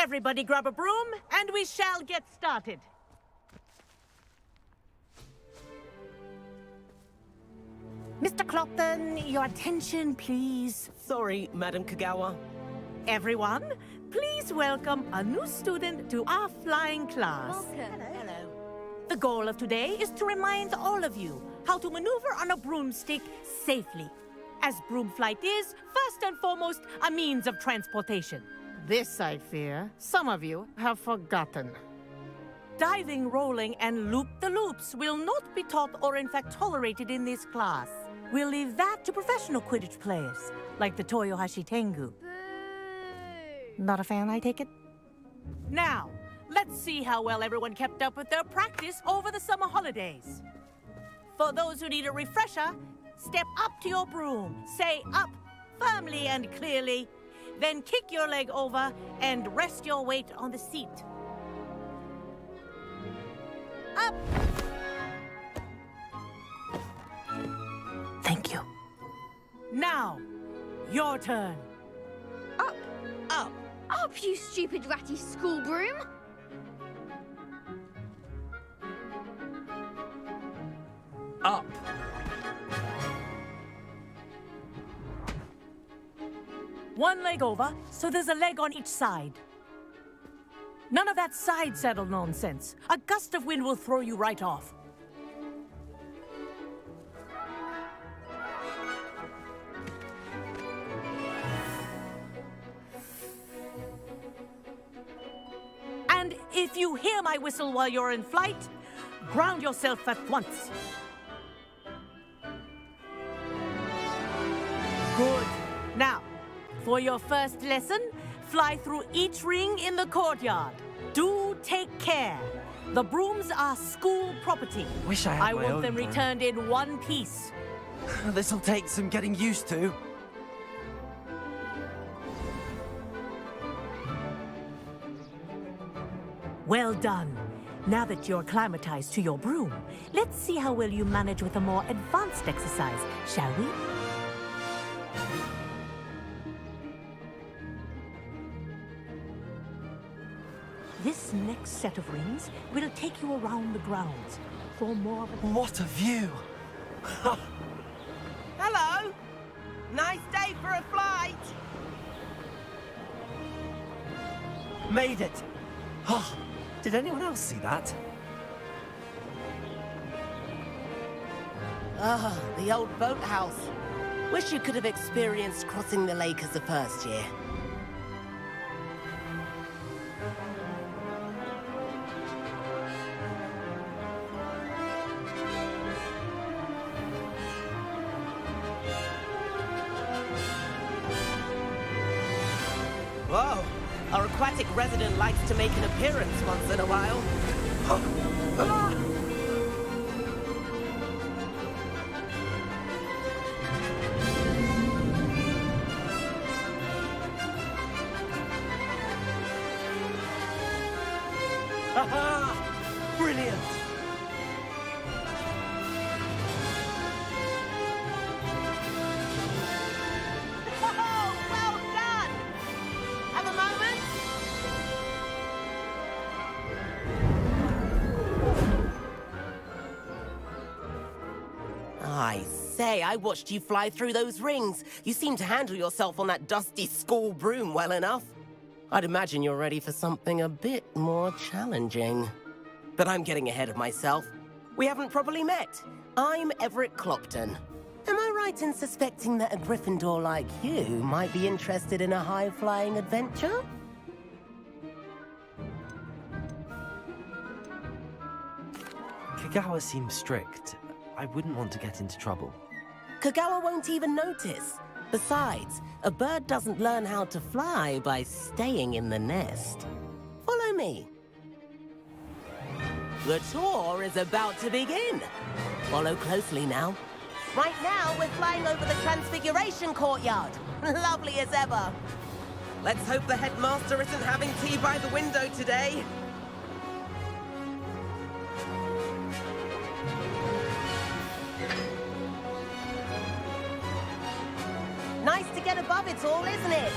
Everybody grab a broom, and we shall get started. Mr. Clopton, your attention, please. Sorry, Madam Kagawa. Everyone, please welcome a new student to our flying class. Welcome. Hello. The goal of today is to remind all of you how to maneuver on a broomstick safely, as broom flight is, first and foremost, a means of transportation. This, I fear, some of you have forgotten. Diving, rolling, and loop-the-loops will not be taught or in fact tolerated in this class. We'll leave that to professional Quidditch players, like the Toyohashi Tengu. Not a fan, I take it? Now, let's see how well everyone kept up with their practice over the summer holidays. For those who need a refresher, step up to your broom, say up firmly and clearly, then kick your leg over and rest your weight on the seat. Up! Thank you. Now, your turn. Up! Up! Up, you stupid ratty school broom! Up! One leg over, so there's a leg on each side. None of that side saddle nonsense. A gust of wind will throw you right off. And if you hear my whistle while you're in flight, ground yourself at once. Good. Now, for your first lesson, fly through each ring in the courtyard. Do take care. The brooms are school property. Wish I had my want own them broom. returned in one piece. This'll take some getting used to. Well done. Now that you're acclimatized to your broom, let's see how well you manage with a more advanced exercise, shall we? This next set of rings will take you around the grounds for more of a... What a view! Hello! Nice day for a flight! Made it! Oh, did anyone else see that? Ah, the old boathouse. Wish you could have experienced crossing the lake as the first year. Whoa! Our aquatic resident likes to make an appearance once in a while. Aha! Brilliant! Oh, well done! Have a moment? I say, I watched you fly through those rings. You seem to handle yourself on that dusty school broom well enough. I'd imagine you're ready for something a bit more challenging. But I'm getting ahead of myself. We haven't properly met. I'm Everett Clopton. Am I right in suspecting that a Gryffindor like you might be interested in a high-flying adventure? Kagawa seems strict. I wouldn't want to get into trouble. Kagawa won't even notice. Besides, a bird doesn't learn how to fly by staying in the nest. Follow me. The tour is about to begin. Follow closely now. Right now, we're flying over the Transfiguration Courtyard. Lovely as ever. Let's hope the headmaster isn't having tea by the window today. Nice to get above it all, isn't it?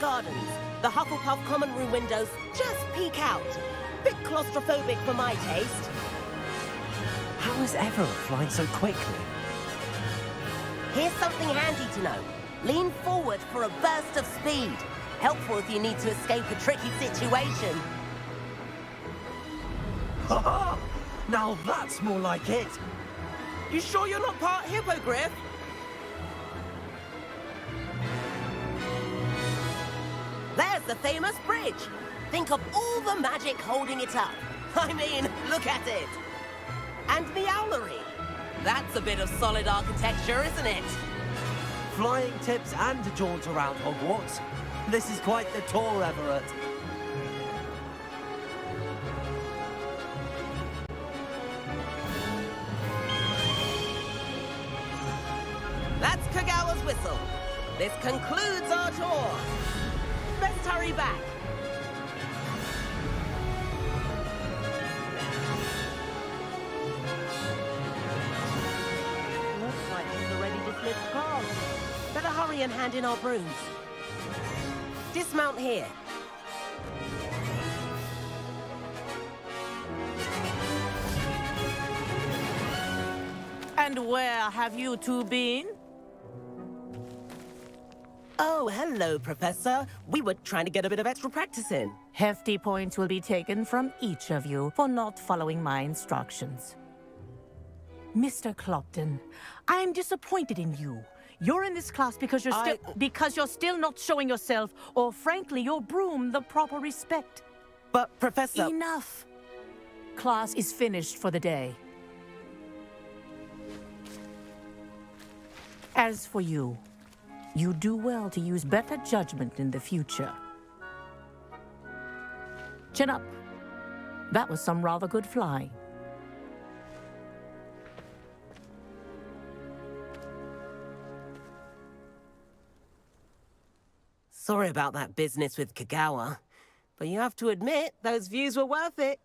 gardens. The Hufflepuff common room windows just peek out. Bit claustrophobic for my taste. How is Everett flying so quickly? Here's something handy to know. Lean forward for a burst of speed. Helpful if you need to escape a tricky situation. Now that's more like it. You sure you're not part hippogriff? There's the famous bridge. Think of all the magic holding it up. I mean, look at it. And the owlery. That's a bit of solid architecture, isn't it? Flying tips and a jaunt around Hogwarts. This is quite the tour, Everett. That's Kagawa's whistle. This concludes our tour. Let's hurry back. Looks like it's already dismissed class. Better hurry and hand in our brooms. Dismount here. And where have you two been? Oh, hello, Professor. We were trying to get a bit of extra practice in. Hefty points will be taken from each of you for not following my instructions. Mr. Clopton, I am disappointed in you. You're in this class because you're still not showing yourself, or frankly, your broom the proper respect. But, Professor... Enough. Class is finished for the day. As for you, you do well to use better judgment in the future. Chin up. That was some rather good flying. Sorry about that business with Kagawa, but you have to admit, those views were worth it.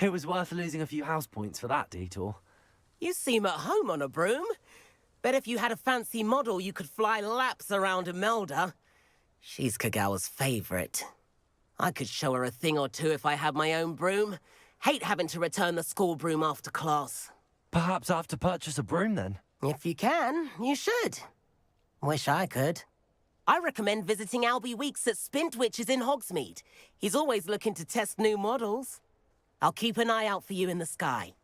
It was worth losing a few house points for that detour. You seem at home on a broom. Bet if you had a fancy model, you could fly laps around Imelda. She's Kagawa's favorite. I could show her a thing or two if I had my own broom. Hate having to return the school broom after class. Perhaps I have to purchase a broom then. If you can, you should. Wish I could. I recommend visiting Albie Weeks at Spintwitches in Hogsmeade. He's always looking to test new models. I'll keep an eye out for you in the sky.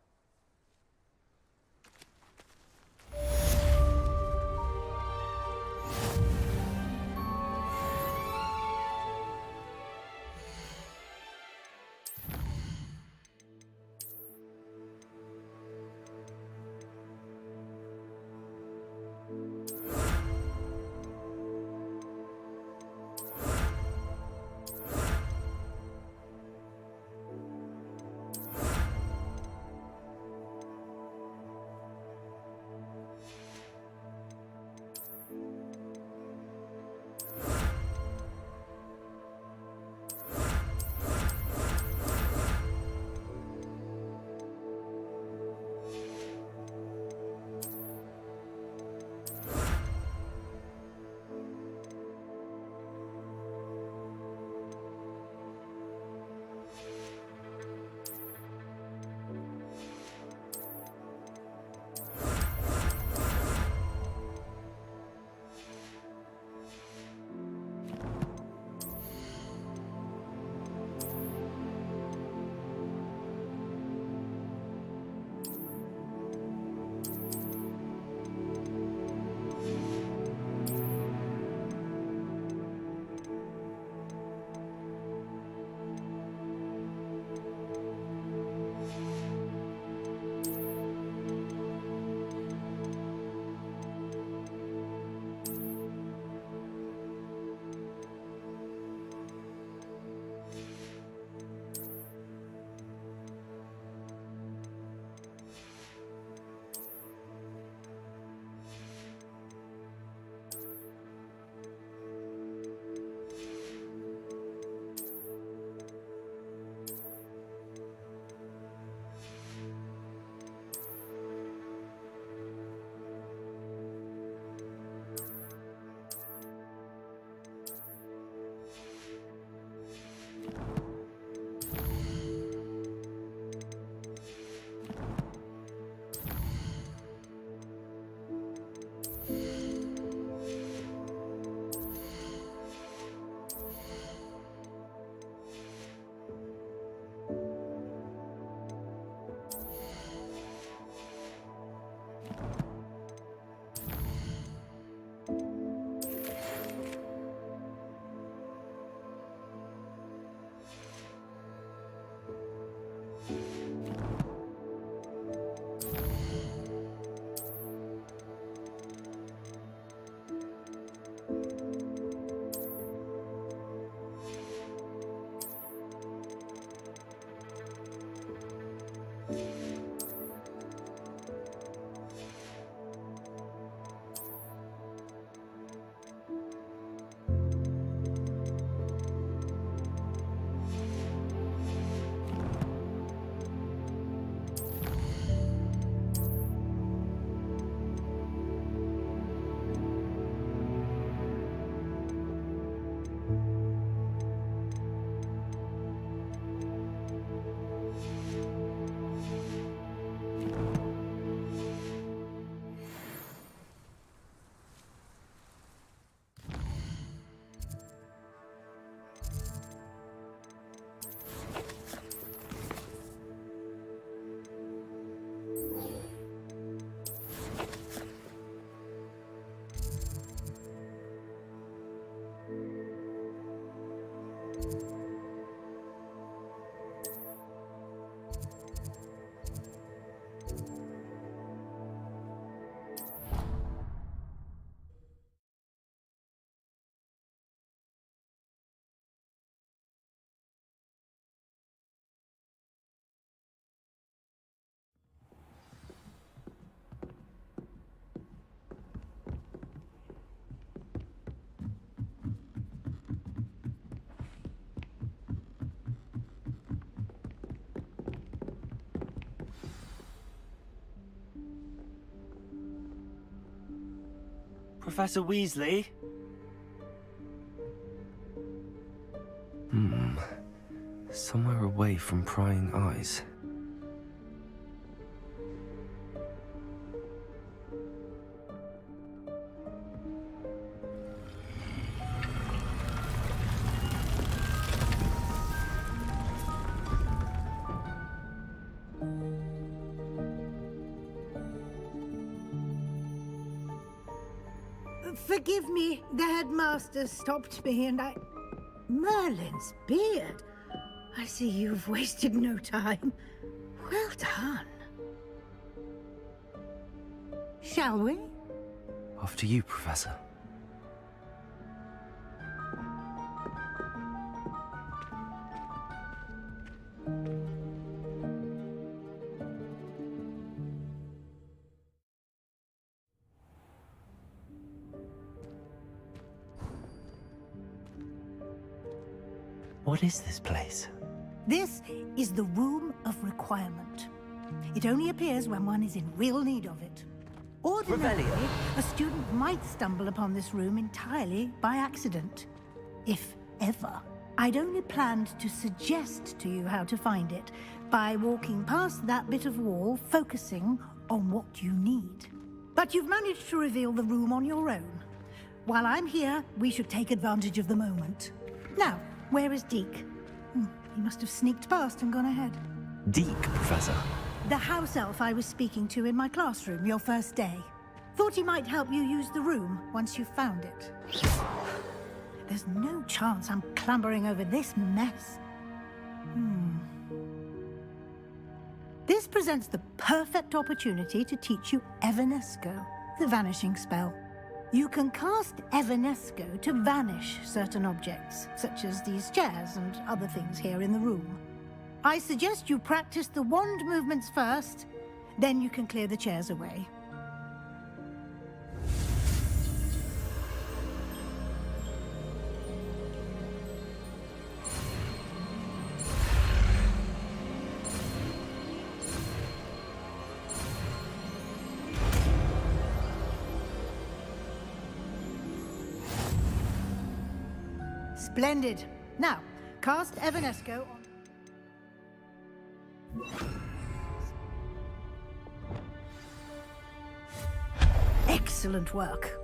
Professor Weasley? Somewhere away from prying eyes. Forgive me, the headmaster stopped me and I... Merlin's beard. I see you've wasted no time. Well done. Shall we? Off to you, Professor. What is this place? This is the Room of Requirement. It only appears when one is in real need of it. Ordinarily, a student might stumble upon this room entirely by accident. If ever. I'd only planned to suggest to you how to find it by walking past that bit of wall, focusing on what you need. But you've managed to reveal the room on your own. While I'm here, we should take advantage of the moment. Now, where is Deke? He must have sneaked past and gone ahead. Deke, Professor. The house elf I was speaking to in my classroom your first day. Thought he might help you use the room once you found it. There's no chance I'm clambering over this mess. This presents the perfect opportunity to teach you Evanesco, the vanishing spell. You can cast Evanesco to vanish certain objects, such as these chairs and other things here in the room. I suggest you practice the wand movements first, then you can clear the chairs away. Splendid. Now, cast Evanesco on... Excellent work.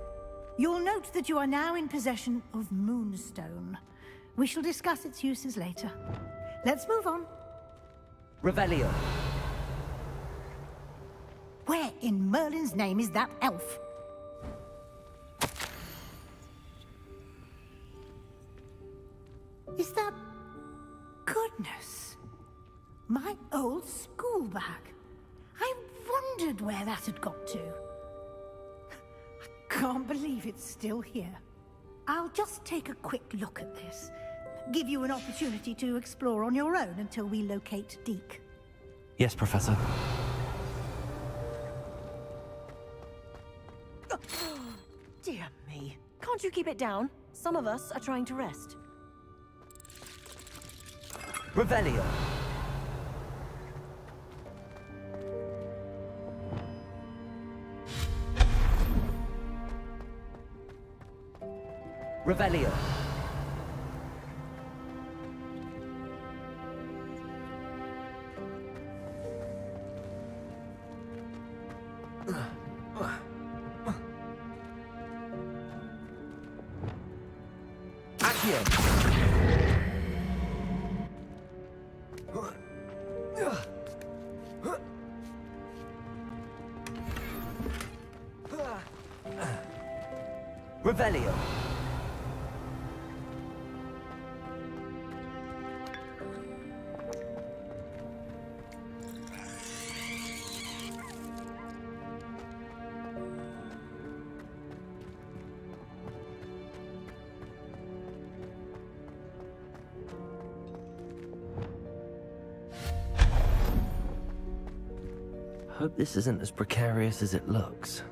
You'll note that you are now in possession of Moonstone. We shall discuss its uses later. Let's move on. Revelio. Where in Merlin's name is that elf? Is that... Goodness. My old school bag. I wondered where that had got to. I can't believe it's still here. I'll just take a quick look at this. Give you an opportunity to explore on your own until we locate Deke. Yes, Professor. Dear me. Can't you keep it down? Some of us are trying to rest. Revelio. Revelio. Accio. Revelio. Hope this isn't as precarious as it looks.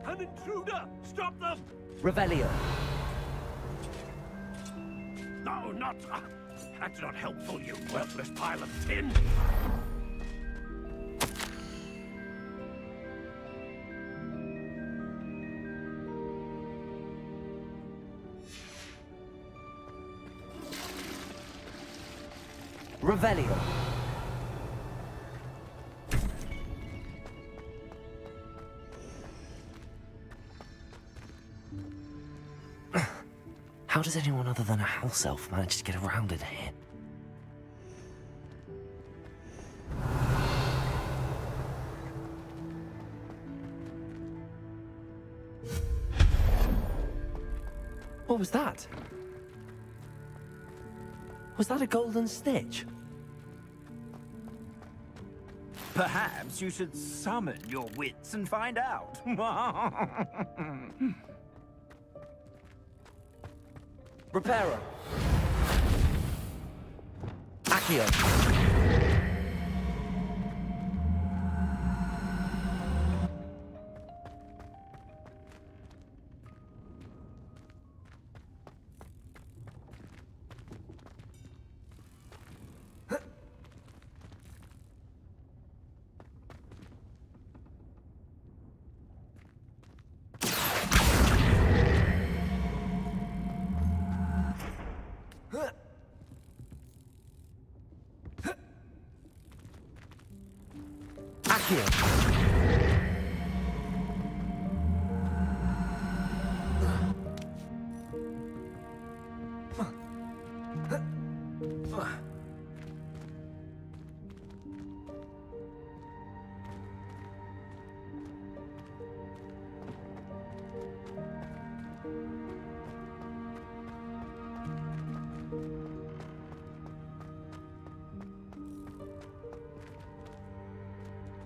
An intruder! Stop them! Revelio. No, not... that's not helpful, you worthless pile of tin! Revelio. How does anyone other than a house elf manage to get around in here? What was that? Was that a golden stitch? Perhaps you should summon your wits and find out. Reparo. Accio.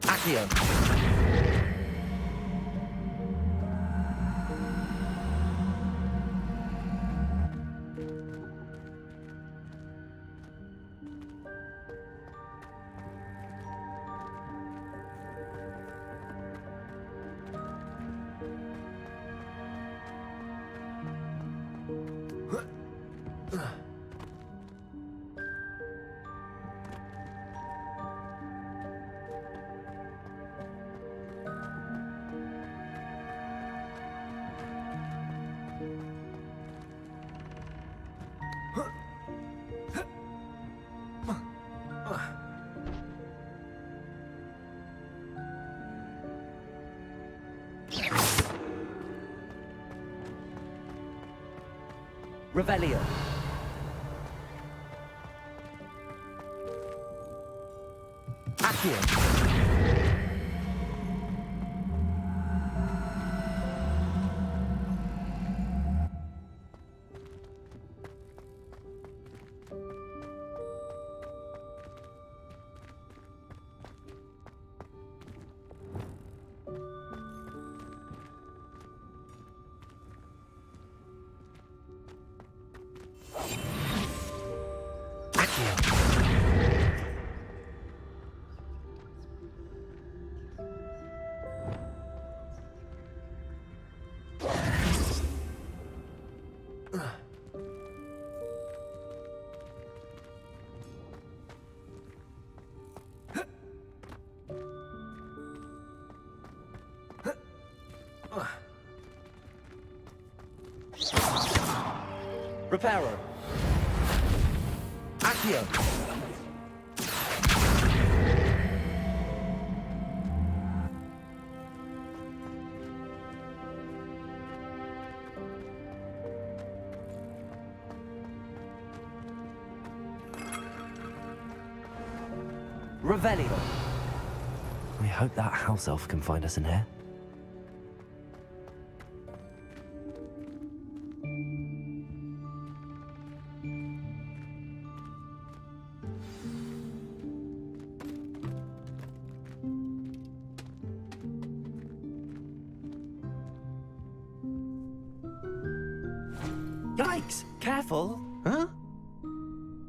Accio. Revelio. Accio. Reparo. Accio. Revelio. I hope that house elf can find us in here. Yikes! Careful! Huh?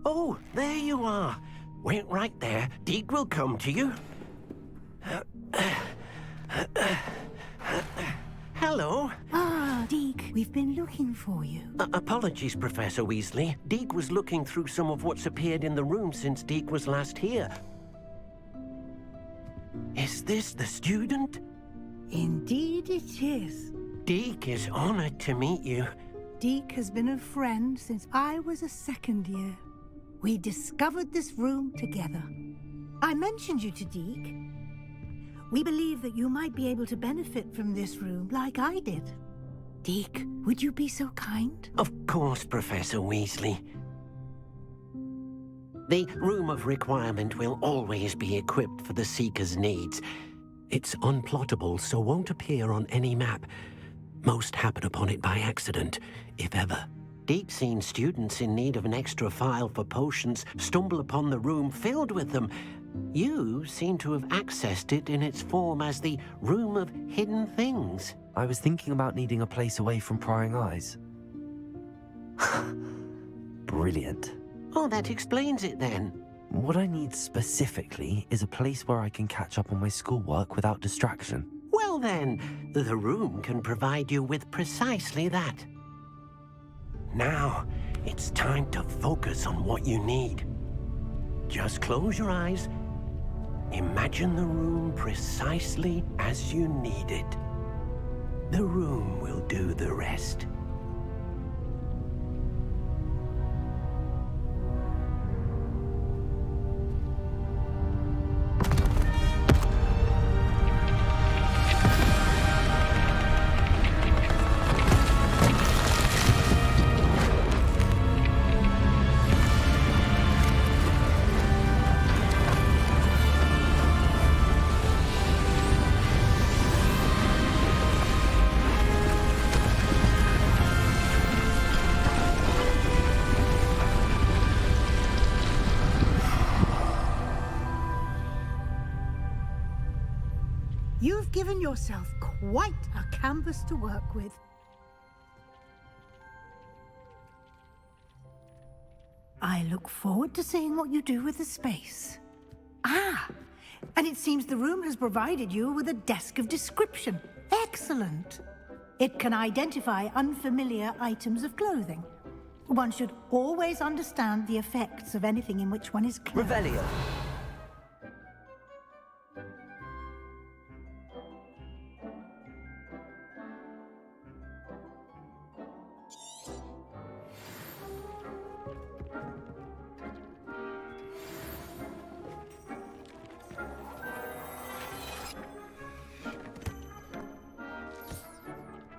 Oh, there you are. Wait right there. Deke will come to you. Hello. Ah, Deke, we've been looking for you. Apologies, Professor Weasley. Deke was looking through some of what's appeared in the room since Deke was last here. Is this the student? Indeed it is. Deke is honored to meet you. Deke has been a friend since I was a second year. We discovered this room together. I mentioned you to Deke. We believe that you might be able to benefit from this room like I did. Deke, would you be so kind? Of course, Professor Weasley. The Room of Requirement will always be equipped for the Seeker's needs. It's unplottable, so won't appear on any map. Most happen upon it by accident, if ever. Deke's seen students in need of an extra file for potions stumble upon the room filled with them. You seem to have accessed it in its form as the Room of Hidden Things. I was thinking about needing a place away from prying eyes. Brilliant. Oh, that explains it then. What I need specifically is a place where I can catch up on my schoolwork without distraction. Well then, the room can provide you with precisely that. Now, it's time to focus on what you need. Just close your eyes. Imagine the room precisely as you need it. The room will do the rest. You've given yourself quite a canvas to work with. I look forward to seeing what you do with the space. Ah, and it seems the room has provided you with a desk of description. Excellent. It can identify unfamiliar items of clothing. One should always understand the effects of anything in which one is clothed. Revelio.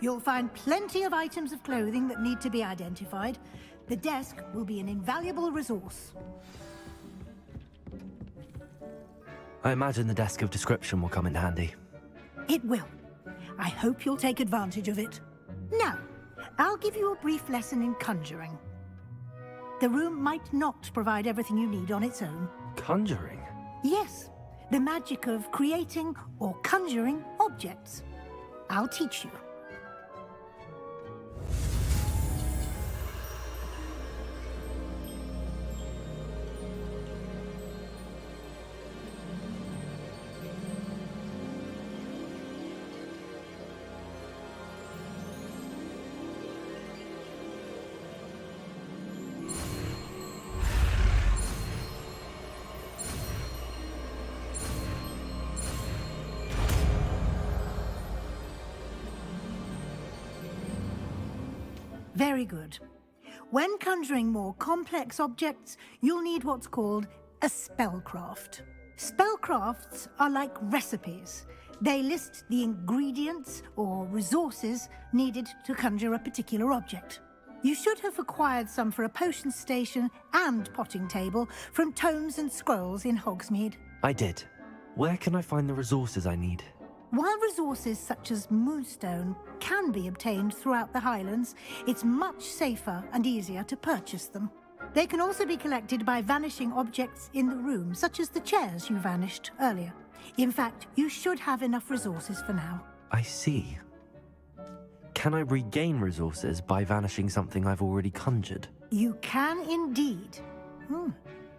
You'll find plenty of items of clothing that need to be identified. The desk will be an invaluable resource. I imagine the desk of description will come in handy. It will. I hope you'll take advantage of it. Now, I'll give you a brief lesson in conjuring. The room might not provide everything you need on its own. Conjuring? Yes, the magic of creating or conjuring objects. I'll teach you. Very good. When conjuring more complex objects, you'll need what's called a spellcraft. Spellcrafts are like recipes. They list the ingredients or resources needed to conjure a particular object. You should have acquired some for a potion station and potting table from tomes and scrolls in Hogsmeade. I did. Where can I find the resources I need? While resources such as moonstone can be obtained throughout the Highlands, it's much safer and easier to purchase them. They can also be collected by vanishing objects in the room, such as the chairs you vanished earlier. In fact, you should have enough resources for now. I see. Can I regain resources by vanishing something I've already conjured? You can indeed.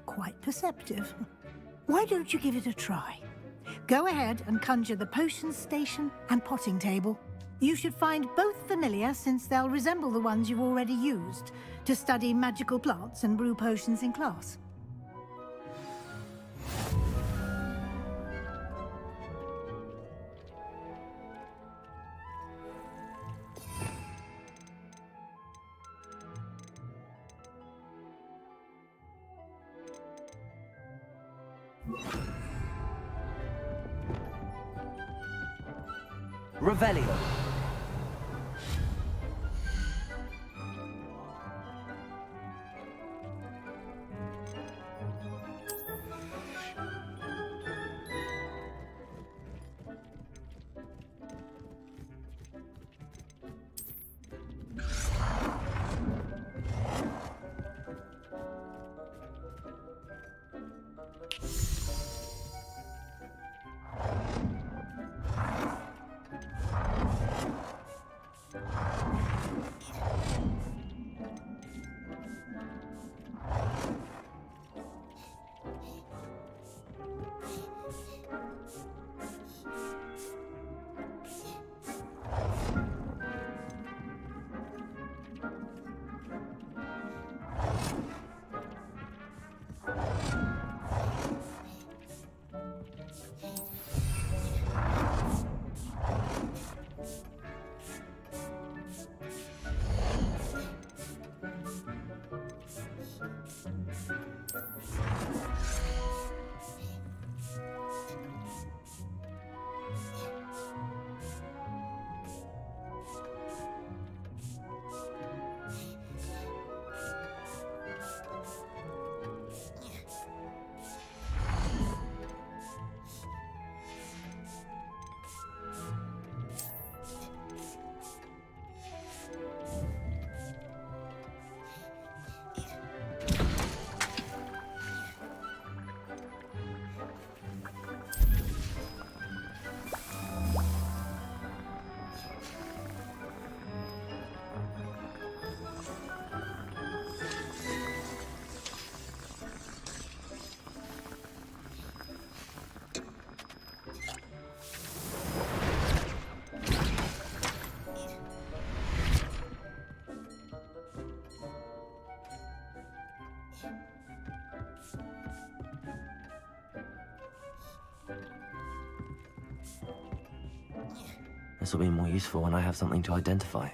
Quite perceptive. Why don't you give it a try? Go ahead and conjure the potion station and potting table. You should find both familiar, since they'll resemble the ones you've already used to study magical plants and brew potions in class. Revelio. This will be more useful when I have something to identify.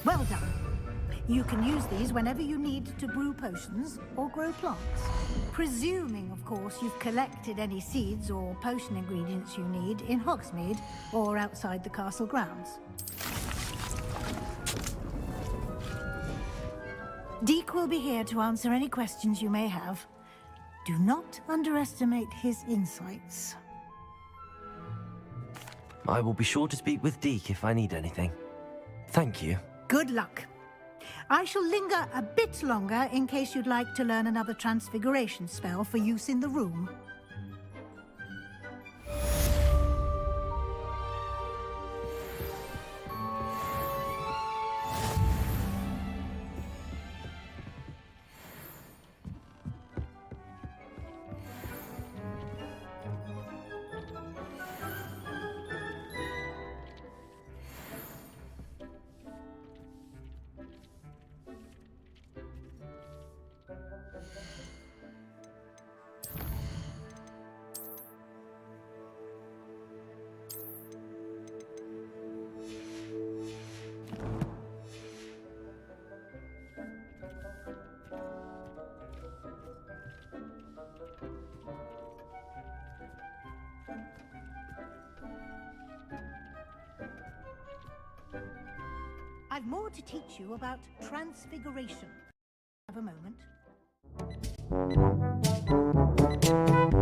Well done. You can use these whenever you need to brew potions or grow plants. Presuming, of course, you've collected any seeds or potion ingredients you need in Hogsmeade or outside the castle grounds. Deek will be here to answer any questions you may have. Do not underestimate his insights. I will be sure to speak with Deke if I need anything. Thank you. Good luck. I shall linger a bit longer in case you'd like to learn another transfiguration spell for use in the room. I've more to teach you about transfiguration. Have a moment.